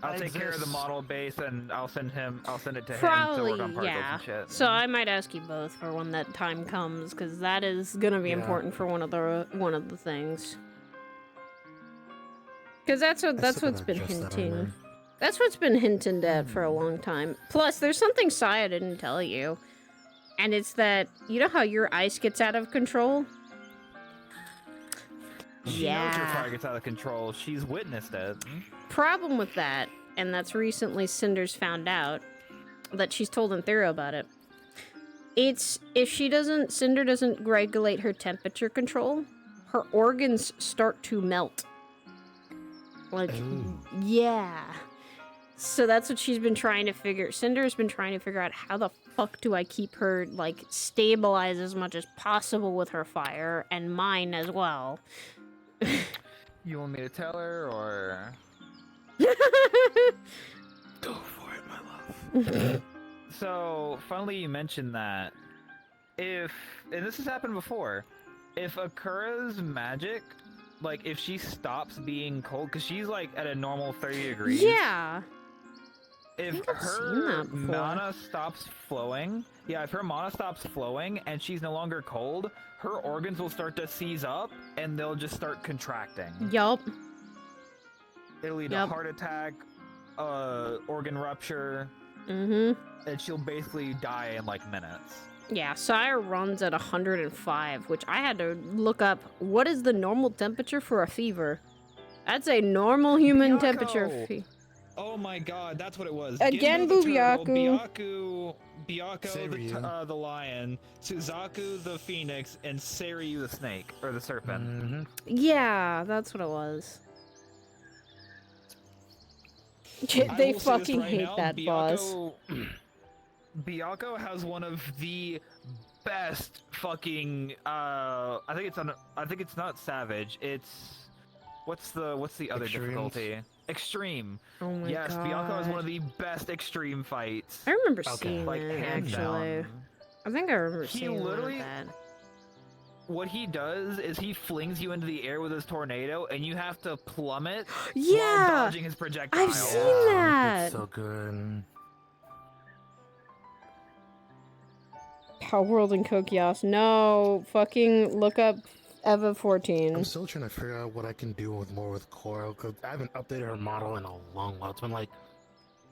I'll take care of the model base and I'll send it to him to Probably, work on particles yeah. and shit. So I might ask you both for when that time comes, because that is gonna be important for one of the things. Because that's what's been hinting. That's what's been hinted at for a long time. Plus, there's something Saya didn't tell you, and it's that you know how your ice gets out of control. She knows her fire gets out of control. She's witnessed it. Problem with that, and that's recently Cinder's found out that she's told Anthero about it. It's if Cinder doesn't regulate her temperature control, her organs start to melt. Like, yeah. So that's what she's been trying to figure. Cinder's been trying to figure out how the fuck do I keep her, like, stabilized as much as possible with her fire, and mine as well. You want me to tell her, or...? Go for it, my love. So, funnily you mentioned that. And this has happened before, if Akura's magic, like, if she stops being cold, because she's, like, at a normal 30 degrees. Yeah. If her mana stops flowing, if her mana stops flowing and she's no longer cold, her organs will start to seize up and they'll just start contracting. Yup. It'll lead to heart attack, organ rupture, and she'll basically die in like minutes. Yeah, Saya runs at 105, which I had to look up. What is the normal temperature for a fever? That's a normal human temperature. Oh my god, that's what it was. Again, Byaku, the lion, Suzaku the phoenix, and Seiryu the snake, or the serpent. Yeah, that's what it was. They fucking hate that boss. Byaku has one of the best fucking I think it's not savage, it's what's the other difficulty? Extreme. Oh my god. Yes, Byaku has one of the best extreme fights. I remember seeing like, it, hands actually. down. I think I remember seeing literally that. what he does is he flings you into the air with his tornado, and you have to plummet while Yeah, dodging his projectile. I've seen that. It's so good. Power World and Kokios. No, fucking look up Eva 14. I'm still trying to figure out what I can do with Cora, because I haven't updated her model in a long while. It's been like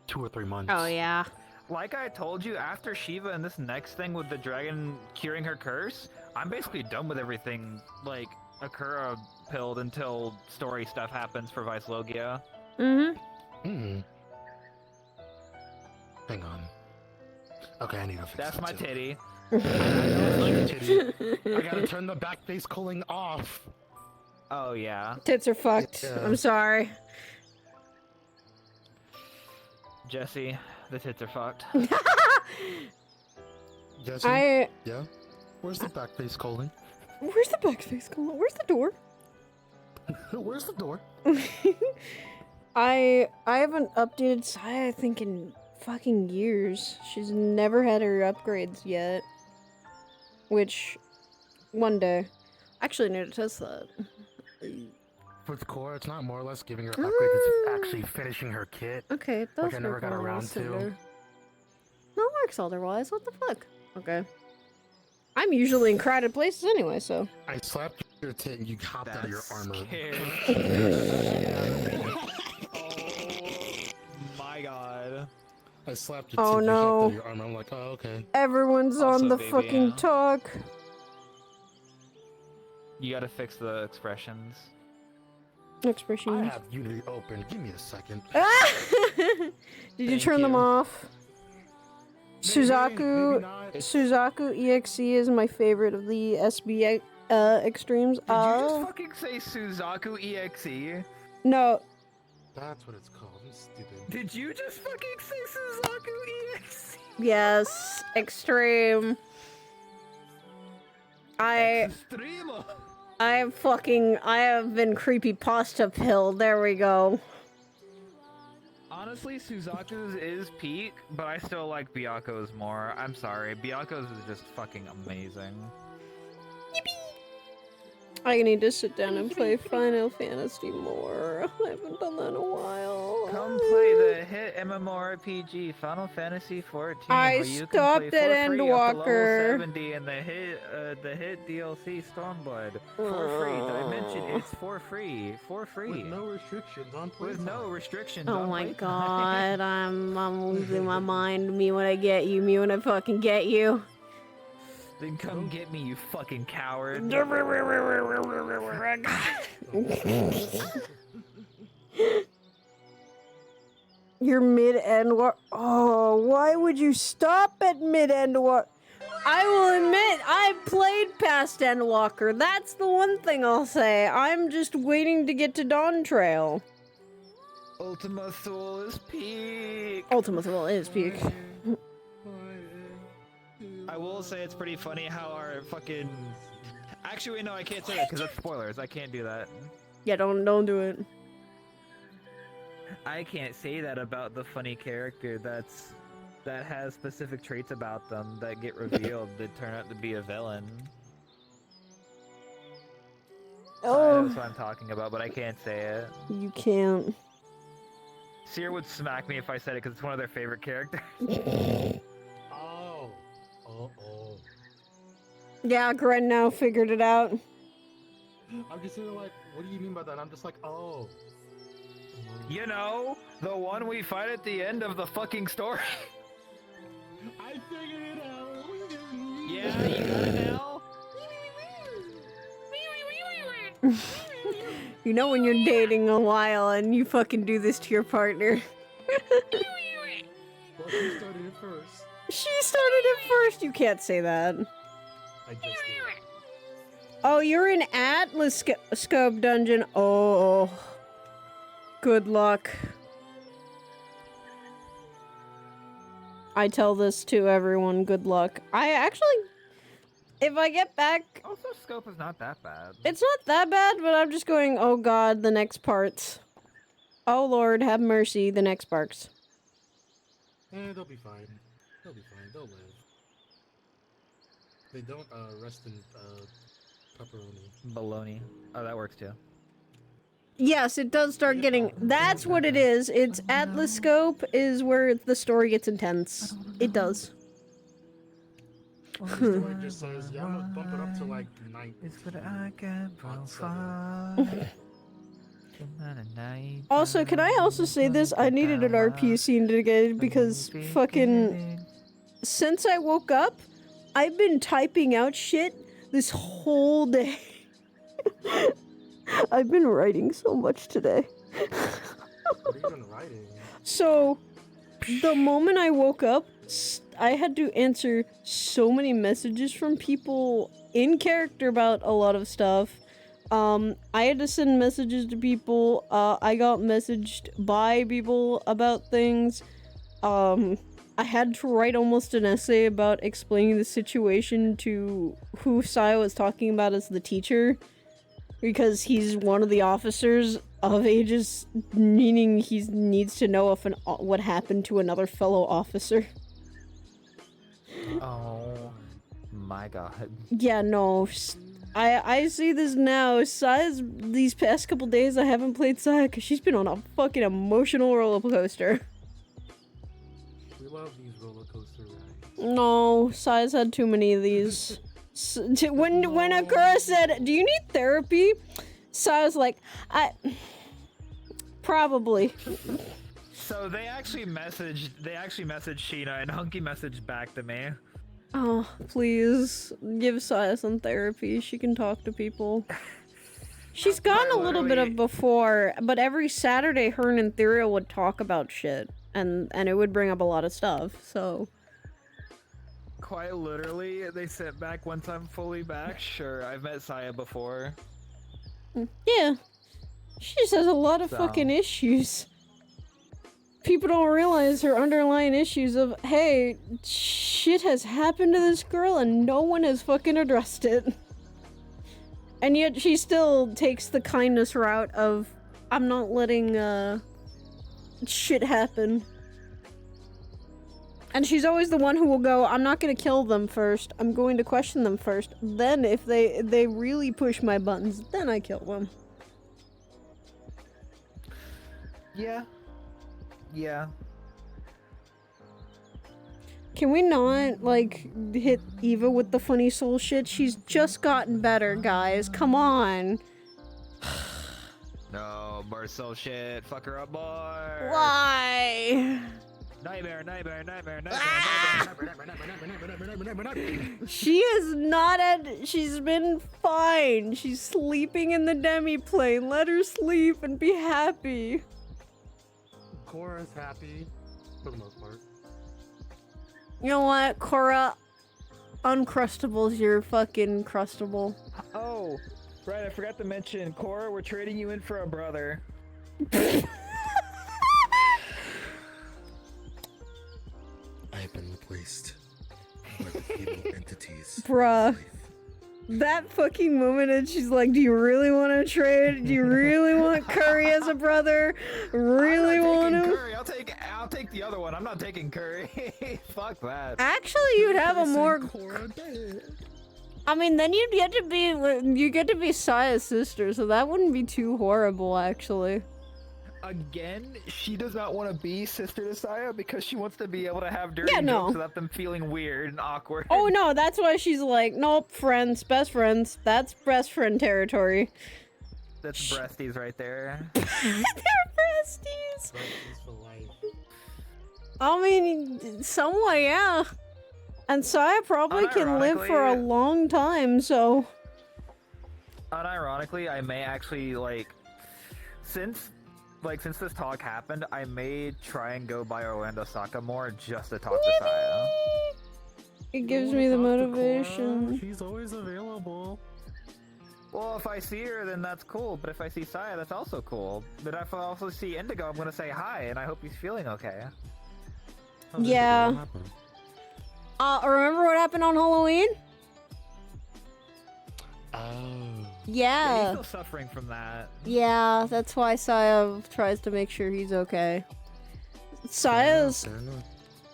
2 or 3 months. Oh yeah. Like I told you, after Shiva and this next thing with the dragon curing her curse, I'm basically done with everything, like, Akura pilled until story stuff happens for Vice Logia. Hmm. Hang on. Okay, I need to fix That's that my too. titty. I gotta turn the back face culling off. Oh, yeah. Tits are fucked. Yeah. I'm sorry. Jesse, the tits are fucked. Jesse? Yeah? Where's the back face culling? Where's the back face going? Where's the door? Where's the door? I haven't updated Saya, I think, in fucking years. She's never had her upgrades yet. Which, one day. Actually, I need to test that. With Cora, it's not more or less giving her upgrades, it's actually finishing her kit. Okay, it does Which I never work got on around Cinder. to. No, it works otherwise. What the fuck? Okay. I'm usually in crowded places anyway, so. I slapped your tit and you hopped out of your armor. Oh my god. I slapped your Oh, tit, you hopped no. out of your armor. I'm like, oh, okay. Everyone's Also, on the baby, fucking yeah. talk. You gotta fix the expressions. I Expressions. have Unity open. Give me a second. Did you Thank turn them you. off? Maybe Suzaku not. Suzaku EXE is my favorite of the SB extremes. Did you just fucking say Suzaku EXE? No, That's what it's called. I'm stupid. Did you just fucking say Suzaku EXE? yes, extreme. I Extremo. I have been creepypasta pilled. There we go. Honestly, Suzaku's is peak, but I still like Byaku's more. I'm sorry, Byaku's is just fucking amazing. I need to sit down and play Final Fantasy more. I haven't done that in a while. Come play the hit MMORPG Final Fantasy XIV, I where you stopped can play at for free up to level Endwalker. 70 and the hit DLC Stormblood for free. Did I mention it's for free? For free. With no restrictions on playtime. With no restrictions. Oh on my playtime. god, I'm losing my mind. Me when I get you, me when I fucking get you. Then come get me, you fucking coward. You're mid-end walk. Oh, why would you stop at mid-end walk? I will admit, I played past Endwalker. That's the one thing I'll say. I'm just waiting to get to Dawn Trail. Ultima Thule is peak. Ultima Thule is peak. I will say it's pretty funny how our fucking... Actually, wait, no, I can't say that because that's spoilers. I can't do that. Yeah, don't do it. I can't say that about the funny character that has specific traits about them that get revealed that turn out to be a villain. Oh, That's what I'm talking about, but I can't say it. you can't. Seer would smack me if I said it because it's one of their favorite characters. Oh. Oh. Yeah, Gren now figured it out. I'm just sitting like, what do you mean by that? I'm just like, oh. You know, the one we fight at the end of the fucking story. I figured it out. Yeah, you got it now? You know when you're dating a while and you fucking do this to your partner. Well, she started it first. She started it first. You can't say that. I just did. Oh, you're in Atlas Scope Dungeon. Oh. Good luck. I tell this to everyone, good luck. I actually, if I get back, Also, scope is not that bad. it's not that bad, but I'm just going, oh god, the next parts. Oh lord, have mercy, the next parts. They'll be fine. They'll be fine. They'll live. They don't rest in Pepperoni. Baloney. Oh, that works too. Yes, it does start getting. That's what it is. It's Atlas Scope is where the story gets intense. It does. The story just says, yeah, I'm gonna bump it up to like 9. It's what I can Not provide. Also, can I also say this? I needed an RP scene to get because fucking since I woke up, I've been typing out shit this whole day. I've been writing so much today. What are you even writing? So, the moment I woke up, I had to answer so many messages from people in character about a lot of stuff. I had to send messages to people. I got messaged by people about things. I had to write almost an essay about explaining the situation to who Saya was talking about as the teacher. Because he's one of the officers of Aegis, meaning he needs to know if what happened to another fellow officer. Oh my god. Yeah, no. I see this now. Saya's, these past couple days I haven't played Saya because she's been on a fucking emotional roller coaster. We love these roller coaster rides. No, Saya's had too many of these. When Akura said, "Do you need therapy?" Saya's like, probably. So they actually messaged Sheena and Hunky messaged back to me. Oh, please give Saya some therapy. She can talk to people. She's gone a little bit of before, but every Saturday her and Ethereal would talk about shit, and it would bring up a lot of stuff. So. Quite literally, they sent back once I'm fully back. Sure, I've met Saya before. Yeah. She just has a lot of fucking issues. People don't realize her underlying issues of, hey, shit has happened to this girl and no one has fucking addressed it. And yet she still takes the kindness route of, I'm not letting, shit happen. And she's always the one who will go, I'm not going to kill them first. I'm going to question them first. Then if they really push my buttons, then I kill them. Yeah. Yeah. Can we not, like, hit Eva with the funny soul shit? She's just gotten better, guys. Come on. No, more soul shit. Fuck her up more. Why? Nightmare. She is not she's been fine. She's sleeping in the demi-plane. Let her sleep and be happy. Cora's happy, for the most part. You know what, Cora? Uncrustables, you're fucking crustable. Oh, right, I forgot to mention, Cora, we're trading you in for a brother. I have been replaced by the evil entities. Bruh. That fucking moment and she's like, do you really want to trade? Do you really want Curry as a brother? Really want to? Curry. I'll take the other one. I'm not taking Curry. Fuck that. Actually, you'd have a more... I mean, then you get to be Saya's sister, so that wouldn't be too horrible, actually. Again, she does not want to be sister to Saya because she wants to be able to have dirty Yeah, no. jokes without them feeling weird and awkward. Oh no, that's why she's like, nope, friends, best friends. That's best friend territory. That's breasties right there. They're breasties. Breasties for life. I mean, somewhat, yeah. And Saya probably can live for a long time, so... Unironically, I may actually, since this talk happened, I may try and go by Orlando Saka more just to talk to Saya. It gives me the motivation. She's always available. Well, if I see her, then that's cool. But if I see Saya, that's also cool. But if I also see Indigo, I'm gonna say hi, and I hope he's feeling okay. Yeah. Remember what happened on Halloween? Oh. Yeah. He's still suffering from that. Yeah, that's why Saya tries to make sure he's okay. Saya's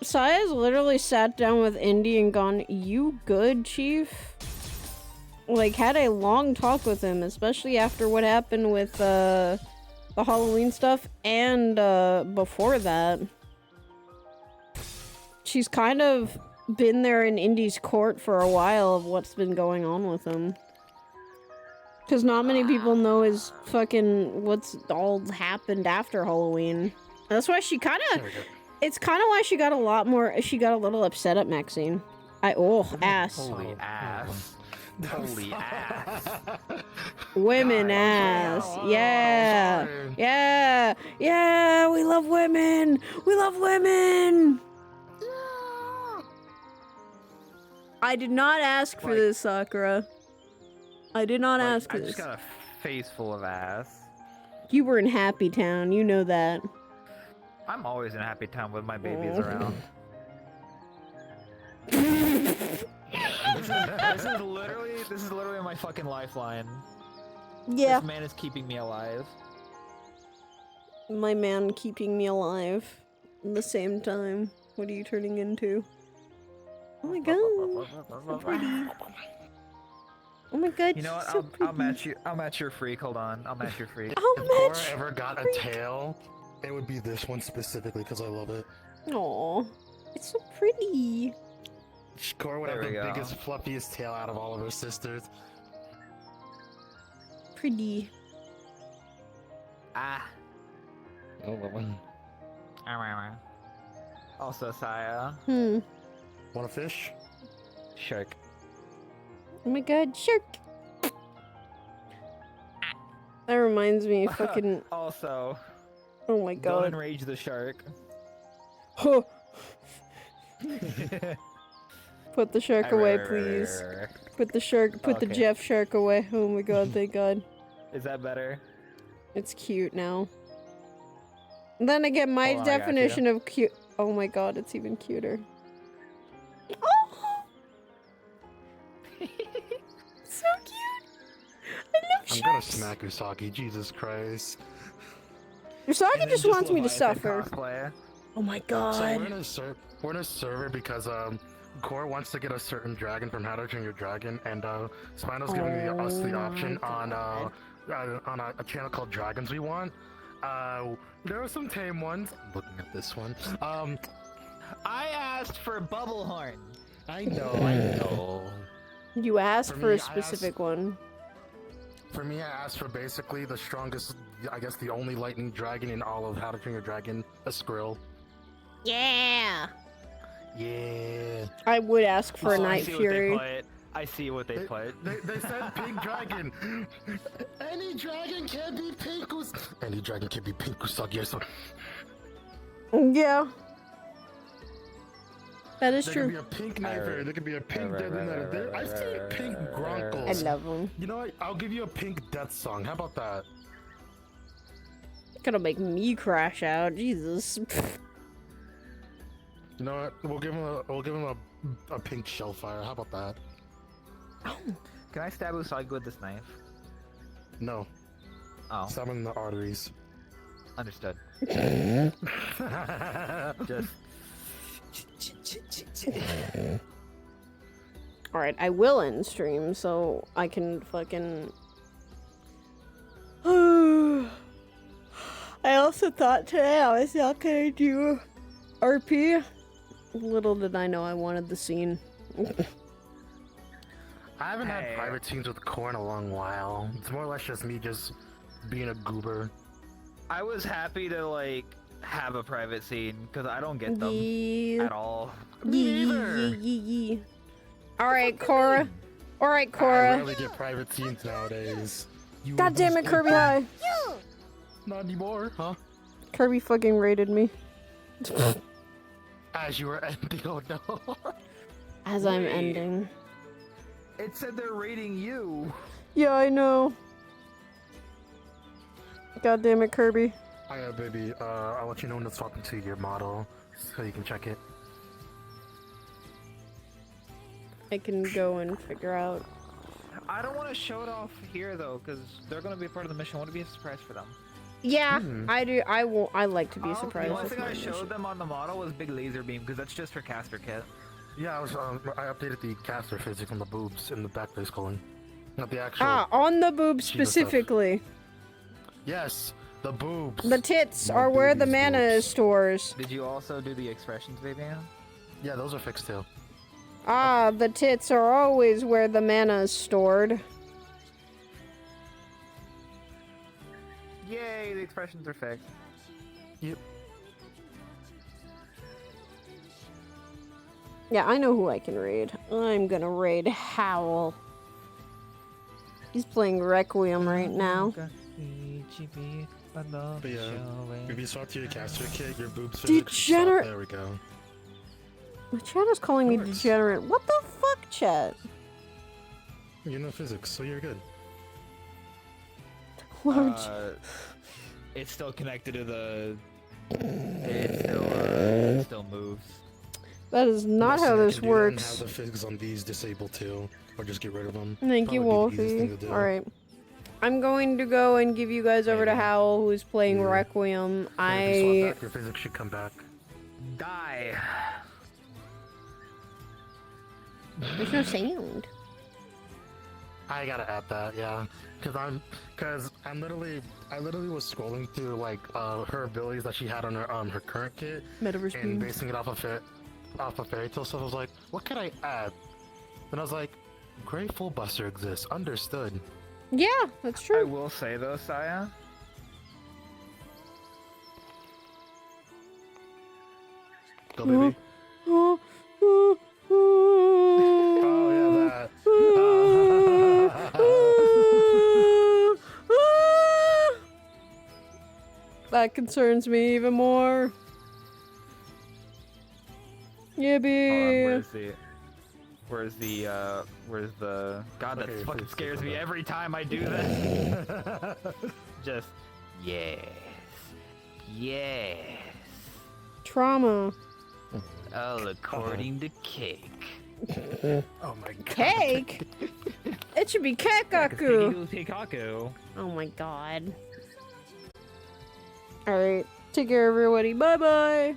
literally sat down with Indy and gone, "You good, Chief?" like, had a long talk with him, especially after what happened with, the Halloween stuff, and, before that. She's kind of been there in Indy's court for a while of what's been going on with him. Because not many people know his fucking, what's all happened after Halloween. That's why she kind of, it's kind of why she got a lot more, she got a little upset at Maxine. Ass. Holy ass. Holy ass. Women God, ass. yeah. Yeah. Yeah. We love women. We love women. I did not ask for this, Sakura. I did not ask for I this. just got a face full of ass. You were in Happy Town. You know that. I'm always in a happy town when my baby's around. This is literally my fucking lifeline. Yeah. This man is keeping me alive. My man keeping me alive at the same time. What are you turning into? Oh my god. So pretty. Oh my god. You know what? So I'll match you. I'll match your freak. Hold on. I'll match your freak. I'll If Cora match. ever got a tail, it would be this one specifically because I love it. Aw. It's so pretty. Cora would have There the we go. biggest, fluffiest tail out of all of her sisters. Pretty. Ah. Oh, one. Also, Saya. Hmm. Want a fish? Shark. Oh my god, shark. That reminds me, fucking. Also, Oh my don't god. enrage the shark. Huh. Put the shark away, Right. please. Put the shark. Put the Okay. Jeff shark away. Oh my god, thank god. Is that better? It's cute now. Then again, my Hold on, I got definition of cute. Oh my god, it's even cuter. Oh! So cute! I love I'm gonna sharks! smack Usagi, Jesus Christ. Usagi And then just wants me to Leviathan suffer. cosplay. Oh my So god. we're in a server because Core wants to get a certain dragon from How to Train Your Dragon, and Spinal's giving us the Oh option my on God. a channel called Dragons We Want. There are some tame ones. I'm looking at this one. I asked for Bubblehorn. I know. You asked For for me, a specific one. For me, I asked for basically the strongest, I guess the only lightning dragon in all of How to Train Your Dragon, a Skrill. Yeah! Yeah. I would ask for a Oh, I Night see what Fury. they put. I see what they put. They said pink dragon. Any dragon can be pink. Any dragon can be pink. Usagi. So Yeah. That is there could be true. a pink Nightmare. There could be a pink Deadly Night. I see pink I Gronkles. love them. You know what? I'll give you a pink Death Song. How about that? Gonna make me crash out. Jesus. You know what? We'll give him a pink Shellfire. How about that? Can I stab Usagi with this knife? No. Oh, Stab him in the arteries. understood. Just Alright, I will end stream so I can fucking. I also thought today I was not gonna do RP. Little did I know I wanted the scene. I haven't had Hey. private scenes with Core in a long while. It's more or less just me just being a goober. I was happy to like have a private scene because I don't get them Yeah. at all. Me neither. Alright, Cora. Alright, I Cora. rarely get private scenes nowadays. You God damn it, Kirby High. Not anymore, huh? Kirby fucking raided me. As you were ending, oh no. As I'm Wait. ending. It said they're rating you. Yeah, I know. God damn it, Kirby. Hiya, baby. I'll let you know when it's talking to your model, so you can check it. I can go and figure out. I don't want to show it off here though, because they're gonna be a part of the mission. I want to be a surprise for them. Yeah, I do. I won't. I like to be The surprised one with thing my I showed mission. them on the model was big laser beam, because that's just for caster kit. Yeah, I updated the caster physics on the boobs in the back face colon. Not the actual. Ah, on the boobs She's the stuff. specifically. Yes, the boobs. The tits More are where the boobies, mana boobs. is stores. Did you also do the expressions, Vivian? Yeah, those are fixed too. Ah, the tits are always where the mana is stored. Yay, the expressions are fixed. Yep. Yeah, I know who I can raid. I'm gonna raid Howl. He's playing Requiem right now. But yeah, if you swap to your caster kit, your boobs Degenerate- There we go. My chat is calling me Works. degenerate. What the fuck, chat? You know physics, so you're good. Large. It's still connected to the. It still moves. That is not how this And works. have the physics on these disabled too, or just get rid of them. Thank you, Probably be the easiest Wolfie. thing to do. Alright. I'm going to go and give you guys over to Maybe. Howl, who is playing Yeah. Requiem. Yeah, if you swap back, your physics should come back. Die. There's no sound. I gotta add that, yeah, because I literally was scrolling through like her abilities that she had on her current kit Metaverse and beam. basing it off of fairy tale stuff. I was like, what can I add? And I was like, Grateful Buster exists. Understood. Yeah, that's I true. will say though, Saya. Go baby. Oh, Oh yeah, that. That concerns me even more. Hold on, Yippee. where's the God, that Okay, fucking please, scares hold me on. every time I do this. Just yes. Trauma. All according to Cake. Oh my god. Cake? It should be Kekaku. Kekaku. Oh my god. Alright. Take care, everybody. Bye bye.